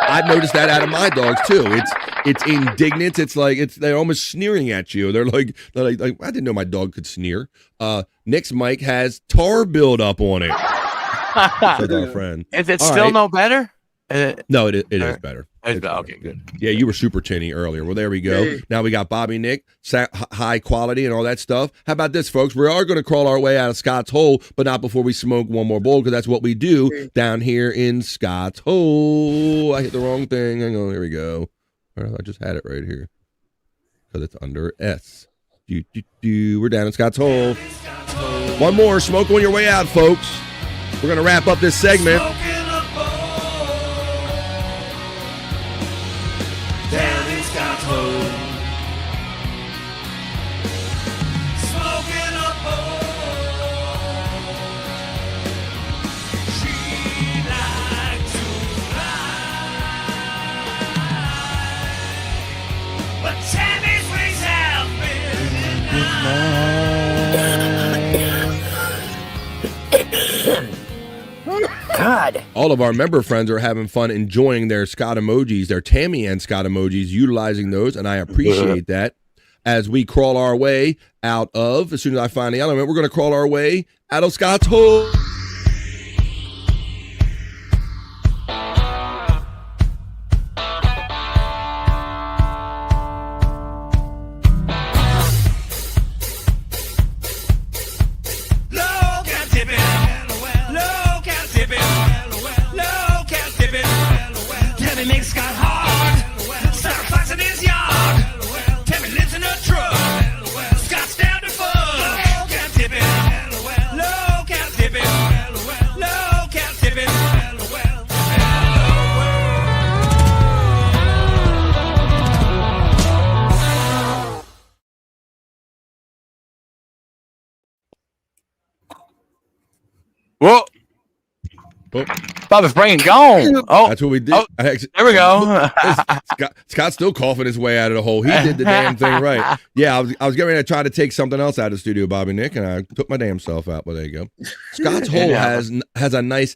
I've noticed that out of my dogs too. It's indignant. It's like they're almost sneering at you. They're like I didn't know my dog could sneer. Nick's mic has tar buildup on it. Said our friend. Is it still no better? No, it is better. It's better. Okay, good. Yeah, you were super tinny earlier. Well, there we go. Now we got Bobby Nick, high quality and all that stuff. How about this, folks? We are going to crawl our way out of Scott's Hole, but not before we smoke one more bowl because that's what we do down here in Scott's Hole. I hit the wrong thing. Hang on. Here we go. I just had it right here because it's under S. We're down in Scott's Hole. One more. Smoke on your way out, folks. We're going to wrap up this segment. Down in Scott's Hole. Smoking a bowl. She likes to fly, but Tammy's wings have been denied. God. All of our member friends are having fun enjoying their Scott emojis, their Tammy and Scott emojis, utilizing those, and I appreciate that. As we crawl our way out of. As soon as I find the element, we're going to crawl our way out of Scott's hole. Whoa. Bob's brain gone. Oh, that's what we did. Oh, there we go. Scott's still coughing his way out of the hole. He did the damn thing right. Yeah, I was getting ready to try to take something else out of the studio, Bobby Nick, and I took my damn self out. Well, there you go. Scott's hole has a nice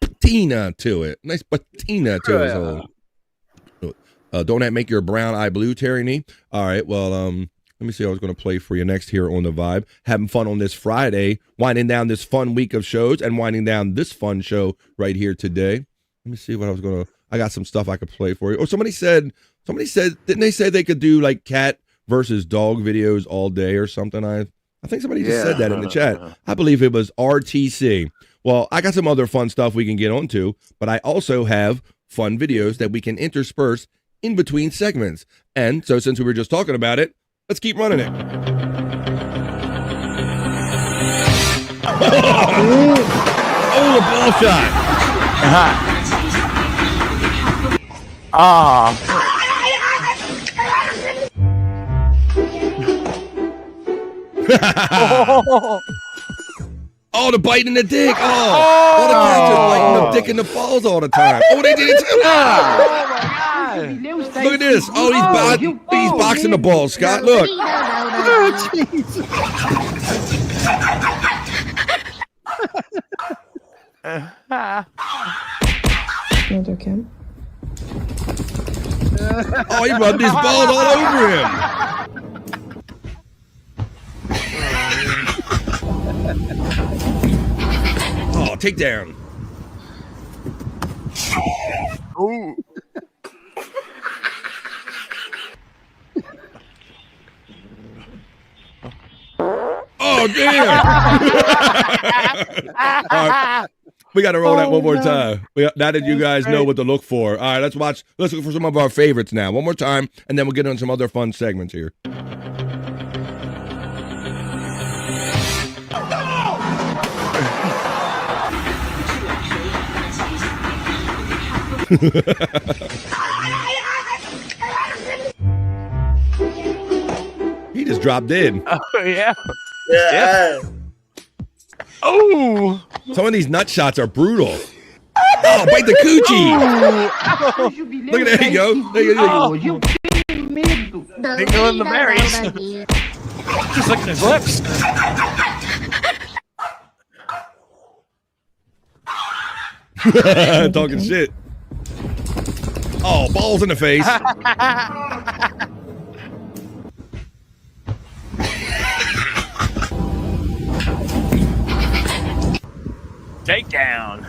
patina to it. Nice patina to his hole. Don't that make your brown eye blue, Terry Nee? All right, well, let me see what I was going to play for you next here on The Vibe. Having fun on this Friday, winding down this fun week of shows and winding down this fun show right here today. Let me see what I was going to, I got some stuff I could play for you. Oh, somebody said, didn't they say they could do like cat versus dog videos all day or something? I think somebody just said that in the chat. I believe it was RTC. Well, I got some other fun stuff we can get onto, but I also have fun videos that we can intersperse in between segments. And so since we were just talking about it, let's keep running it. Oh, the ball shot. Oh, the bite in the dick. Oh, all the cats are biting the dick in the balls all the time. Oh, they did it too. Oh, my God. Look at this. Oh, he's boxing the balls, Scott. Look. Oh, he rubbed his balls all over him. Oh, take down. Ooh. Oh, damn. All right. We got to roll that one more time. Now that you guys know what to look for. All right, let's look for some of our favorites now. One more time, and then we'll get on some other fun segments here. He just dropped in. Oh, yeah. Yeah. Oh. Some of these nut shots are brutal. Oh, bite the coochie. Look at that. There you go. There you go. Tingle in the berries. Just look at his lips. Talking shit. Oh, balls in the face. Takedown.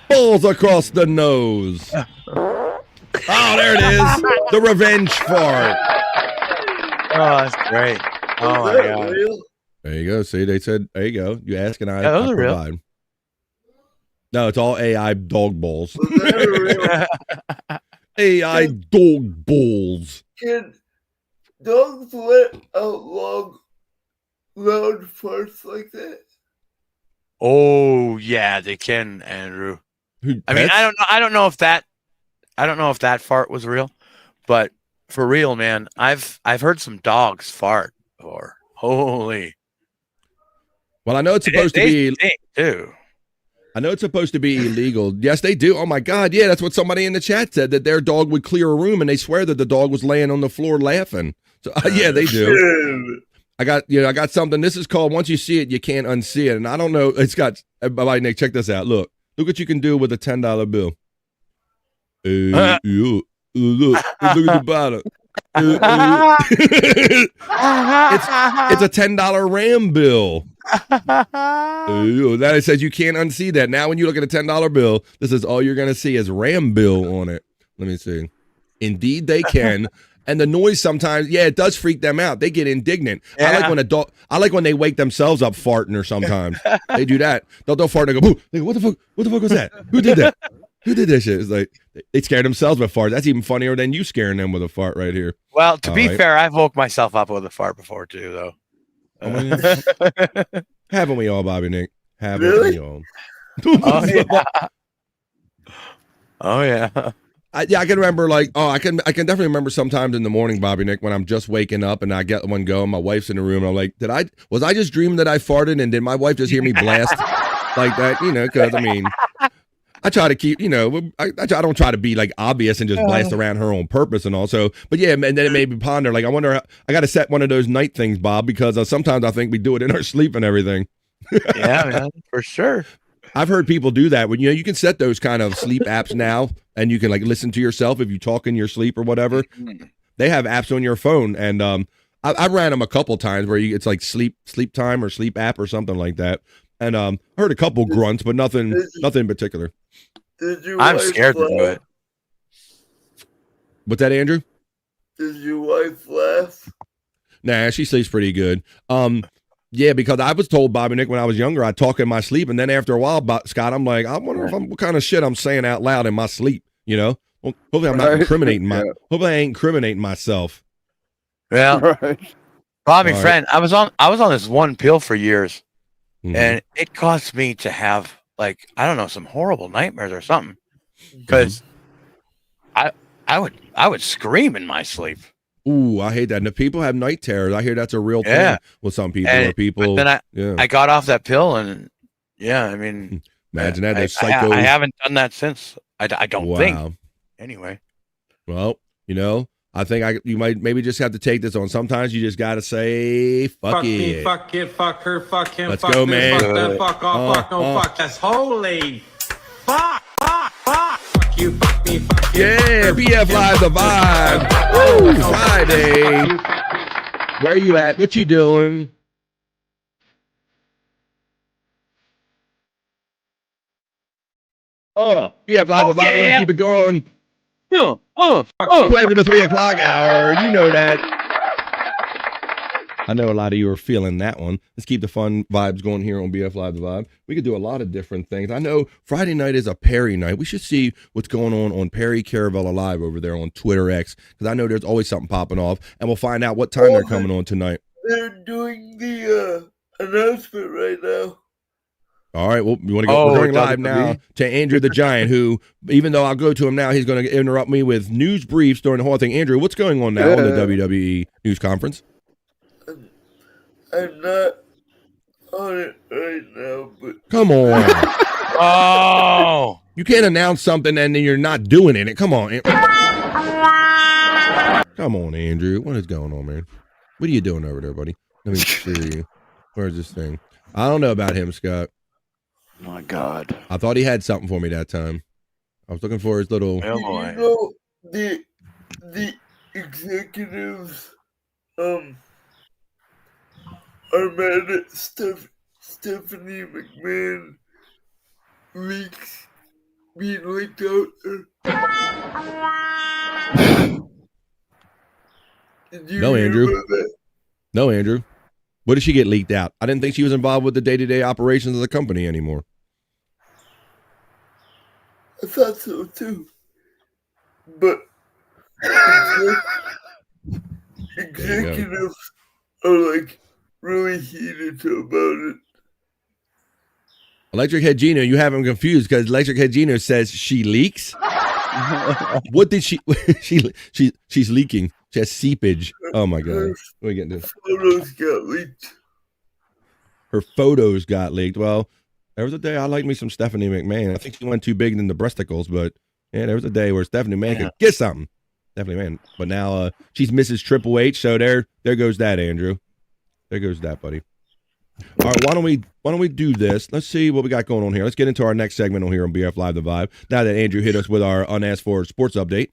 Balls across the nose. Oh, there it is. The revenge fart. Oh, that's great. Oh, my God. There you go. See, they said, there you go. You ask and I those are provide. Real. No, it's all AI dog balls. AI dog balls. Can dogs let out loud farts like that? Oh, yeah, they can, Andrew. I mean, I don't know if that fart was real, but for real, man, I've heard some dogs fart before. Holy. Well, I know it's supposed to be too. I know it's supposed to be illegal. Yes, they do. Oh my God, yeah, that's what somebody in the chat said, that their dog would clear a room, and they swear that the dog was laying on the floor laughing. So yeah, they do. I got something. This is called "Once You See It, You Can't Unsee It," and I don't know. It's got. Bye, Nick. Check this out. Look what you can do with a $10 bill. Look at the bottom. It's a $10 RAM bill. That it says you can't unsee that. Now when you look at a $10 bill, this is all you're gonna see is RAM bill on it. Let me see. Indeed they can. And the noise sometimes, yeah, it does freak them out. They get indignant. Yeah. I like when they wake themselves up farting or sometimes. They do that. They'll fart and go, boo. They go, what the fuck was that? Who did that? Who did this shit? It's like they scare themselves with farts. That's even funnier than you scaring them with a fart right here. Well, to be fair, I've woke myself up with a fart before too, though. Haven't we all, Bobby Nick? Haven't we all? Oh yeah. Oh yeah. I can remember I can definitely remember sometimes in the morning, Bobby Nick, when I'm just waking up and I get one go and my wife's in the room and I'm like, was I just dreaming that I farted and did my wife just hear me blast like that? You know, because I mean, I try to keep, I don't try to be like obvious and just blast around her on purpose and all. So, but yeah, and then it made me ponder, like, I wonder, I got to set one of those night things, Bob, because sometimes I think we do it in our sleep and everything. Yeah, man, for sure. I've heard people do that when, you can set those kind of sleep apps now and you can like listen to yourself if you talk in your sleep or whatever. They have apps on your phone. And I ran them a couple times where it's like sleep time or sleep app or something like that. And I heard a couple grunts, but nothing in particular. I'm scared to do it. What's that, Andrew? Does your wife laugh? Nah, she sleeps pretty good. Yeah, because I was told, Bobby Nick, when I was younger, I talk in my sleep, and then after a while, Scott, I'm like, I wonder what kind of shit I'm saying out loud in my sleep. Well, hopefully I'm not incriminating hopefully I ain't incriminating myself. Well, Bobby, friend, I was on this one pill for years, and it caused me to have like, I don't know, some horrible nightmares or something, because I would scream in my sleep. Ooh, I hate that. And if people have night terrors, I hear that's a real thing with some people. But then I got off that pill, and I mean, imagine that. There's psychos. I haven't done that since. I don't think. Anyway. Well, I think you might maybe just have to take this on. Sometimes you just got to say, fuck it. Me, fuck it, fuck her, fuck him, Let's fuck go, this, man. fuck that, fuck off, fuck no, fuck that's holy. Fuck. Fuck you, fuck me, fuck you. Yeah, BF Live the Vibe. Woo, Friday. Where you at? What you doing? BF Live the Vibe. Keep it going. After the 3 o'clock hour. You know that. I know a lot of you are feeling that one. Let's keep the fun vibes going here on BF Live the Vibe. We could do a lot of different things. I know Friday night is a Perry night. We should see what's going on Perry Caravella Live over there on Twitter X, because I know there's always something popping off, and we'll find out what time they're coming on tonight. They're doing the announcement right now. All right, well, you want to go? We're going live now to Andrew the Giant, who, even though I'll go to him now, he's going to interrupt me with news briefs during the whole thing. Andrew, what's going on now on the WWE news conference? I'm not on it right now, but come on. Oh, you can't announce something and then you're not doing it. Come on. Come on, Andrew. What is going on, man? What are you doing over there, buddy? Let me see you. Where's this thing? I don't know about him, Scott. My God. I thought he had something for me that time. I was looking for his little. The executives are mad at Stephanie McMahon leaks being leaked out. Did you No, hear Andrew. about that? No, Andrew. What did she get leaked out? I didn't think she was involved with the day-to-day operations of the company anymore. I thought so too. But executives are like really heated about it. Electric Head Gino, you have him confused because Electric Head Gino says she leaks. What did she? She's leaking. She has seepage. Oh my God! What are we getting to? Photos got leaked. Her photos got leaked. Well, there was a day I liked me some Stephanie McMahon. I think she went too big in the breasticles, but yeah, there was a day where Stephanie McMahon could get something. Stephanie McMahon. But now she's Mrs. Triple H, so there goes that, Andrew. There goes that, buddy. All right, why don't we do this? Let's see what we got going on here. Let's get into our next segment on here on BF Live the Vibe. Now that Andrew hit us with our unasked for sports update,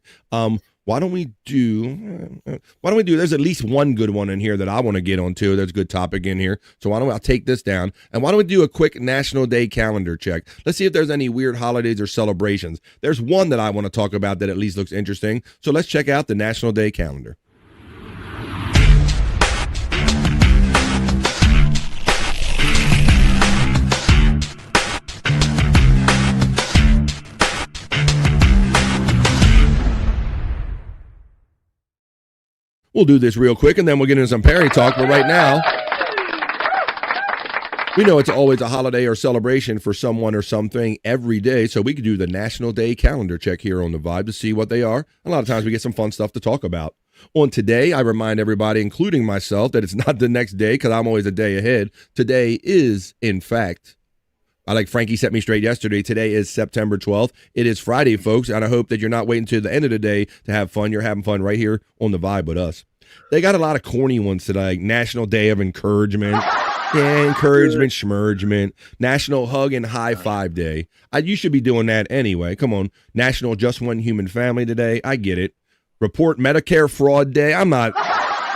why don't we do? There's at least one good one in here that I want to get onto. There's a good topic in here, so I'll take this down, and why don't we do a quick National Day calendar check? Let's see if there's any weird holidays or celebrations. There's one that I want to talk about that at least looks interesting. So let's check out the National Day calendar. We'll do this real quick, and then we'll get into some Perry talk. But right now, we know it's always a holiday or celebration for someone or something every day, so we could do the National Day calendar check here on The Vibe to see what they are. A lot of times we get some fun stuff to talk about. On today, I remind everybody, including myself, that it's not the next day because I'm always a day ahead. Today is, in fact, like Frankie set me straight yesterday, today is September 12th. It is Friday, folks, and I hope that you're not waiting to the end of the day to have fun. You're having fun right here on The Vibe with us. They got a lot of corny ones today, like National Day of Encouragement. Yeah, encouragement, schmergement. National Hug and High Five Day. You should be doing that anyway. Come on. National Just One Human Family today. I get it. Report Medicare Fraud Day. I'm not.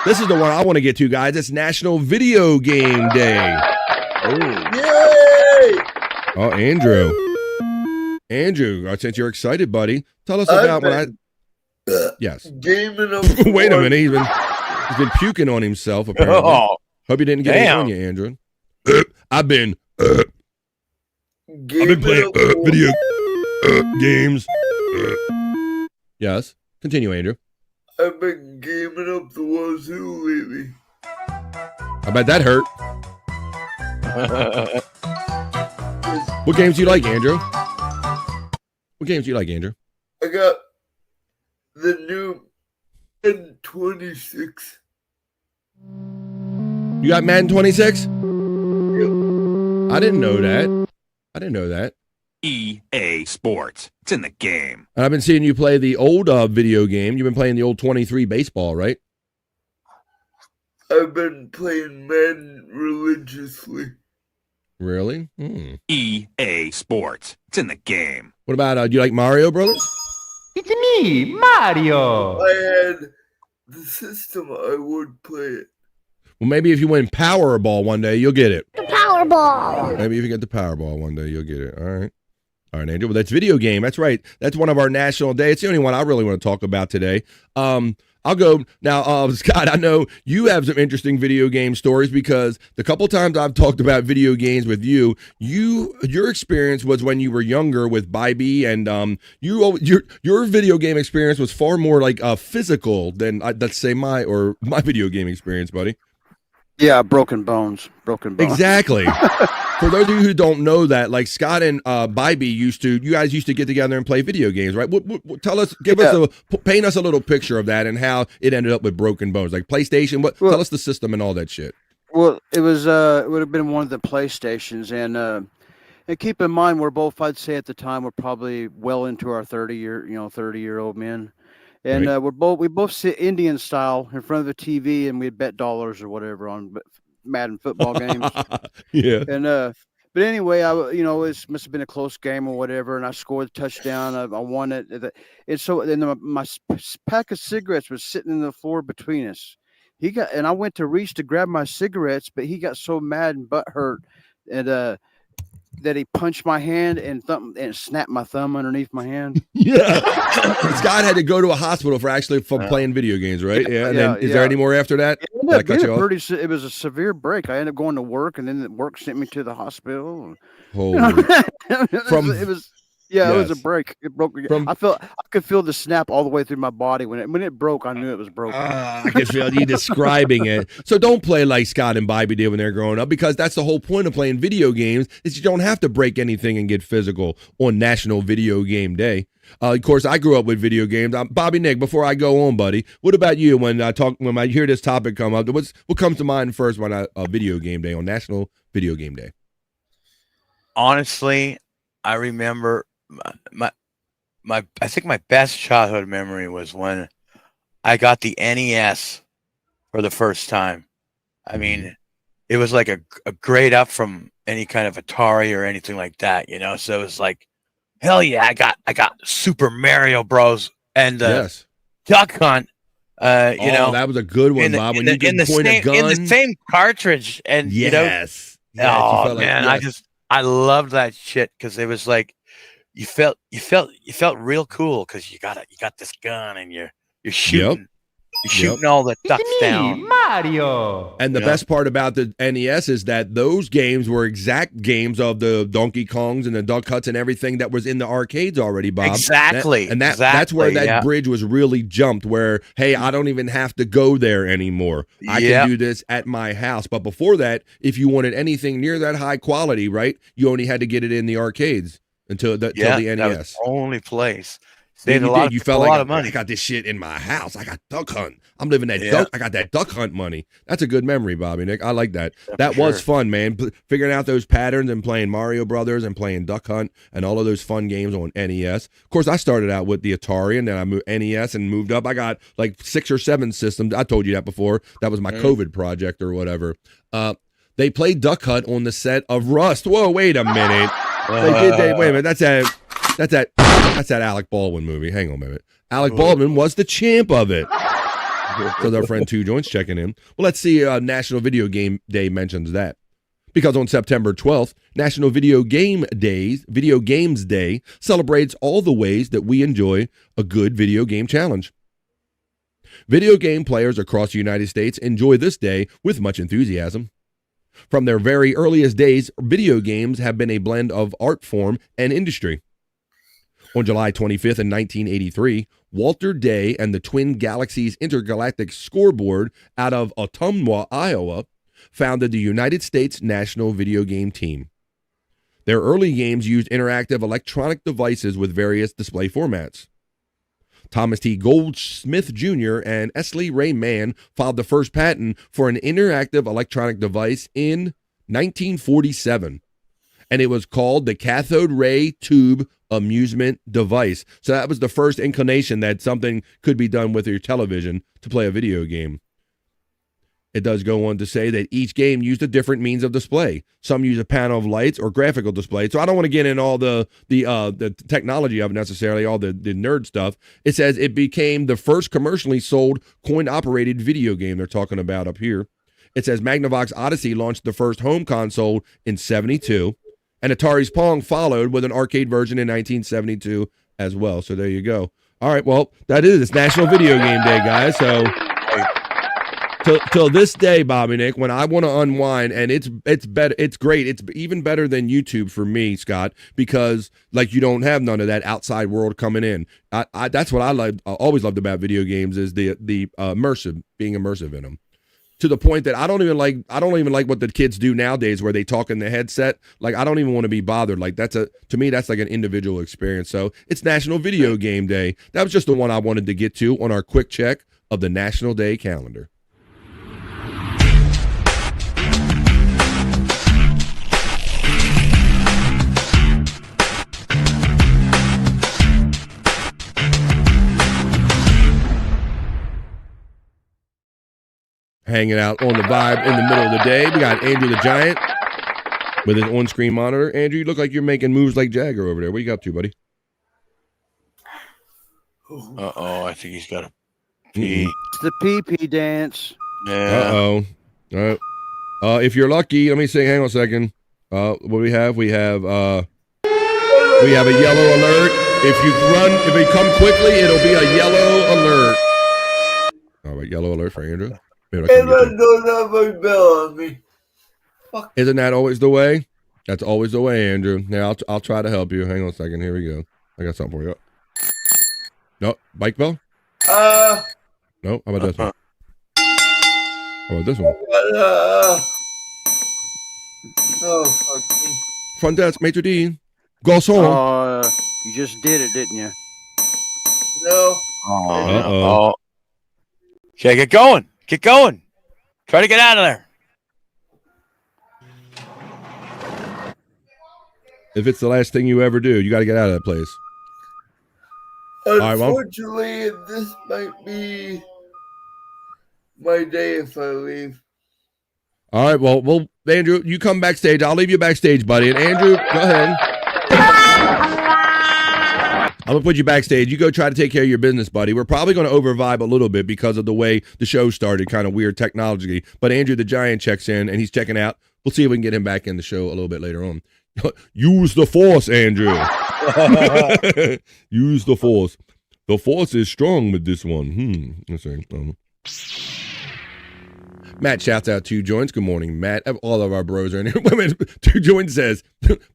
This is the one I want to get to, guys. It's National Video Game Day. Yay! Oh, Andrew. Andrew, since you're excited, buddy, tell us about what I. Yes. Gaming up. Wait a minute. He's been puking on himself, apparently. Oh, hope you didn't get it on you, Andrew. I've been playing video games. Yes. Continue, Andrew. I've been gaming up the wazoo lately. I bet that hurt. What games do you like, Andrew? What games do you like, Andrew? I got the new Madden 26. You got Madden 26? Yep. I didn't know that. EA Sports. It's in the game. And I've been seeing you play the old video game. You've been playing the old 23 baseball, right? I've been playing Madden religiously. Really? EA Sports. It's in the game. What about, do you like Mario Brothers? It's me, Mario. I had the system, I would play it. Well, maybe if you win Powerball one day, you'll get it. The Powerball. Maybe if you get the Powerball one day, you'll get it. All right. All right, Andrew. Well, that's video game. That's right. That's one of our national days. It's the only one I really want to talk about today. I'll go now. Scott, I know you have some interesting video game stories because the couple times I've talked about video games with you, your experience was when you were younger with Bybee, and your video game experience was far more like physical than let's say my video game experience, buddy. Yeah, broken bones. Exactly. For those of you who don't know that, like Scott and Bybee you guys used to get together and play video games, right? Tell us, paint us a little picture of that and how it ended up with broken bones, like PlayStation. Tell us the system and all that shit. Well, it was it would have been one of the PlayStations, and keep in mind we're both, I'd say at the time, we're probably well into our 30-year-old men. And right. we both sit Indian style in front of the TV, and we'd bet dollars or whatever on Madden football games. Yeah. And but anyway, it must have been a close game or whatever, and I scored a touchdown. I won it. And so then my pack of cigarettes was sitting in the floor between us. I went to reach to grab my cigarettes, but he got so mad and butthurt and that he punched my hand and snapped my thumb underneath my hand. Yeah. Scott had to go to a hospital for playing video games, right? Yeah. And then is there any more after that? It was a severe break. I ended up going to work, and then the work sent me to the hospital. It was a break. It broke. I could feel the snap all the way through my body. When it broke, I knew it was broken. I can feel you describing it. So don't play like Scott and Bybee did when they're growing up, because that's the whole point of playing video games is you don't have to break anything and get physical on National Video Game Day. Of course, I grew up with video games. Bobby Nick, before I go on, buddy, what about you when I hear this topic come up? What comes to mind first when a video game day on National Video Game Day? Honestly, I remember I think my best childhood memory was when I got the NES for the first time. I mean, it was like a grade up from any kind of Atari or anything like that, So it was like, hell yeah, I got Super Mario Bros. And Yes. Duck Hunt. That was a good one, Bob. When you could point a gun in the same cartridge, and yes, you felt like, man, yes. I loved that shit because it was like you felt real cool because you got this gun and you're shooting. You're shooting all the ducks down. Mario. And the best part about the NES is that those games were exact games of the Donkey Kongs and the Duck Hunts and everything that was in the arcades already, Bob. Exactly. That's where that bridge was really jumped, where, hey, I don't even have to go there anymore. I can do this at my house. But before that, if you wanted anything near that high quality, right, you only had to get it in the arcades until the NES. That was the only place. You felt like a lot of money. I got this shit in my house. I got Duck Hunt. I'm living that duck. I got that Duck Hunt money. That's a good memory, Bobby Nick. I like that. That was fun, man. Figuring out those patterns and playing Mario Brothers and playing Duck Hunt and all of those fun games on NES. Of course, I started out with the Atari and then I moved NES and moved up. I got like 6 or 7 systems. I told you that before. That was my COVID project or whatever. They played Duck Hunt on the set of Rust. Whoa, wait a minute. Wait a minute. That's that Alec Baldwin movie. Hang on a minute. Alec Baldwin was the champ of it. So our friend Two Joints checking in. Well, let's see. National Video Game Day mentions that because on September 12th, National Video Games Day celebrates all the ways that we enjoy a good video game challenge. Video game players across the United States enjoy this day with much enthusiasm. From their very earliest days, video games have been a blend of art form and industry. On July 25th in 1983, Walter Day and the Twin Galaxies Intergalactic Scoreboard out of Ottumwa, Iowa, founded the United States National Video Game Team. Their early games used interactive electronic devices with various display formats. Thomas T. Goldsmith Jr. and Esley Ray Mann filed the first patent for an interactive electronic device in 1947, and it was called the cathode ray tube amusement device. So that was the first inclination that something could be done with your television to play a video game. It does go on to say that each game used a different means of display. Some use a panel of lights or graphical display. So I don't want to get in all the technology of it necessarily, all the nerd stuff. It says it became the first commercially sold coin-operated video game they're talking about up here. It says Magnavox Odyssey launched the first home console in 1972, and Atari's Pong followed with an arcade version in 1972 as well. So there you go. All right, well, it's National Video Game Day, guys. So till this day, Bobby Nick, when I want to unwind, and it's better, it's great. It's even better than YouTube for me, Scott, because like you don't have none of that outside world coming in. That's what I always loved about video games is the being immersive in them. To the point that I don't even like what the kids do nowadays where they talk in the headset. Like I don't even want to be bothered. Like to me that's like an individual experience. So it's National Video Game Day. That was just the one I wanted to get to on our quick check of the National Day calendar. Hanging out on the vibe in the middle of the day. We got Andrew the Giant with his on-screen monitor. Andrew, you look like you're making moves like Jagger over there. What you got to, buddy? Uh-oh, I think he's got a pee. It's the pee-pee dance. Yeah. Uh-oh. If you're lucky, let me see. Hang on a second. What do we have? We have a yellow alert. If we come quickly, it'll be a yellow alert. All right, yellow alert for Andrew. And I don't have my bell on me. Fuck. Isn't that always the way? That's always the way, Andrew. Now I'll try to help you. Hang on a second. Here we go. I got something for you. No, bike bell? No, how about this one? How about this one? Oh, fuck me. Front desk, Maitre D. Garçon. You just did it, didn't you? No. Uh-oh. Okay, get going. Get going. Try to get out of there. If it's the last thing you ever do, you got to get out of that place. Unfortunately, this might be my day if I leave. All right, well, Andrew, you come backstage. I'll leave you backstage, buddy. And Andrew, go ahead. I'm going to put you backstage. You go try to take care of your business, buddy. We're probably going to over-vibe a little bit because of the way the show started, kind of weird technology. But Andrew the Giant checks in, and he's checking out. We'll see if we can get him back in the show a little bit later on. Use the Force, Andrew. Use the Force. The Force is strong with this one. Let's see. Matt shouts out 2 Joints. Good morning, Matt. All of our bros are in here. Wait a minute. 2 Joints says,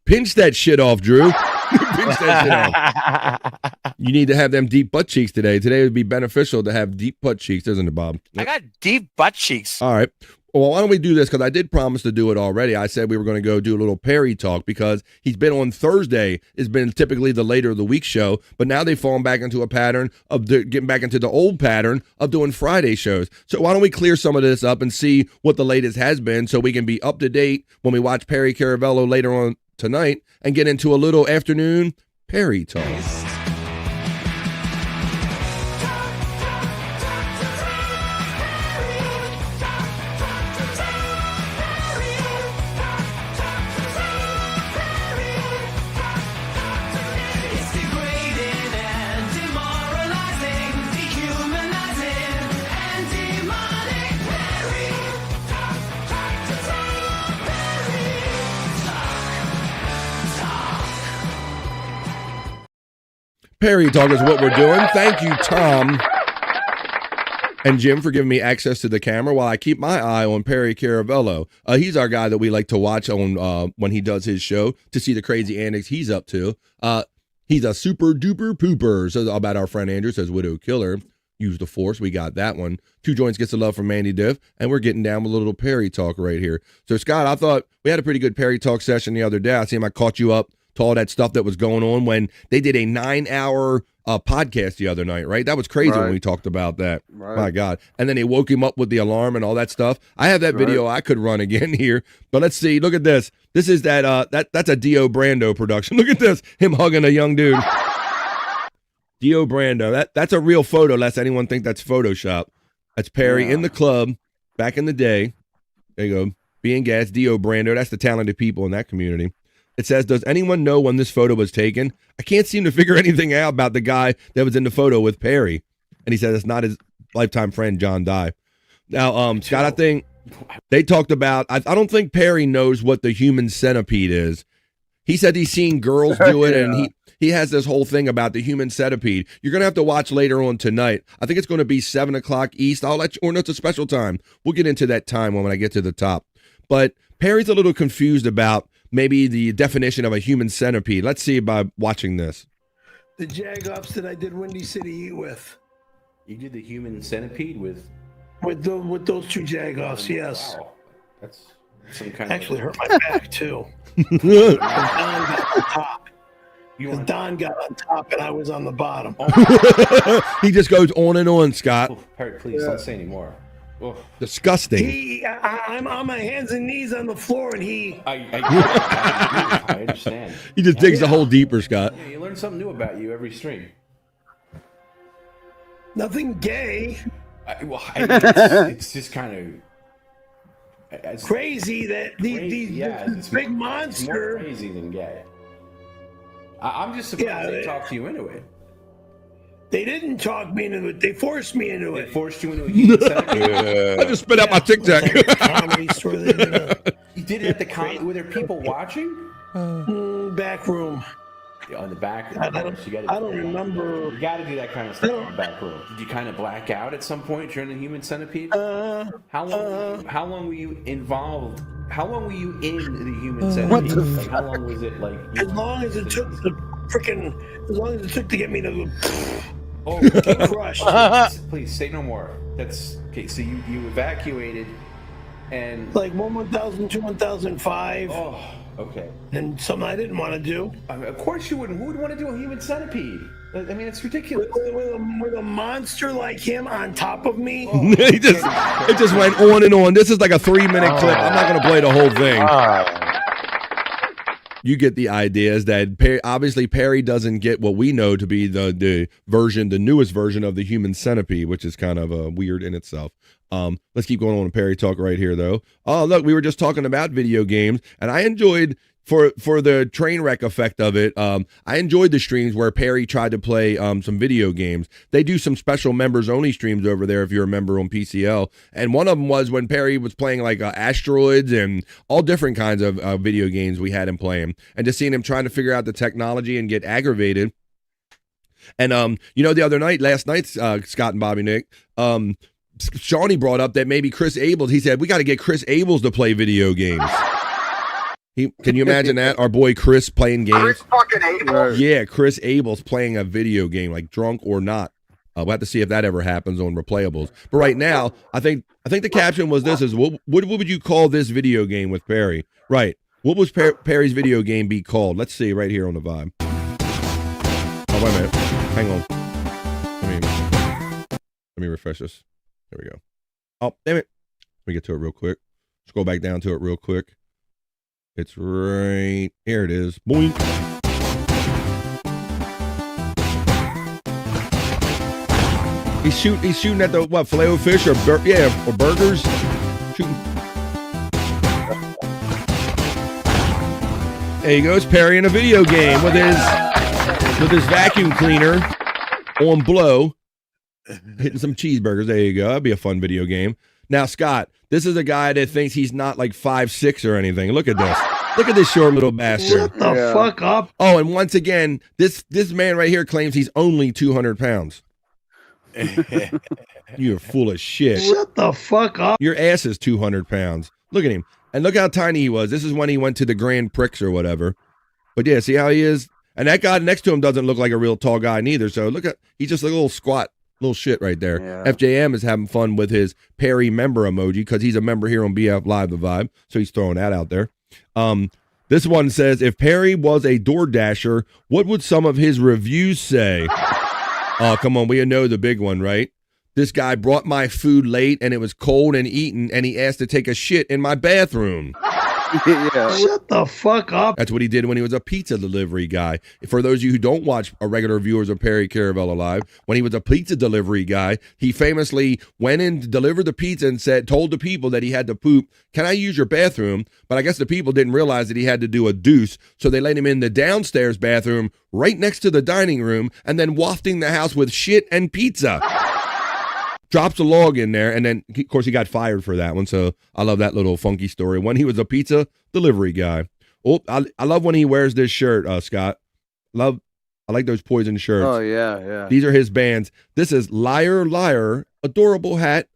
pinch that shit off, Drew. Pinch that shit off. You need to have them deep butt cheeks today. Today would be beneficial to have deep butt cheeks, isn't it, Bob? I got deep butt cheeks. All right. Well, why don't we do this? Because I did promise to do it already. I said we were going to go do a little Perry talk because he's been on Thursday. It's been typically the later of the week show, but now they've fallen back into a pattern of getting back into the old pattern of doing Friday shows. So why don't we clear some of this up and see what the latest has been so we can be up to date when we watch Perry Caravello later on tonight and get into a little afternoon Perry talk. Perry Talk is what we're doing. Thank you, Tom and Jim, for giving me access to the camera while I keep my eye on Perry Caravello. He's our guy that we like to watch on when he does his show to see the crazy antics he's up to. He's a super duper pooper. So about our friend Andrew says Widow Killer. Use the Force. We got that one. 2 Joints gets the love from Mandy Diff, and we're getting down with a little Perry Talk right here. So Scott, I thought we had a pretty good Perry Talk session the other day. I see him. I caught you up to all that stuff that was going on when they did a 9-hour podcast the other night, right? That was crazy when we talked about that. Right. My God. And then they woke him up with the alarm and all that stuff. I have that video I could run again here, but let's see. Look at this. This is that's a Dio Brando production. Look at this. Him hugging a young dude. Dio Brando. That's a real photo, lest anyone think that's Photoshop. That's Perry in the club back in the day. There you go. Being gas, Dio Brando. That's the talented people in that community. It says, does anyone know when this photo was taken? I can't seem to figure anything out about the guy that was in the photo with Perry. And he said it's not his lifetime friend, John Dye. Now, Scott, I think they talked about, I don't think Perry knows what the human centipede is. He said he's seen girls do it, and he has this whole thing about the human centipede. You're going to have to watch later on tonight. I think it's going to be 7 o'clock East. I'll let you, or no, it's a special time. We'll get into that time when I get to the top. But Perry's a little confused about maybe the definition of a human centipede. Let's see by watching this. The Jag-Ups that I did Windy City Eat with. You did the human centipede with those 2 Jag-Ups, yes. Wow. That's some kind actually of... hurt my back too. Don got on top. Don got on top and I was on the bottom. He just goes on and on, Scott. Perry, please don't say any more. Disgusting. I'm on my hands and knees on the floor, and I understand. He just digs the hole deeper, Scott. Yeah, you learn something new about you every stream. Nothing gay. It's just kind of crazy that this big monster. It's more crazy than gay. I'm just surprised they talked to you into it. They didn't talk me into it. They forced me into it. They forced you into a human centipede. I just spit out my Tic Tac. Comedy store. You did it at the comedy. Were there people watching? Back room. On the back room. I don't remember. You got to do that kind of stuff in the back room. Did you kind of black out at some point during the human centipede? How long were you involved? How long were you in the human centipede? Like, how long was it? Like as long as it took to get me to. Crushed. Please say no more. That's okay. So you evacuated, and like 1000 to 1005. Oh, okay. And something I didn't want to do. Of course you wouldn't. Who would want to do a human centipede? I mean, it's ridiculous. With a monster like him on top of me. It just went on and on. This is like a 3-minute clip. I'm not going to play the whole thing. You get the idea is that obviously Perry doesn't get what we know to be the newest version of the human centipede, which is kind of weird in itself. Let's keep going on with Perry Talk right here, though. Oh, look, we were just talking about video games, and I enjoyed, for the train wreck effect of it, I enjoyed the streams where Perry tried to play some video games. They do some special members-only streams over there, if you're a member on PCL, and one of them was when Perry was playing, like, Asteroids and all different kinds of video games we had him playing, and just seeing him trying to figure out the technology and get aggravated. And, the other night, last night, Scott and Bobby Nick, Shawnee brought up that maybe Chris Abels, he said, we got to get Chris Abels to play video games. Can you imagine that? Our boy Chris playing games. Chris fucking Abels? Yeah, Chris Abels playing a video game, like drunk or not. We'll have to see if that ever happens on Replayables. But right now, I think the caption was this: is what would you call this video game with Perry? Right. What was Perry's video game be called? Let's see right here on the Vibe. Oh, wait a minute. Hang on. Let me refresh this. There we go. Oh, damn it. Let me get to it real quick. Scroll back down to it real quick. It's right here. It is. Boink. He's shooting at the filet-o-fish or burgers. Shooting. There he goes, Perry in a video game with his vacuum cleaner on blow, hitting some cheeseburgers. There you go. That'd be a fun video game. Now, Scott, this is a guy that thinks he's not like 5'6" or anything. Look at this. Look at this short little bastard. Shut the fuck up. Oh, and once again, this man right here claims he's only 200 pounds. You're full of shit. Shut the fuck up. Your ass is 200 pounds. Look at him. And look how tiny he was. This is when he went to the Grand Prix or whatever. But yeah, see how he is? And that guy next to him doesn't look like a real tall guy neither. So look at, he's just a little squat, little shit right there. Yeah. FJM is having fun with his Perry member emoji because he's a member here on BF Live The Vibe. So he's throwing that out there. This one says, if Perry was a DoorDasher, what would some of his reviews say? Oh, come on. We know the big one, right? This guy brought my food late and it was cold and eaten and he asked to take a shit in my bathroom. Yeah. Shut the fuck up. That's what he did when he was a pizza delivery guy. For those of you who don't watch regular viewers of Perry Caravella Live, when he was a pizza delivery guy, he famously went in to deliver the pizza and told the people that he had to poop. Can I use your bathroom? But I guess the people didn't realize that he had to do a deuce. So they let him in the downstairs bathroom right next to the dining room and then wafting the house with shit and pizza. Drops a log in there, and then, of course, he got fired for that one, so I love that little funky story. When he was a pizza delivery guy. Oh, I love when he wears this shirt, Scott. I like those Poison shirts. Oh, yeah. These are his bands. This is Liar, Liar, Adorable Hat,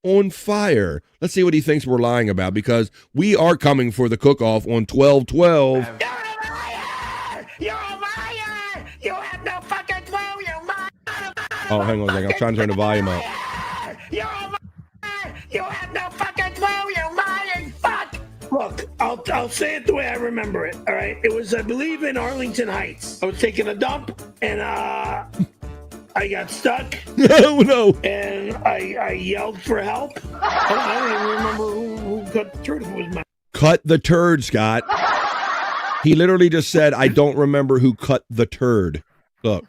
On Fire. Let's see what he thinks we're lying about, because we are coming for the cook-off on 12/12. You're a liar! You have no fucking clue, you liar! Oh, hang on a second. I'm trying to turn the volume up. You're a liar! You have no fucking clue, you lying fuck! Look, I'll say it the way I remember it, all right? It was, I believe, in Arlington Heights. I was taking a dump, and I got stuck. Oh, no. And I yelled for help. I don't even remember who cut the turd. If it was my... Cut the turd, Scott. He literally just said, I don't remember who cut the turd. Look.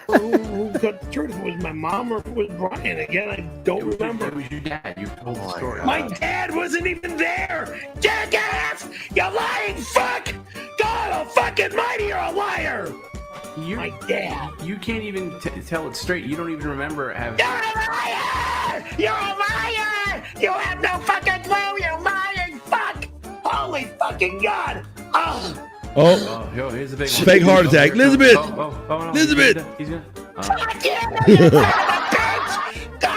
Who cut the turd? If it was my mom or if it was Brian. Again, I don't remember. It was your dad. You told the story. My dad wasn't even there. Jackass! You lying fuck! God almighty, you're a liar! My dad. You can't even tell it straight. You don't even remember having... You're a liar! You're a liar! You have no fucking clue, you lying fuck! Holy fucking God! Oh! Oh, yo, here's the big one. Fake heart attack. Elizabeth! No, Elizabeth! He's gonna... Fuck you, you son of a bitch! Go,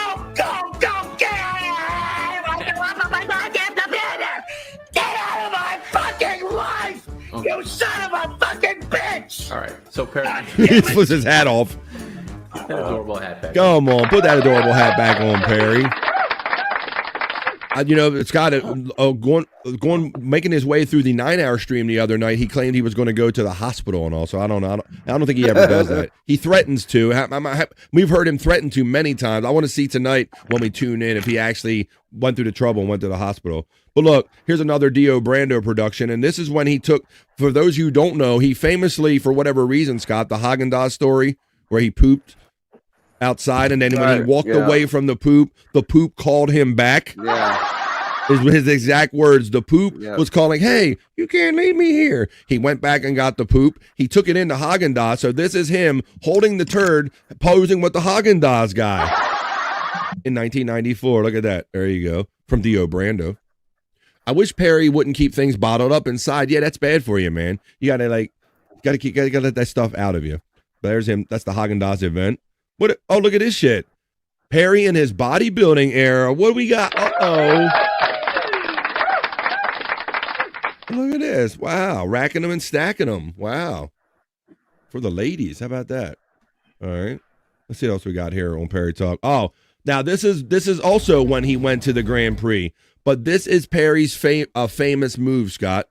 get out of my goddamn computer! Get out of my fucking life! You son of a fucking bitch! All right, so Perry... He puts his hat off. That adorable hat back. Come on, put that adorable hat back on, Perry. Scott, making his way through the 9-hour stream the other night, he claimed he was going to go to the hospital and all. So I don't know. I don't think he ever does that. He threatens to. We've heard him threaten to many times. I want to see tonight when we tune in if he actually went through the trouble and went to the hospital. But look, here's another Dio Brando production, and this is when he took. For those who don't know, he famously, for whatever reason, Scott, the Haagen-Dazs story where he pooped. outside, and then when he Right, walked yeah. away from the poop called him back. Yeah. Is his exact words. The poop Yeah. was calling, "Hey, you can't leave me here." He went back and got the poop. He took it into Haagen-Dazs. So this is him holding the turd, posing with the Haagen-Dazs guy in 1994. Look at that. There you go. From Dio Brando. I wish Perry wouldn't keep things bottled up inside. Yeah, that's bad for you, man. You gotta let that stuff out of you. There's him. That's the Haagen-Dazs event. What? Oh, look at this shit. Perry in his bodybuilding era. What do we got? Uh-oh. Look at this. Wow. Racking them and stacking them. Wow. For the ladies. How about that? All right. Let's see what else we got here on Perry Talk. Oh, now this is also when he went to the Grand Prix. But this is Perry's famous move, Scott.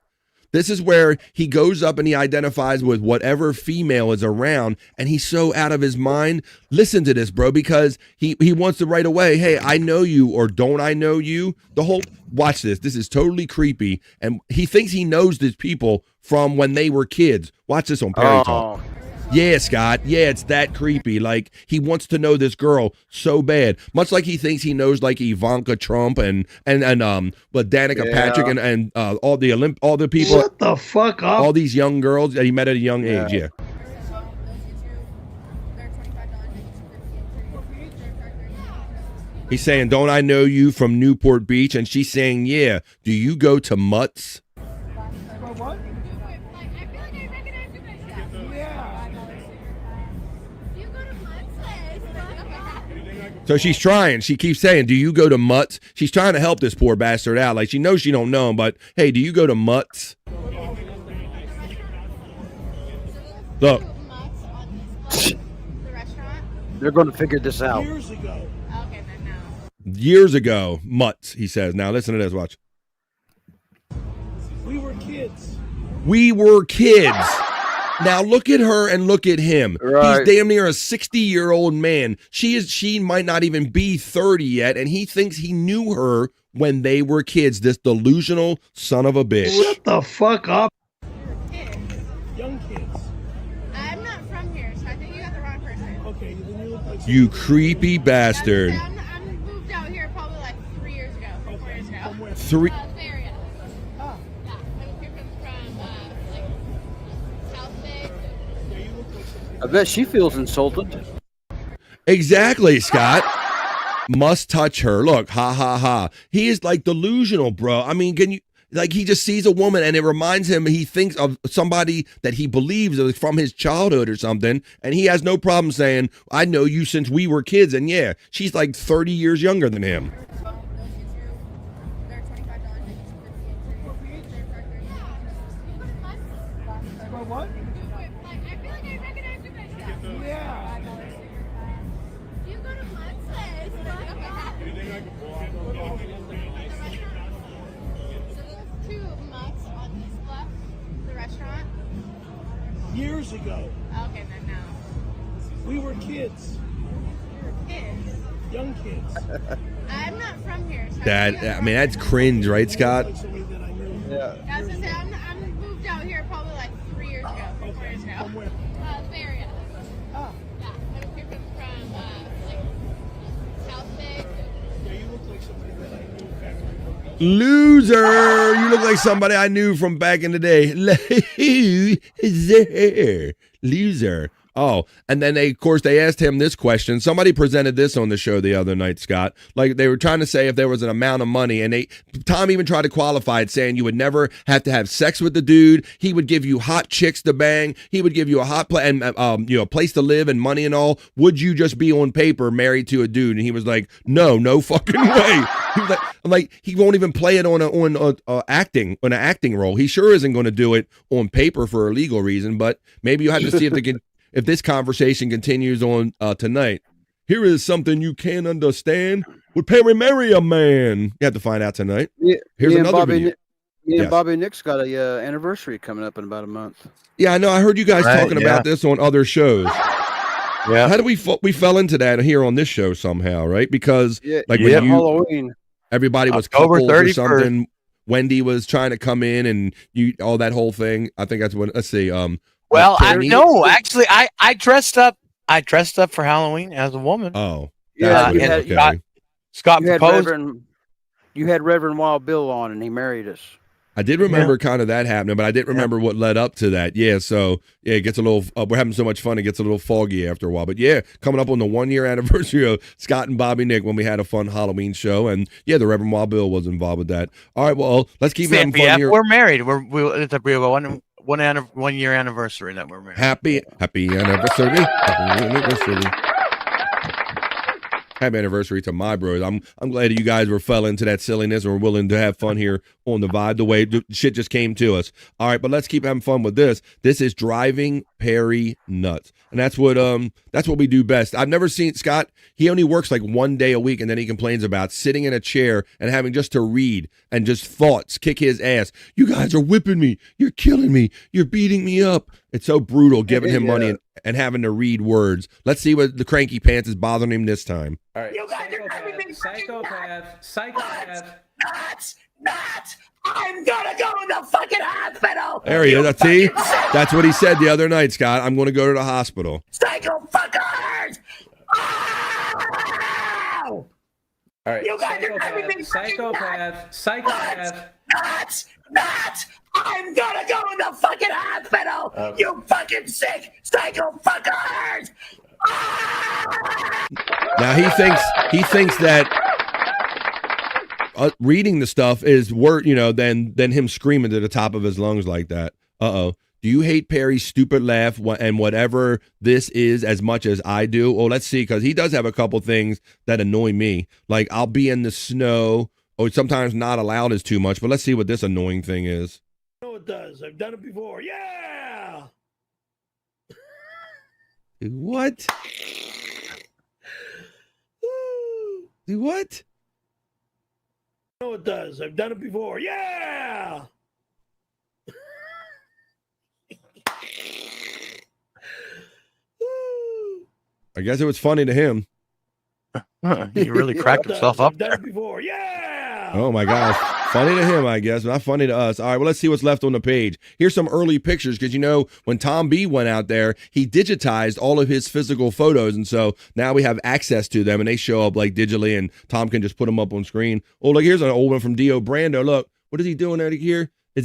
This is where he goes up and he identifies with whatever female is around, and he's so out of his mind. Listen to this, bro, because he wants to right away, hey, I know you, or don't I know you? Watch this. This is totally creepy, and he thinks he knows these people from when they were kids. Watch this on Perry Talk. Yeah, Scott. Yeah, it's that creepy. Like, he wants to know this girl so bad. Much like he thinks he knows, like, Ivanka Trump and Danica Patrick and all the people. Shut the fuck up. All these young girls that he met at a young age, yeah. He's saying, don't I know you from Newport Beach? And she's saying, yeah. Do you go to Mutt's? So she's trying. She keeps saying, do you go to Mutt's? She's trying to help this poor bastard out. Like, she knows she don't know him, but hey, do you go to Mutt's? Look. They're going to figure this out. Years ago, Mutt's, he says. Now listen to this, watch. We were kids. We were kids. Now look at her and look at him. Right. He's damn near a 60-year-old man. She might not even be 30 yet, and he thinks he knew her when they were kids. This delusional son of a bitch. Shut the fuck up. Young kids. I'm not from here, so I think you got the wrong person. Okay, then you look like You creepy bastard. I'm moved out here probably like 3 years ago, 4 years ago. Three. Bay Area. Oh. Yeah, I moved here from like South Bay. Yeah, you look like somebody. I bet she feels insulted. Exactly, Scott. Must touch her. Look, ha ha ha. He is like delusional, bro. I mean, can you, like, he just sees a woman and it reminds him, he thinks of somebody that he believes is from his childhood or something, and he has no problem saying, I know you since we were kids. And yeah, she's like 30 years younger than him. What? Years ago. Okay, then no. We were kids. We were kids. Young kids. I'm not from here. So I mean, that's cringe, right, Scott? Yeah. I was gonna say, I'm moved out here probably like 3 years ago, 4 years ago. From where? The Bay Area. Ah. Yeah, I moved here from like South Bay. Yeah, you look like somebody that I knew back in the day. Loser! You look like somebody I knew from back in the day. Loser. Loser. Oh, and then of course, they asked him this question. Somebody presented this on the show the other night, Scott. Like, they were trying to say if there was an amount of money, and Tom even tried to qualify it, saying you would never have to have sex with the dude. He would give you hot chicks to bang. He would give you a hot place to live and money and all. Would you just be on paper married to a dude? And he was like, no fucking way. He was like, he won't even play it on an acting role. He sure isn't going to do it on paper for a legal reason. But maybe you have to see if they can. If this conversation continues on tonight. Here is something you can't understand. Would Perry marry a man? You have to find out tonight. Yeah, Here's me and another Bobby, video. Me and Yes. Bobby Nick's got a anniversary coming up in about a month. Yeah, I know. I heard you guys Right, talking yeah. about this on other shows. Yeah. How did we fell into that here on this show somehow, right? Because like when Halloween. everybody was October couples or 31st. something. Wendy was trying to come in and all that whole thing. I think that's when. Let's see. Well, I Tierney- no, actually, I dressed up I dressed up for Halloween as a woman. Oh, Yeah, you and had, Scott you had proposed. Reverend Wild Bill on, and he married us. I did remember kind of that happening, but I didn't remember what led up to that. Yeah, so yeah, it gets a little. We're having so much fun, it gets a little foggy after a while. But yeah, coming up on the 1 year anniversary of Scott and Bobby Nick when we had a fun Halloween show, and yeah, the Reverend Wild Bill was involved with that. All right, well, let's keep having fun here. We're married. It's a 1 year anniversary that we're married. Happy anniversary! Happy anniversary! Happy anniversary to my bros. I'm glad that you guys were fell into that silliness and were willing to have fun here on the Vibe. The way the shit just came to us. All right, but let's keep having fun with this. This is driving Perry nuts, and that's what we do best. I've never seen Scott. He only works like 1 day a week, and then he complains about sitting in a chair and having just to read and just thoughts kick his ass. You guys are whipping me. You're killing me. You're beating me up. It's so brutal giving him money and having to read words. Let's see what the cranky pants is bothering him this time. All right. Psychopath. Nuts! I'm gonna go to the fucking hospital! There he is. See? That's what he said the other night, Scott. I'm going to go to the hospital. Psycho fuckers! Ow! All right. You guys are driving me Psychopath. Nuts! I'm gonna go to the fucking hospital! You fucking sick psycho fuckers! Now he thinks that reading the stuff is worse, than him screaming to the top of his lungs like that. Do you hate Perry's stupid laugh and whatever this is as much as I do? Oh, let's see, because he does have a couple things that annoy me. Like I'll be in the snow. Oh, sometimes not allowed is too much, but let's see what this annoying thing is. No, it does. I've done it before. Yeah. What? Do what? No, it does. I've done it before. Yeah. I guess it was funny to him. He really cracked himself up there. Before. Yeah. Oh my gosh. Funny to him, I guess. Not funny to us. All right, well, let's see what's left on the page. Here's some early pictures because, when Tom B went out there, he digitized all of his physical photos. And so now we have access to them and they show up like digitally and Tom can just put them up on screen. Oh, look, here's an old one from Dio Brando. Look, what is he doing out here? Is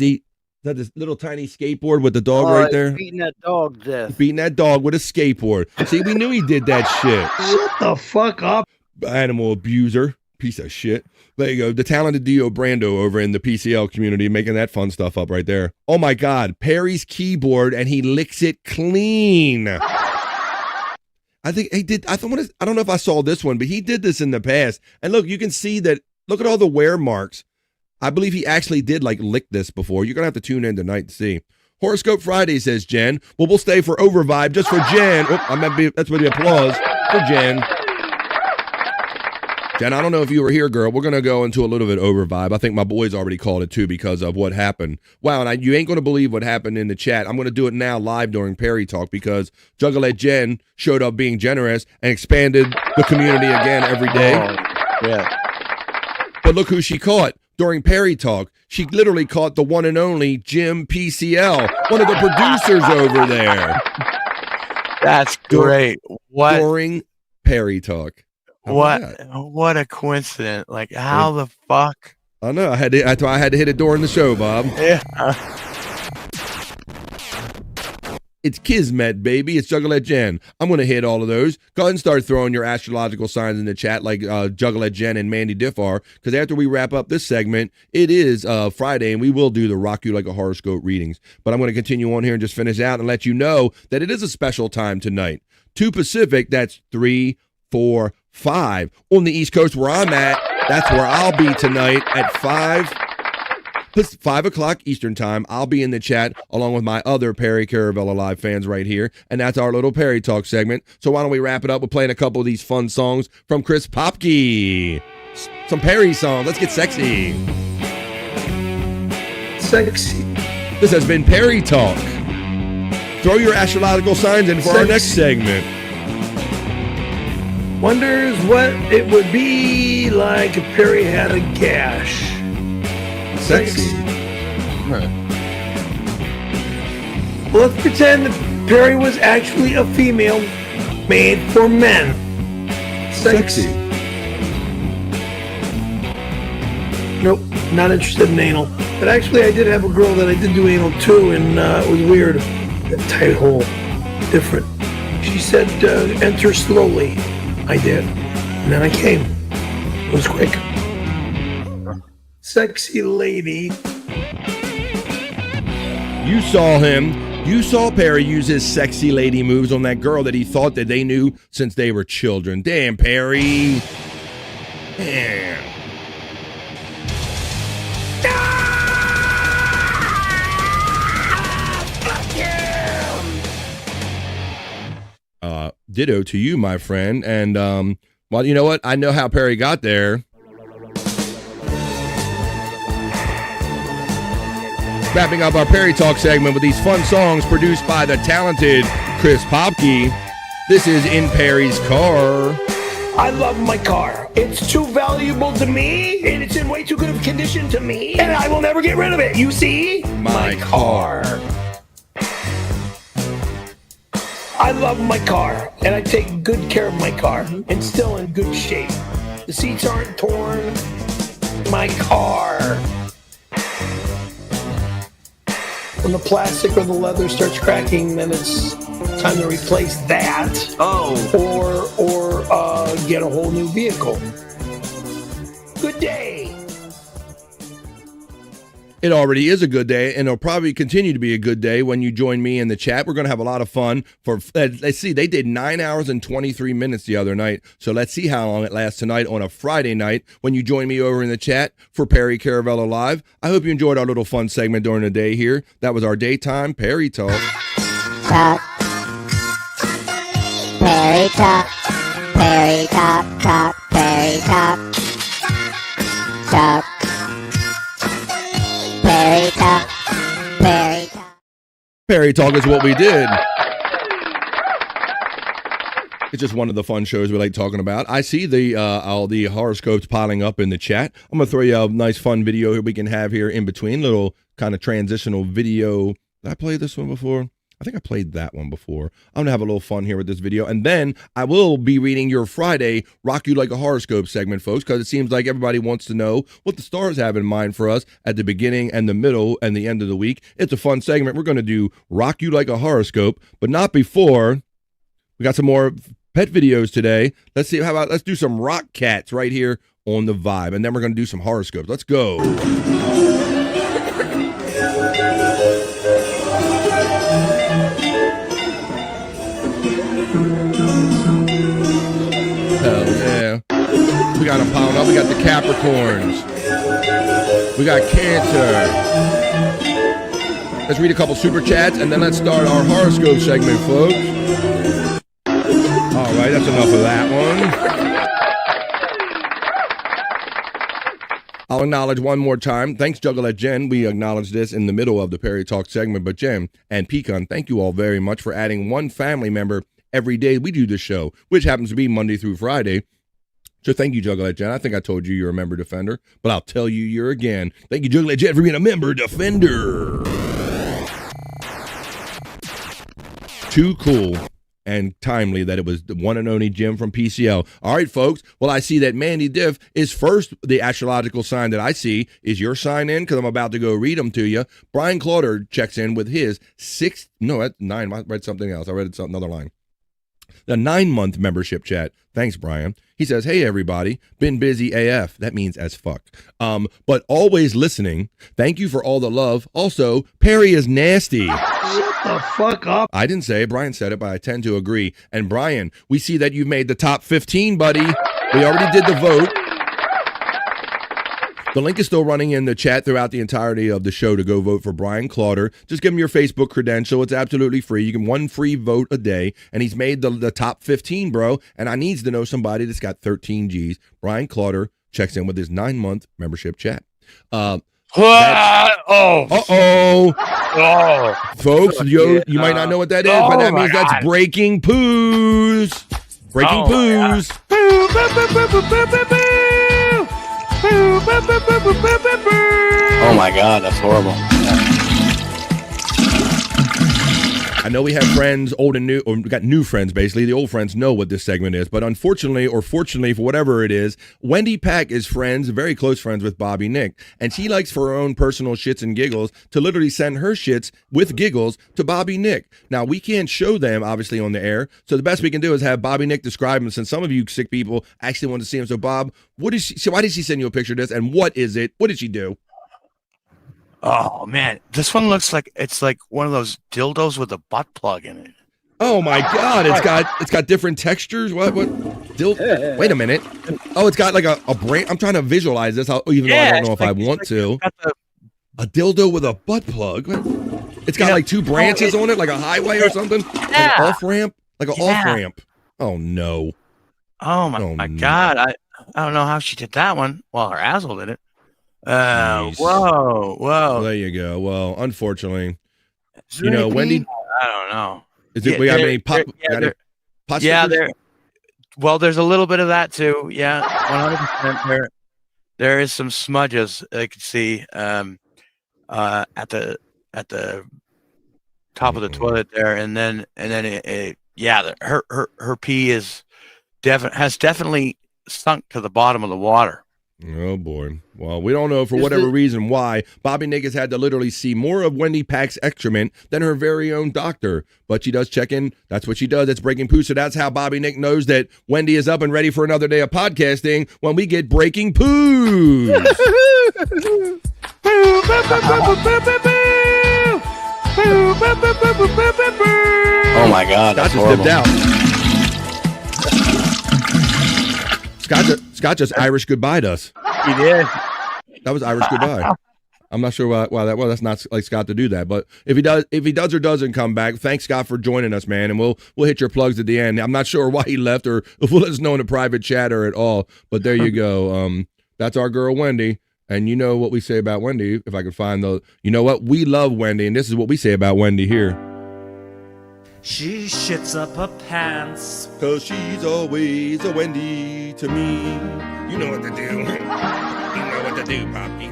that this little tiny skateboard with the dog right there? Beating that dog to death. Beating that dog with a skateboard. See, we knew he did that shit. Shut the fuck up. Animal abuser. Piece of shit. There you go. The talented Dio Brando over in the PCL community making that fun stuff up right there. Oh my God. Perry's keyboard and he licks it clean. I think he did. I don't know if I saw this one, but he did this in the past. And look, you can see that. Look at all the wear marks. I believe he actually did lick this before. You're going to have to tune in tonight to see. Horoscope Friday, says Jen. Well, we'll stay for Overvibe just for Jen. Oh, that's with the applause for Jen. Jen, I don't know if you were here, girl. We're going to go into a little bit Overvibe. I think my boys already called it too because of what happened. Wow, and you ain't going to believe what happened in the chat. I'm going to do it now live during Perry Talk because Juggalette Jen showed up being generous and expanded the community again every day. Oh, yeah. But look who she caught during Perry Talk. She literally caught the one and only Jim PCL, one of the producers over there. That's great. What? During Perry Talk. What a coincidence. Like, how the fuck? I know. That's why I had to hit it during the show, Bob. Yeah. It's Kismet, baby. It's Juggalette Jen. I'm going to hit all of those. Go ahead and start throwing your astrological signs in the chat like Juggalette Jen and Mandy Diffar, because after we wrap up this segment, it is Friday, and we will do the Rock You Like a Horoscope readings. But I'm going to continue on here and just finish out and let you know that it is a special time tonight. 2 Pacific, that's 3, 4, 5. On the East Coast where I'm at, that's where I'll be tonight at 5 o'clock Eastern time. I'll be in the chat along with my other Perry Caravella Live fans right here. And that's our little Perry Talk segment. So why don't we wrap it up with playing a couple of these fun songs from Chris Popke. Some Perry songs. Let's get sexy. Sexy. This has been Perry Talk. Throw your astrological signs in for our next segment. Wonders what it would be like if Perry had a gash. Sexy. Well, let's pretend that Perry was actually a female made for men. Sexy. Nope, not interested in anal. But actually, I did have a girl that I did do anal to, and it was weird. A tight hole, different. She said, enter slowly. I did. And then I came. It was quick. Sexy lady. You saw him. You saw Perry use his sexy lady moves on that girl that he thought that they knew since they were children. Damn, Perry. Damn. Ditto to you, my friend. And, well, you know what? I know how Perry got there. Wrapping up our Perry Talk segment with these fun songs produced by the talented Chris Popke. This is In Perry's Car. I love my car. It's too valuable to me, and it's in way too good of condition to me, and I will never get rid of it. You see? My car. I love my car, and I take good care of my car. It's still in good shape. The seats aren't torn. My car. When the plastic or the leather starts cracking, then it's time to replace that. Or get a whole new vehicle. Good day. It already is a good day, and it'll probably continue to be a good day when you join me in the chat. We're going to have a lot of fun. Let's see, they did 9 hours and 23 minutes the other night, so let's see how long it lasts tonight on a Friday night when you join me over in the chat for Perry Caravello Live. I hope you enjoyed our little fun segment during the day here. That was our daytime Perry Talk. Talk. Perry Talk. Perry Talk. Talk. Perry Talk. Talk. Perry Talk. Perry Talk. Perry Talk is what we did. It's just one of the fun shows we like talking about. I see all the horoscopes piling up in the chat. I'm going to throw you a nice fun video we can have here in between. Little kind of transitional video. Did I play this one before? I think I played that one before. I'm going to have a little fun here with this video. And then I will be reading your Friday Rock You Like a Horoscope segment, folks, because it seems like everybody wants to know what the stars have in mind for us at the beginning and the middle and the end of the week. It's a fun segment. We're going to do Rock You Like a Horoscope, but not before. We got some more pet videos today. Let's see. Let's do some rock cats right here on the Vibe. And then we're going to do some horoscopes. Let's go. Hell yeah. We got them piling up. We got the Capricorns. We got Cancer. Let's read a couple super chats and then let's start our horoscope segment, folks. All right, that's enough of that one. I'll acknowledge one more time. Thanks, Juggalette Jen. We acknowledge this in the middle of the Perry Talk segment. But Jen and Pecan, thank you all very much for adding one family member every day we do this show, which happens to be Monday through Friday. So thank you, Juggalette Jen. I think I told you you're a member defender, but I'll tell you you're again. Thank you, Juggalette Jen, for being a member defender. Too cool and timely that it was the one and only Jim from PCL. All right, folks. Well, I see that Mandy Diff is first. The astrological sign that I see is your sign in, because I'm about to go read them to you. Brian Clauder checks in with his that's 9. I read something else. I read another line. The 9-month membership chat. Thanks, Brian. He says, hey, everybody. Been busy AF. That means as fuck. But always listening. Thank you for all the love. Also, Perry is nasty. Shut the fuck up. I didn't say it. Brian said it, but I tend to agree. And Brian, we see that you've made the top 15, buddy. We already did the vote. The link is still running in the chat throughout the entirety of the show to go vote for Brian Clauder. Just give him your Facebook credential. It's absolutely free. You can one free vote a day, and he's made the top 15, bro. And I needs to know somebody that's got 13 G's. Brian Clauder checks in with his 9-month membership chat. Folks, you might not know what that is, but that means that's breaking poos. Breaking poos. Oh my God, that's horrible. I know we have friends, old and new, or we got new friends, basically. The old friends know what this segment is. But unfortunately, or fortunately, for whatever it is, Wendy Pack is friends, very close friends with Bobby Nick. And she likes, for her own personal shits and giggles, to literally send her shits with giggles to Bobby Nick. Now, we can't show them, obviously, on the air. So the best we can do is have Bobby Nick describe them, since some of you sick people actually want to see him. So, Bob, what is she, so why did she send you a picture of this? And what is it? What did she do? Oh man, this one looks like it's like one of those dildos with a butt plug in it. Oh my God! It's got different textures. What? Wait a minute. Oh, it's got like a brain. I'm trying to visualize this, even though I don't know if I want to. A dildo with a butt plug. It's got like two branches on it, like a highway or something. Like an off ramp, like an off ramp. Oh no. Oh my God! I don't know how she did that one. Well, her asshole did it. Whoa. Well, there you go. Well, unfortunately, Wendy. I don't know. Is it? We got any pot? Yeah, well, there's a little bit of that too. Yeah, 100%. There is some smudges I could see at the top of the toilet there, and then her pee has definitely sunk to the bottom of the water. Oh boy. Well, we don't know for whatever reason why Bobby Nick has had to literally see more of Wendy Pack's excrement than her very own doctor. But she does check in. That's what she does. It's breaking poo. So that's how Bobby Nick knows that Wendy is up and ready for another day of podcasting when we get breaking poo. Oh my God. Scott just dipped out. Scott just Irish goodbye'd us. He did. That was Irish goodbye. I'm not sure why that. Well, that's not like Scott to do that. But if he does or doesn't come back, thanks Scott for joining us, man. And we'll hit your plugs at the end. I'm not sure why he left or if we'll let us know in a private chat or at all. But there you go. That's our girl Wendy. And you know what we say about Wendy. If I could find you know what? We love Wendy, and this is what we say about Wendy here. She shits up her pants, 'cause she's always a Wendy to me. You know what to do. You know what to do, Poppy.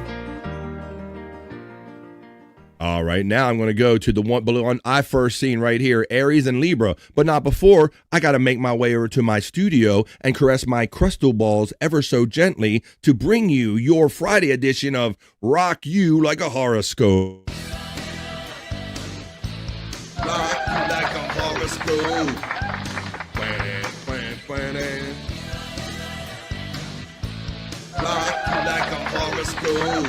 All right, now I'm going to go to the one I first seen right here, Aries and Libra. But not before, I got to make my way over to my studio and caress my crystal balls ever so gently to bring you your Friday edition of Rock You Like a Horoscope. Rock you like a horoscope. Rock you like a horoscope.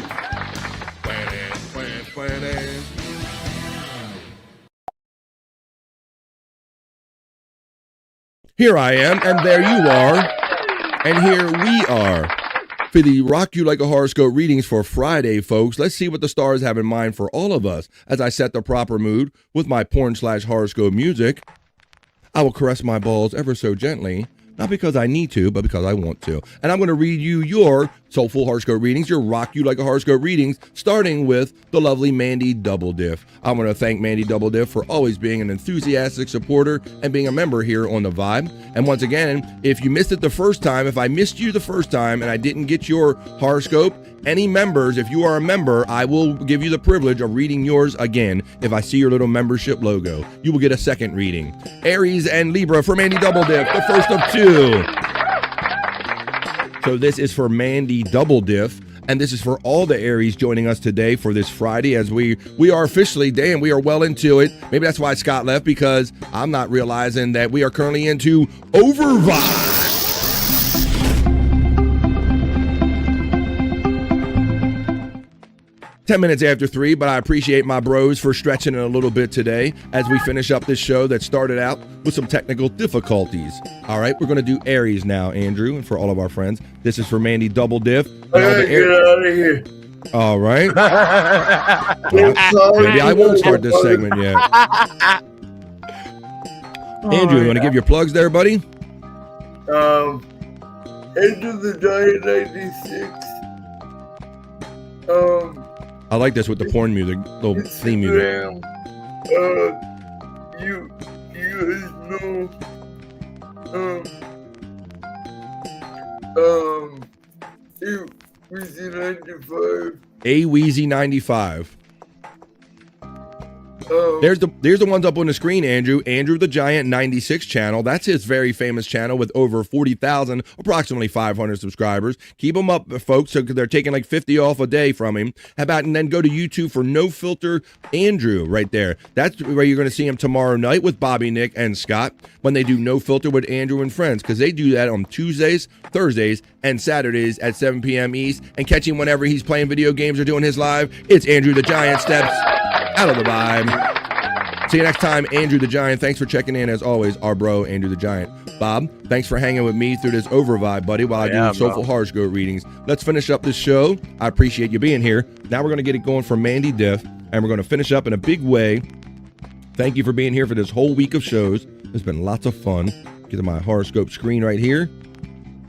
Here I am, and there you are, and here we are for the Rock You Like a Horoscope readings for Friday, folks. Let's see what the stars have in mind for all of us as I set the proper mood with my porn/horoscope music. I will caress my balls ever so gently, not because I need to, but because I want to. And I'm going to read you your soulful horoscope readings, your Rock You Like a Horoscope readings, starting with the lovely Mandy Double Diff. I want to thank Mandy Double Diff for always being an enthusiastic supporter and being a member here on The Vibe. And once again, if you missed it the first time, if I missed you the first time and I didn't get your horoscope, any members, if you are a member, I will give you the privilege of reading yours again. If I see your little membership logo, you will get a second reading. Aries and Libra for Mandy Double Diff, the first of two. So this is for Mandy Double Diff, and this is for all the Aries joining us today for this Friday as we are officially, damn, we are well into it. Maybe that's why Scott left, because I'm not realizing that we are currently into Overvibe. 10 minutes after 3, but I appreciate my bros for stretching it a little bit today as we finish up this show that started out with some technical difficulties. All right, we're going to do Aries now, Andrew, and for all of our friends. This is for Mandy Double Diff. I gotta get out of here. All right. Maybe I won't start this segment yet. Andrew, you want to give your plugs there, buddy? Enter the Giant 96. I like this with the porn music, little theme music. You guys know, Weezy 95. A Weezy 95. There's the ones up on the screen, Andrew. Andrew the Giant 96 channel. That's his very famous channel with over 40,000, approximately 500 subscribers. Keep them up, folks, so they're taking like 50 off a day from him. How about, and then go to YouTube for No Filter Andrew right there. That's where you're going to see him tomorrow night with Bobby, Nick, and Scott when they do No Filter with Andrew and Friends, because they do that on Tuesdays, Thursdays, and Saturdays at 7 p.m. East, and catch him whenever he's playing video games or doing his live. It's Andrew the Giant Steps out of the vibe. See you next time, Andrew the Giant. Thanks for checking in, as always, our bro, Andrew the Giant. Bob, thanks for hanging with me through this over vibe, buddy, while I do Soulful Horoscope readings. Let's finish up this show. I appreciate you being here. Now we're going to get it going for Mandy Diff, and we're going to finish up in a big way. Thank you for being here for this whole week of shows. It's been lots of fun. Get to my horoscope screen right here.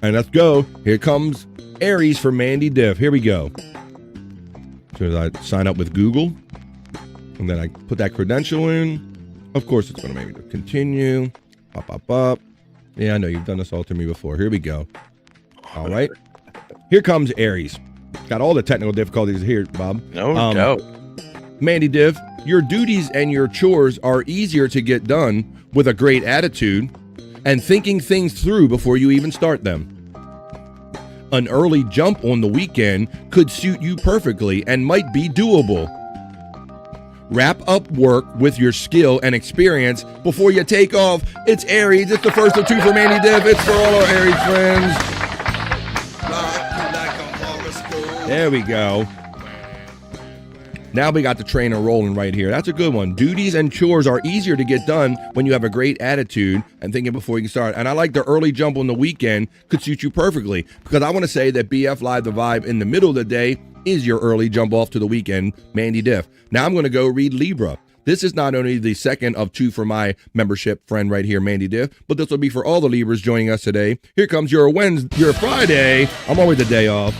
And let's go. Here comes Aries for Mandy Diff. Here we go. So I sign up with Google. And then I put that credential in. Of course, it's going to make me continue. Up. Yeah, I know you've done this all to me before. Here we go. All right. Here comes Aries. Got all the technical difficulties here, Bob. No doubt. Mandy Div, your duties and your chores are easier to get done with a great attitude and thinking things through before you even start them. An early jump on the weekend could suit you perfectly and might be doable. Wrap up work with your skill and experience before you take off. It's Aries. It's the first of two for Mandy Diff. It's for all our Aries friends. There we go. Now we got the trainer rolling right here. That's a good one. Duties and chores are easier to get done when you have a great attitude and thinking before you can start. And I like the early jump on the weekend could suit you perfectly, because I want to say that BF Live the Vibe in the middle of the day is your early jump off to the weekend, Mandy Diff. Now I'm going to go read Libra. This is not only the second of two for my membership friend right here, Mandy Diff, but this will be for all the Libras joining us today. Here comes your Wednesday, your Friday. I'm always a day off.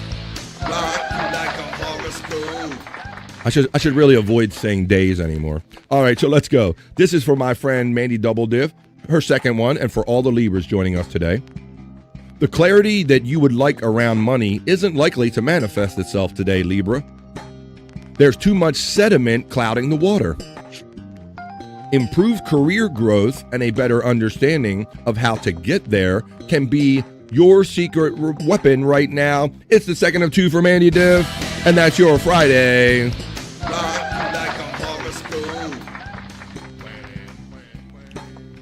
I should really avoid saying days anymore. All right, so let's go. This is for my friend Mandy Double Diff, her second one, and for all the Libras joining us today. The clarity that you would like around money isn't likely to manifest itself today, Libra. There's too much sediment clouding the water. Improved career growth and a better understanding of how to get there can be your secret weapon right now. It's the second of two for Mandy Diff, and that's your Friday.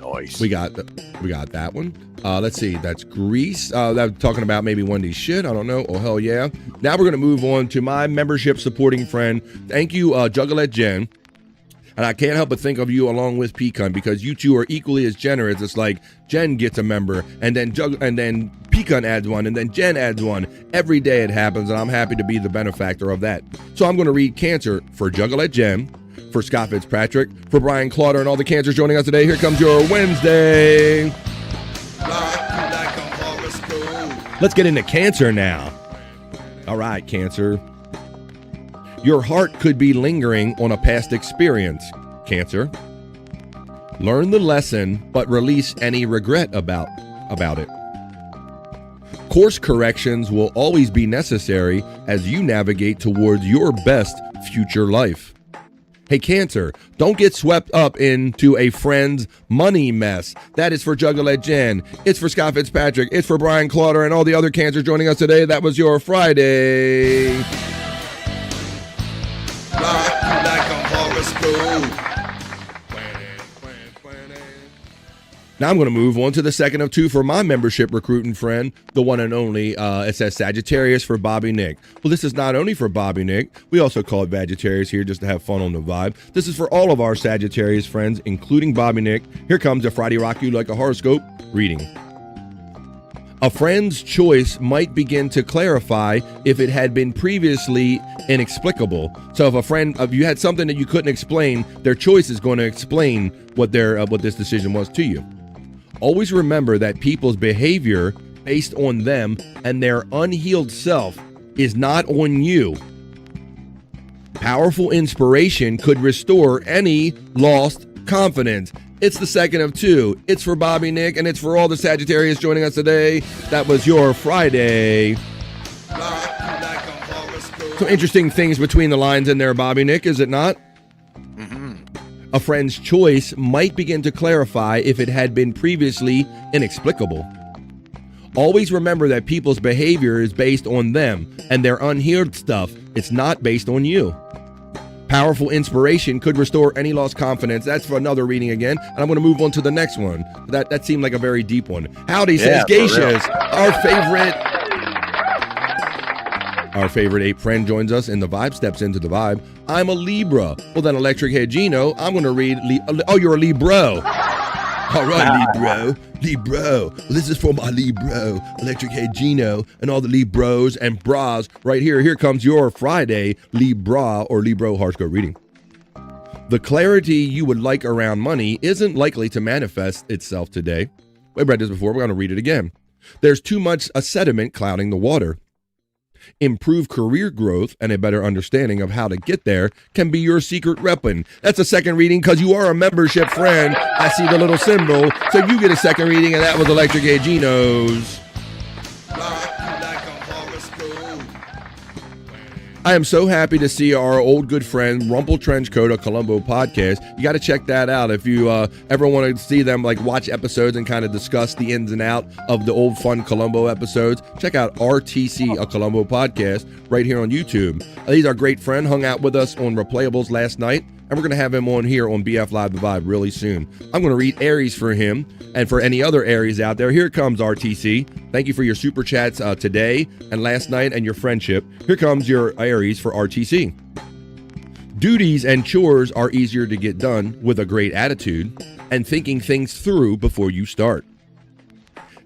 Nice. We got that one. Let's see. That's Greece. That's talking about maybe Wendy's shit. I don't know. Oh, hell yeah. Now we're going to move on to my membership supporting friend. Thank you, Juggalette Jen. And I can't help but think of you along with Pecan, because you two are equally as generous. It's like Jen gets a member, and then Pecan adds one, and then Jen adds one. Every day it happens, and I'm happy to be the benefactor of that. So I'm going to read Cancer for Juggalette Jen, for Scott Fitzpatrick, for Brian Clauder, and all the Cancers joining us today. Here comes your Wednesday. Let's get into Cancer now. All right, Cancer. Your heart could be lingering on a past experience, Cancer. Learn the lesson, but release any regret about it. Course corrections will always be necessary as you navigate towards your best future life. Hey, Cancer, don't get swept up into a friend's money mess. That is for Juggalette Jen. It's for Scott Fitzpatrick. It's for Brian Clauder and all the other Cancers joining us today. That was your Friday. Now I'm going to move on to the second of two for my membership recruiting friend, the one and only. It says Sagittarius for Bobby Nick. Well, this is not only for Bobby Nick. We also call it Sagittarius here just to have fun on the vibe. This is for all of our Sagittarius friends, including Bobby Nick. Here comes a Friday Rock You Like a Horoscope reading. A friend's choice might begin to clarify if it had been previously inexplicable. So if you had something that you couldn't explain, their choice is going to explain what this decision was to you. Always remember that people's behavior based on them and their unhealed self is not on you. Powerful inspiration could restore any lost confidence. It's the second of two. It's for Bobby Nick, and it's for all the Sagittarius joining us today. That was your Friday. Some interesting things between the lines in there, Bobby Nick, is it not? A friend's choice might begin to clarify if it had been previously inexplicable. Always remember that people's behavior is based on them and their unheard stuff. It's not based on you. Powerful inspiration could restore any lost confidence. That's for another reading again. And I'm going to move on to the next one. That seemed like a very deep one. Howdy, says Geishas. Our favorite ape friend joins us, and the vibe steps into the vibe. I'm a Libra. Well, then, Electric Head Gino, I'm going to read. Oh, you're a Libro. All right, Libro. Well, this is for my Libro, Electric Head Gino, and all the Libros and bras right here. Here comes your Friday Libra or Libro horoscope reading. The clarity you would like around money isn't likely to manifest itself today. We've read this before. We're going to read it again. There's too much sediment clouding the water. Improved career growth and a better understanding of how to get there can be your secret weapon. That's a second reading because you are a membership friend. I see the little symbol. So you get a second reading, and that was Electric Ed Geno's. I am so happy to see our old good friend Rumple Trenchcoat, a Columbo podcast. You got to check that out if you ever want to see them, like watch episodes and kind of discuss the ins and out of the old fun Columbo episodes. Check out RTC, a Columbo podcast, right here on YouTube. He's our great friend, hung out with us on Replayables last night, and we're going to have him on here on BF Live The Vibe really soon. I'm going to read Aries for him and for any other Aries out there. Here comes RTC. Thank you for your super chats today and last night and your friendship. Here comes your Aries for RTC. Duties and chores are easier to get done with a great attitude and thinking things through before you start.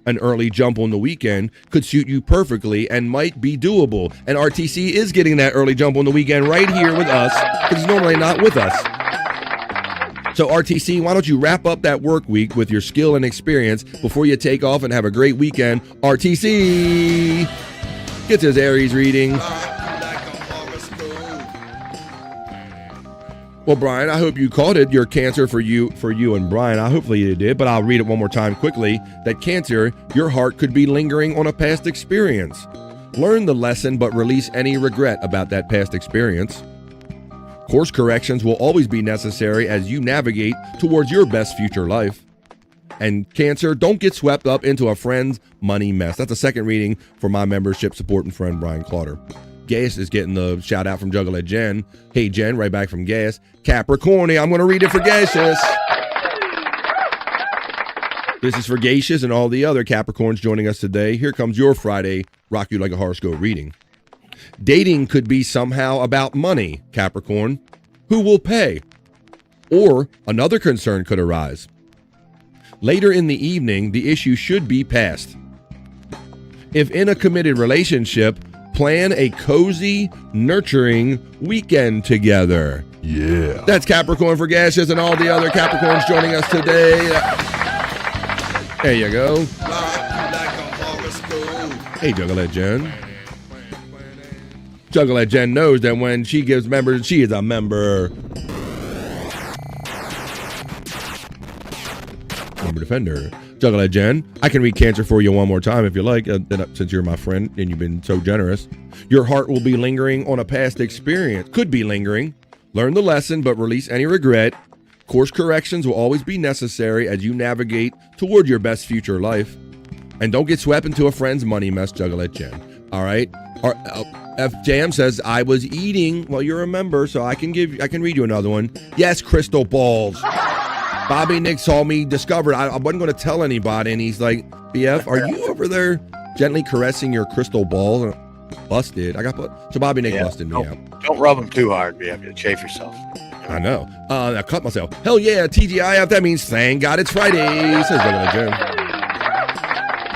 An early jump on the weekend could suit you perfectly and might be doable. And RTC is getting that early jump on the weekend right here with us because he's normally not with us. So RTC, why don't you wrap up that work week with your skill and experience before you take off and have a great weekend. RTC gets his Aries reading. Well, Brian, I hope you caught it. Your Cancer for you and Brian. Hopefully you did, but I'll read it one more time quickly. That Cancer, your heart could be lingering on a past experience. Learn the lesson, but release any regret about that past experience. Course corrections will always be necessary as you navigate towards your best future life. And Cancer, don't get swept up into a friend's money mess. That's a second reading for my membership supporting friend, Brian Clauter. Gas is getting the shout out from Juggler Jen. Hey, Jen, right back from Gas. Capricorn, I'm going to read it for Gaseous. This is for Gaseous and all the other Capricorns joining us today. Here comes your Friday Rock You Like a Horoscope reading. Dating could be somehow about money, Capricorn. Who will pay? Or another concern could arise. Later in the evening, the issue should be past. If in a committed relationship, plan a cozy, nurturing weekend together. Yeah. That's Capricorn for Gaseous and all the other Capricorns joining us today. There you go. Hey, Juggler Jen. Juggler Jen knows that when she gives members, she is a member. Member defender. Juggler Jen, I can read Cancer for you one more time if you like, since you're my friend and you've been so generous. Your heart will be lingering on a past experience. Could be lingering. Learn the lesson, but release any regret. Course corrections will always be necessary as you navigate toward your best future life. And don't get swept into a friend's money mess, Juggler Jen. All right? FJM says, I was eating. Well, you're a member, so I can read you another one. Yes, crystal balls. Bobby Nick saw me discovered. I wasn't going to tell anybody, and he's like, BF, are you over there gently caressing your crystal ball? Busted. So Bobby Nick busted me out. Don't rub them too hard, BF. You'll chafe yourself. I know. I cut myself. Hell yeah, TGIF. That means thank God it's Friday, says Juggler Jen.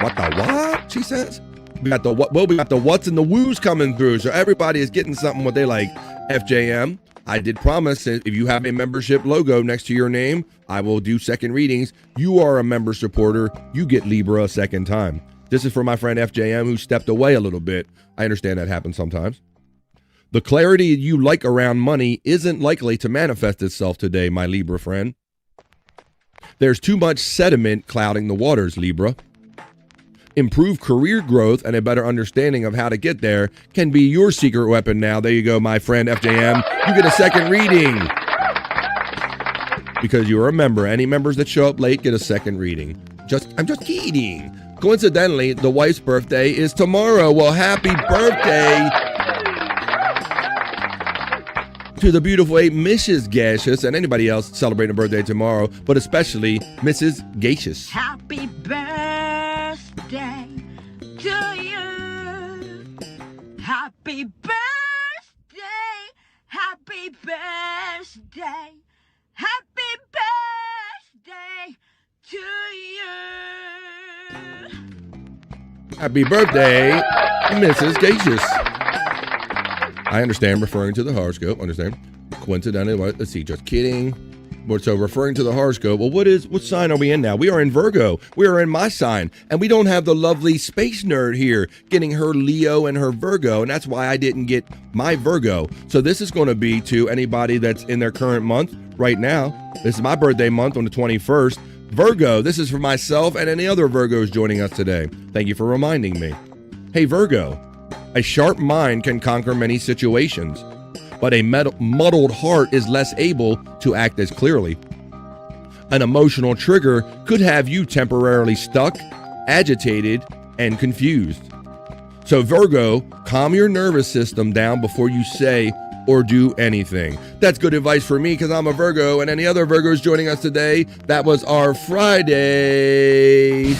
What the what? She says. We got the what? Well, we got the what's and the whoos coming through, so everybody is getting something what they like. FJM, I did promise that if you have a membership logo next to your name, I will do second readings. You are a member supporter. You get Libra a second time. This is for my friend FJM who stepped away a little bit. I understand that happens sometimes. The clarity you like around money isn't likely to manifest itself today, my Libra friend. There's too much sediment clouding the waters, Libra. Improved career growth and a better understanding of how to get there can be your secret weapon now. There you go, my friend FJM. You get a second reading. because you're a member. Any members that show up late get a second reading. I'm just kidding. Coincidentally, the wife's birthday is tomorrow. Well, happy birthday to the beautiful Mrs. Gaseous and anybody else celebrating a birthday tomorrow, but especially Mrs. Gaseous. Happy birthday to you. Happy birthday. Happy birthday. Happy birthday to you. Happy birthday, Mrs. Gaseous. I understand referring to the horoscope. Understand? Coincidentally, let's see. Just kidding. So referring to the horoscope. Well, what sign are we in now? We are in Virgo. We are in my sign, and we don't have the lovely space nerd here getting her Leo and her Virgo, and that's why I didn't get my Virgo. So this is going to be to anybody that's in their current month right now. This is my birthday month on the 21st. Virgo. This is for myself and any other Virgos joining us today. Thank you for reminding me. Hey, Virgo. A sharp mind can conquer many situations, but a muddled heart is less able to act as clearly. An emotional trigger could have you temporarily stuck, agitated, and confused. So Virgo, calm your nervous system down before you say or do anything. That's good advice for me because I'm a Virgo, and any other Virgos joining us today, that was our Friday.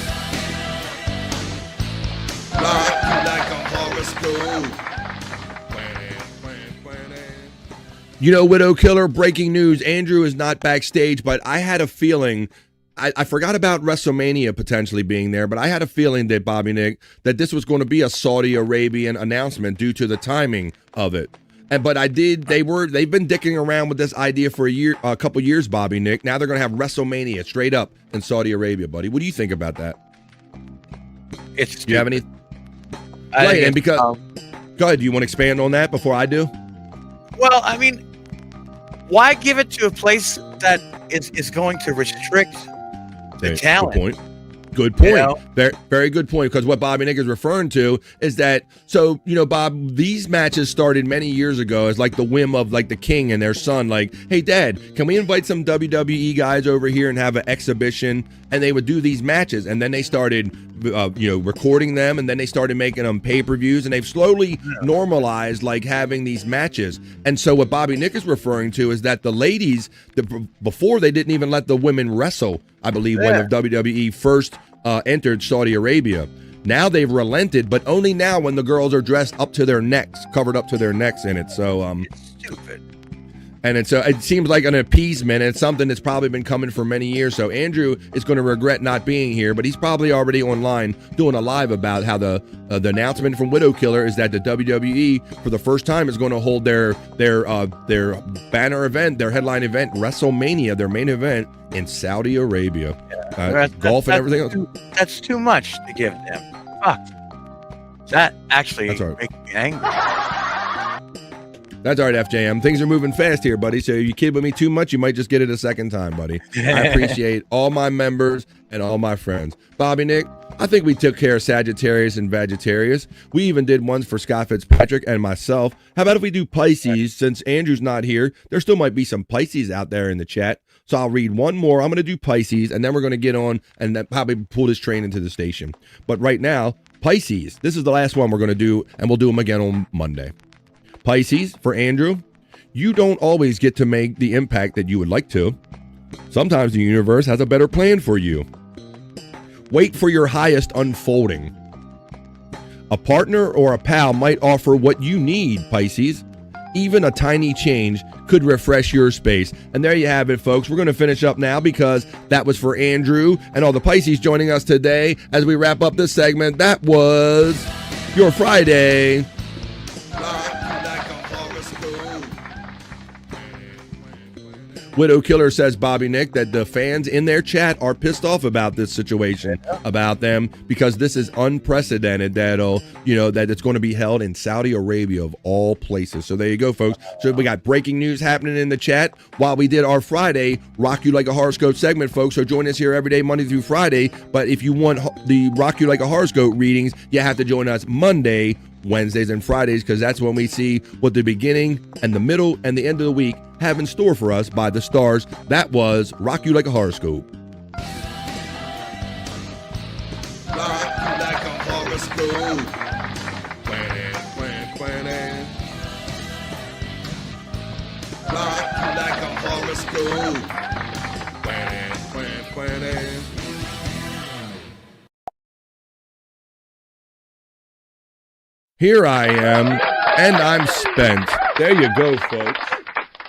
You know, Widow Killer, breaking news. Andrew is not backstage, but I had a feeling, I forgot about WrestleMania potentially being there, but I had a feeling that, Bobby Nick, that this was going to be a Saudi Arabian announcement due to the timing of it. But they've been dicking around with this idea for a couple years, Bobby Nick. Now they're going to have WrestleMania straight up in Saudi Arabia, buddy. What do you think about that? Do you have any? Right, and because, go ahead, do you want to expand on that before I do? Well, I mean, why give it to a place that is going to restrict the talent? Good point. Good point. You know? Very, very good point. Because what Bobby Nick is referring to is that, so, you know, Bob, these matches started many years ago as like the whim of like the king and their son, like, hey, Dad, can we invite some WWE guys over here and have an exhibition? And they would do these matches. And then they started, recording them. And then they started making them pay-per-views. And they've slowly normalized like having these matches. And so what Bobby Nick is referring to is that the ladies, before they didn't even let the women wrestle, I believe, when the WWE first entered Saudi Arabia. Now they've relented, but only now when the girls are dressed up to their necks, covered up to their necks in it. So, it's stupid. And it seems like an appeasement. And it's something that's probably been coming for many years. So Andrew is going to regret not being here, but he's probably already online doing a live about how the announcement from Widow Killer is that the WWE for the first time is going to hold their banner event, their headline event, WrestleMania, their main event in Saudi Arabia. Golf and everything else. That's too much to give them. Fuck. That actually makes me angry. That's all right, FJM. Things are moving fast here, buddy. So if you kid with me too much, you might just get it a second time, buddy. I appreciate all my members and all my friends. Bobby Nick, I think we took care of Sagittarius and Vegetarius. We even did ones for Scott Fitzpatrick and myself. How about if we do Pisces? Since Andrew's not here, there still might be some Pisces out there in the chat. So I'll read one more. I'm going to do Pisces, and then we're going to get on and then probably pull this train into the station. But right now, Pisces. This is the last one we're going to do, and we'll do them again on Monday. Pisces, for Andrew, you don't always get to make the impact that you would like to. Sometimes the universe has a better plan for you. Wait for your highest unfolding. A partner or a pal might offer what you need, Pisces. Even a tiny change could refresh your space. And there you have it, folks. We're going to finish up now because that was for Andrew and all the Pisces joining us today. As we wrap up this segment, that was your Friday. Widow Killer says, Bobby Nick, that the fans in their chat are pissed off about this situation, about them, because this is unprecedented that it's going to be held in Saudi Arabia of all places. So there you go, folks. So we got breaking news happening in the chat while we did our Friday Rock You Like a Horoscope segment, folks. So join us here every day, Monday through Friday. But if you want the Rock You Like a Horoscope readings, you have to join us Monday Wednesdays and Fridays, because that's when we see what the beginning and the middle and the end of the week have in store for us by the stars. That was Rock You Like a Horoscope. Rock you like a horoscope. Rock you like a horoscope. Here I am, and I'm spent. There you go, folks.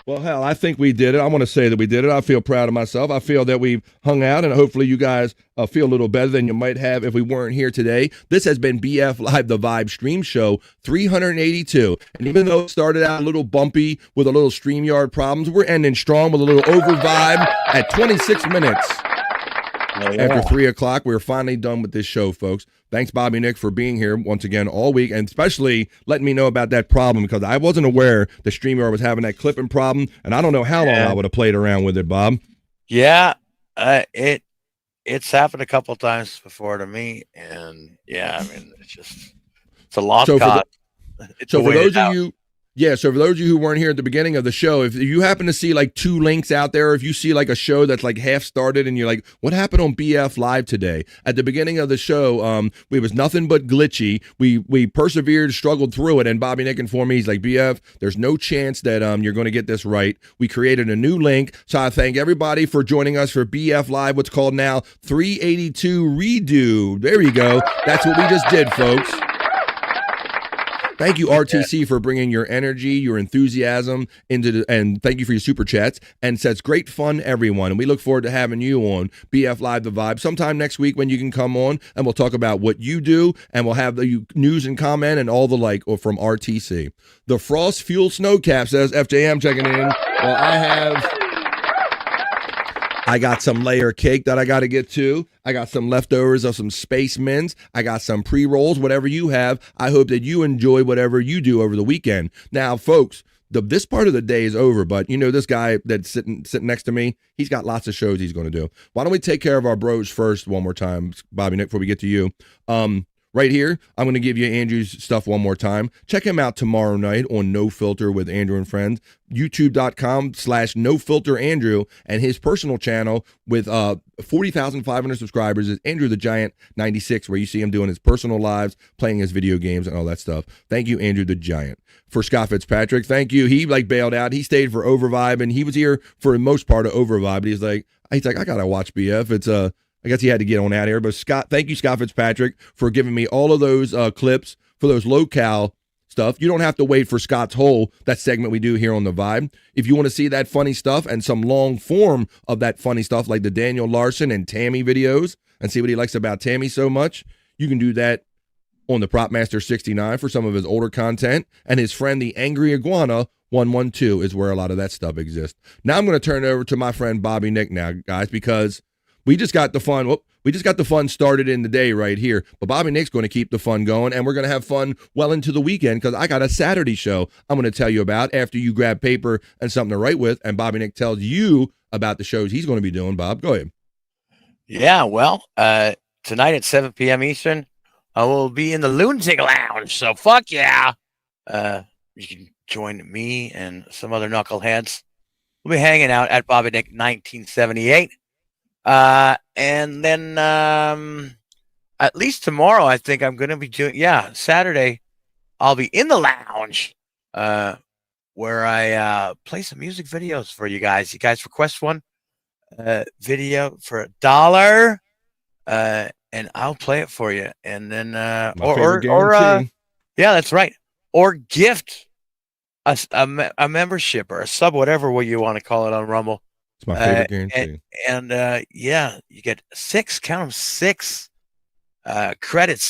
Well, hell, I think we did it. I want to say that we did it. I feel proud of myself. I feel that we've hung out, and hopefully you guys feel a little better than you might have if we weren't here today. This has been BF Live, the Vibe Stream Show 382. And even though it started out a little bumpy with a little StreamYard problems, we're ending strong with a little over vibe at 26 minutes. After 3 o'clock, we're finally done with this show, folks. Thanks, Bobby Nick, for being here once again all week, and especially letting me know about that problem, because I wasn't aware the StreamYard was having that clipping problem, and I don't know how long I would have played around with it, Bob. Yeah, it's happened a couple times before to me, and yeah, I mean, it's a lost cause. So for those of you, so for those of you who weren't here at the beginning of the show, if you happen to see like 2 links out there, if you see like a show that's like half started and you're like, what happened on BF Live today? At the beginning of the show, it was nothing but glitchy. We persevered, struggled through it, and Bobby Nick informed me, he's like, BF, there's no chance that you're going to get this right. We created a new link, so I thank everybody for joining us for BF Live, what's called now 382 Redo. There you go. That's what we just did, folks. Thank you, RTC, for bringing your energy, your enthusiasm and thank you for your super chats. And says great fun, everyone. And we look forward to having you on BF Live, the Vibe sometime next week when you can come on and we'll talk about what you do, and we'll have the news and comment and all the like from RTC. The Frost Fuel Snowcap says FJM checking in. Well, I got some layer cake that I got to get to. I got some leftovers of some Space Mints. I got some pre-rolls, whatever you have. I hope that you enjoy whatever you do over the weekend. Now, folks, this part of the day is over, but you know this guy that's sitting next to me, he's got lots of shows he's going to do. Why don't we take care of our bros first one more time, Bobby Nick, before we get to you? Right here, I'm going to give you Andrew's stuff one more time. Check him out tomorrow night on No Filter with Andrew and Friends, youtube.com/NoFilterAndrew, and his personal channel with 40,500 subscribers is Andrew the Giant 96, where you see him doing his personal lives, playing his video games and all that stuff. Thank you, Andrew the Giant. For Scott Fitzpatrick, thank you. He bailed out. He stayed for Overvibe, and he was here for the most part of Overvibe, but he's like, I gotta watch BF. It's I guess he had to get on out here, but thank you, Scott Fitzpatrick, for giving me all of those clips for those low-cal stuff. You don't have to wait for Scott's that segment we do here on The Vibe. If you want to see that funny stuff and some long form of that funny stuff, like the Daniel Larson and Tammy videos, and see what he likes about Tammy so much, you can do that on the Propmaster 69 for some of his older content, and his friend, the Angry Iguana 112, is where a lot of that stuff exists. Now I'm going to turn it over to my friend Bobby Nick now, guys, because we just got the fun. We just got the fun started in the day right here. But Bobby Nick's going to keep the fun going, and we're going to have fun well into the weekend, because I got a Saturday show I'm going to tell you about after you grab paper and something to write with, and Bobby Nick tells you about the shows he's going to be doing. Bob, go ahead. Yeah, well, tonight at 7 p.m. Eastern, I will be in the Lunatic Lounge. So fuck yeah. You can join me and some other knuckleheads. We'll be hanging out at Bobby Nick 1978. And then at least tomorrow, I think I'm going to be doing, Saturday, I'll be in the lounge where I play some music videos for you guys. You guys request one video for $1, and I'll play it for you. And then, yeah, that's right. Or gift a membership or a sub, whatever way you want to call it on Rumble. It's my favorite guarantee. And yeah, you get 6 credits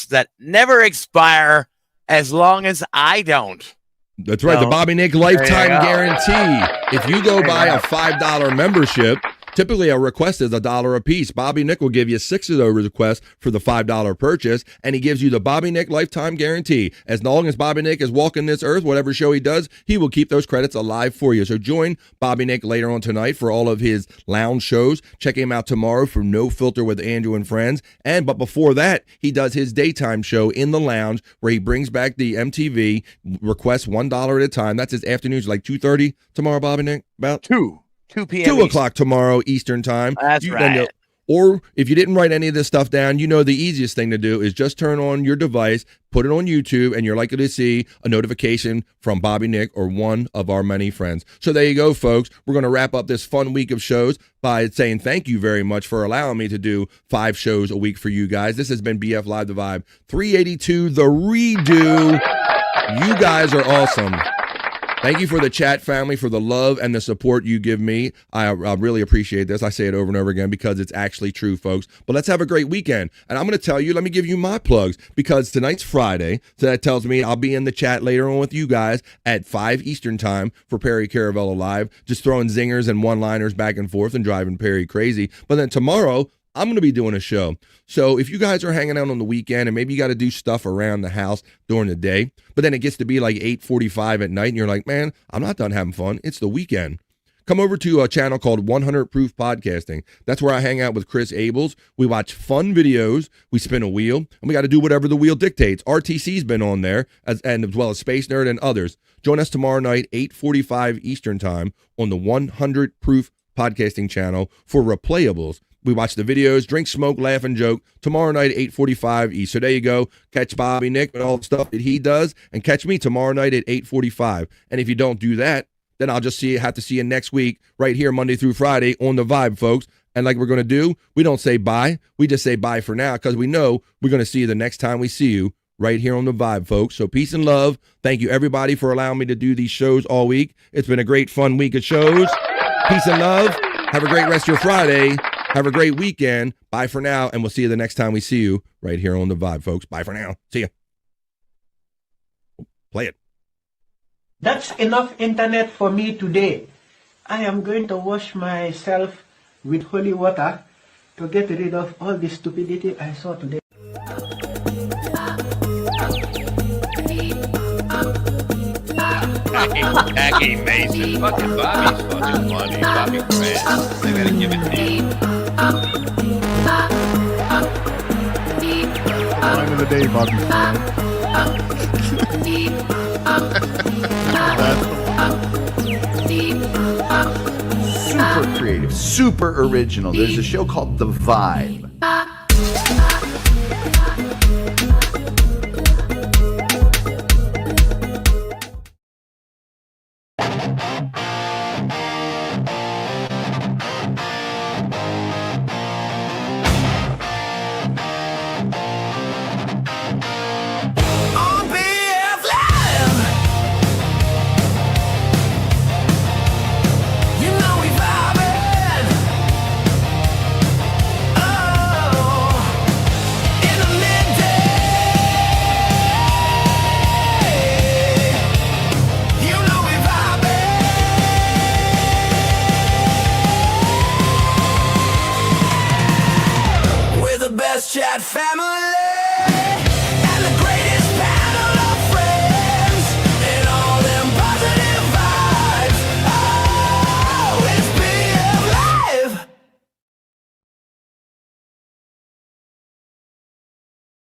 that never expire as long as I don't. That's right. The Bobby Nick lifetime guarantee. If you go buy a $5 membership, Typically, a request is $1 a piece. Bobby Nick will give you 6 of those requests for the $5 purchase, and he gives you the Bobby Nick lifetime guarantee. As long as Bobby Nick is walking this earth, whatever show he does, he will keep those credits alive for you. So join Bobby Nick later on tonight for all of his lounge shows. Check him out tomorrow for No Filter with Andrew and Friends. But before that, he does his daytime show in the lounge where he brings back the MTV, requests $1 at a time. That's his afternoons, like 2:30 tomorrow, Bobby Nick? About 2 p.m. 2 o'clock tomorrow Eastern time. That's right. Or if you didn't write any of this stuff down, you know the easiest thing to do is just turn on your device, put it on YouTube, and you're likely to see a notification from Bobby Nick or one of our many friends. So there you go, folks. We're going to wrap up this fun week of shows by saying thank you very much for allowing me to do 5 shows a week for you guys. This has been BF Live The Vibe 382, The Redo. You guys are awesome. Thank you for the chat family, for the love and the support you give me. I really appreciate this. I say it over and over again because it's actually true, folks. But let's have a great weekend. And I'm going to tell you, let me give you my plugs because tonight's Friday. So that tells me I'll be in the chat later on with you guys at 5 Eastern time for Perry Caravello Live, just throwing zingers and one-liners back and forth and driving Perry crazy. But then tomorrow, I'm going to be doing a show. So if you guys are hanging out on the weekend and maybe you got to do stuff around the house during the day, but then it gets to be like 8:45 at night and you're like, man, I'm not done having fun. It's the weekend. Come over to a channel called 100 Proof Podcasting. That's where I hang out with Chris Abels. We watch fun videos. We spin a wheel and we got to do whatever the wheel dictates. RTC's been on there and as well as Space Nerd and others. Join us tomorrow night, 8:45 Eastern time on the 100 Proof Podcasting channel for Replayables. We watch the videos, drink, smoke, laugh, and joke. Tomorrow night, 8:45 East. So there you go. Catch Bobby Nick and all the stuff that he does, and catch me tomorrow night at 8:45. And if you don't do that, then I'll just have to see you next week right here, Monday through Friday on The Vibe, folks. And like we're going to do, we don't say bye. We just say bye for now because we know we're going to see you the next time we see you right here on The Vibe, folks. So peace and love. Thank you, everybody, for allowing me to do these shows all week. It's been a great, fun week of shows. Peace and love. Have a great rest of your Friday. Have a great weekend. Bye for now, and we'll see you the next time we see you right here on The Vibe, folks. Bye for now. See ya. Play it. That's enough internet for me today. I am going to wash myself with holy water to get rid of all the stupidity I saw today. Jackie Mason. Fucking Bobby's fucking funny. Bobby Grant. I gotta give it to you. Line of the day, Bobby Super creative, super original. There's a show called The Vibe. Chat family.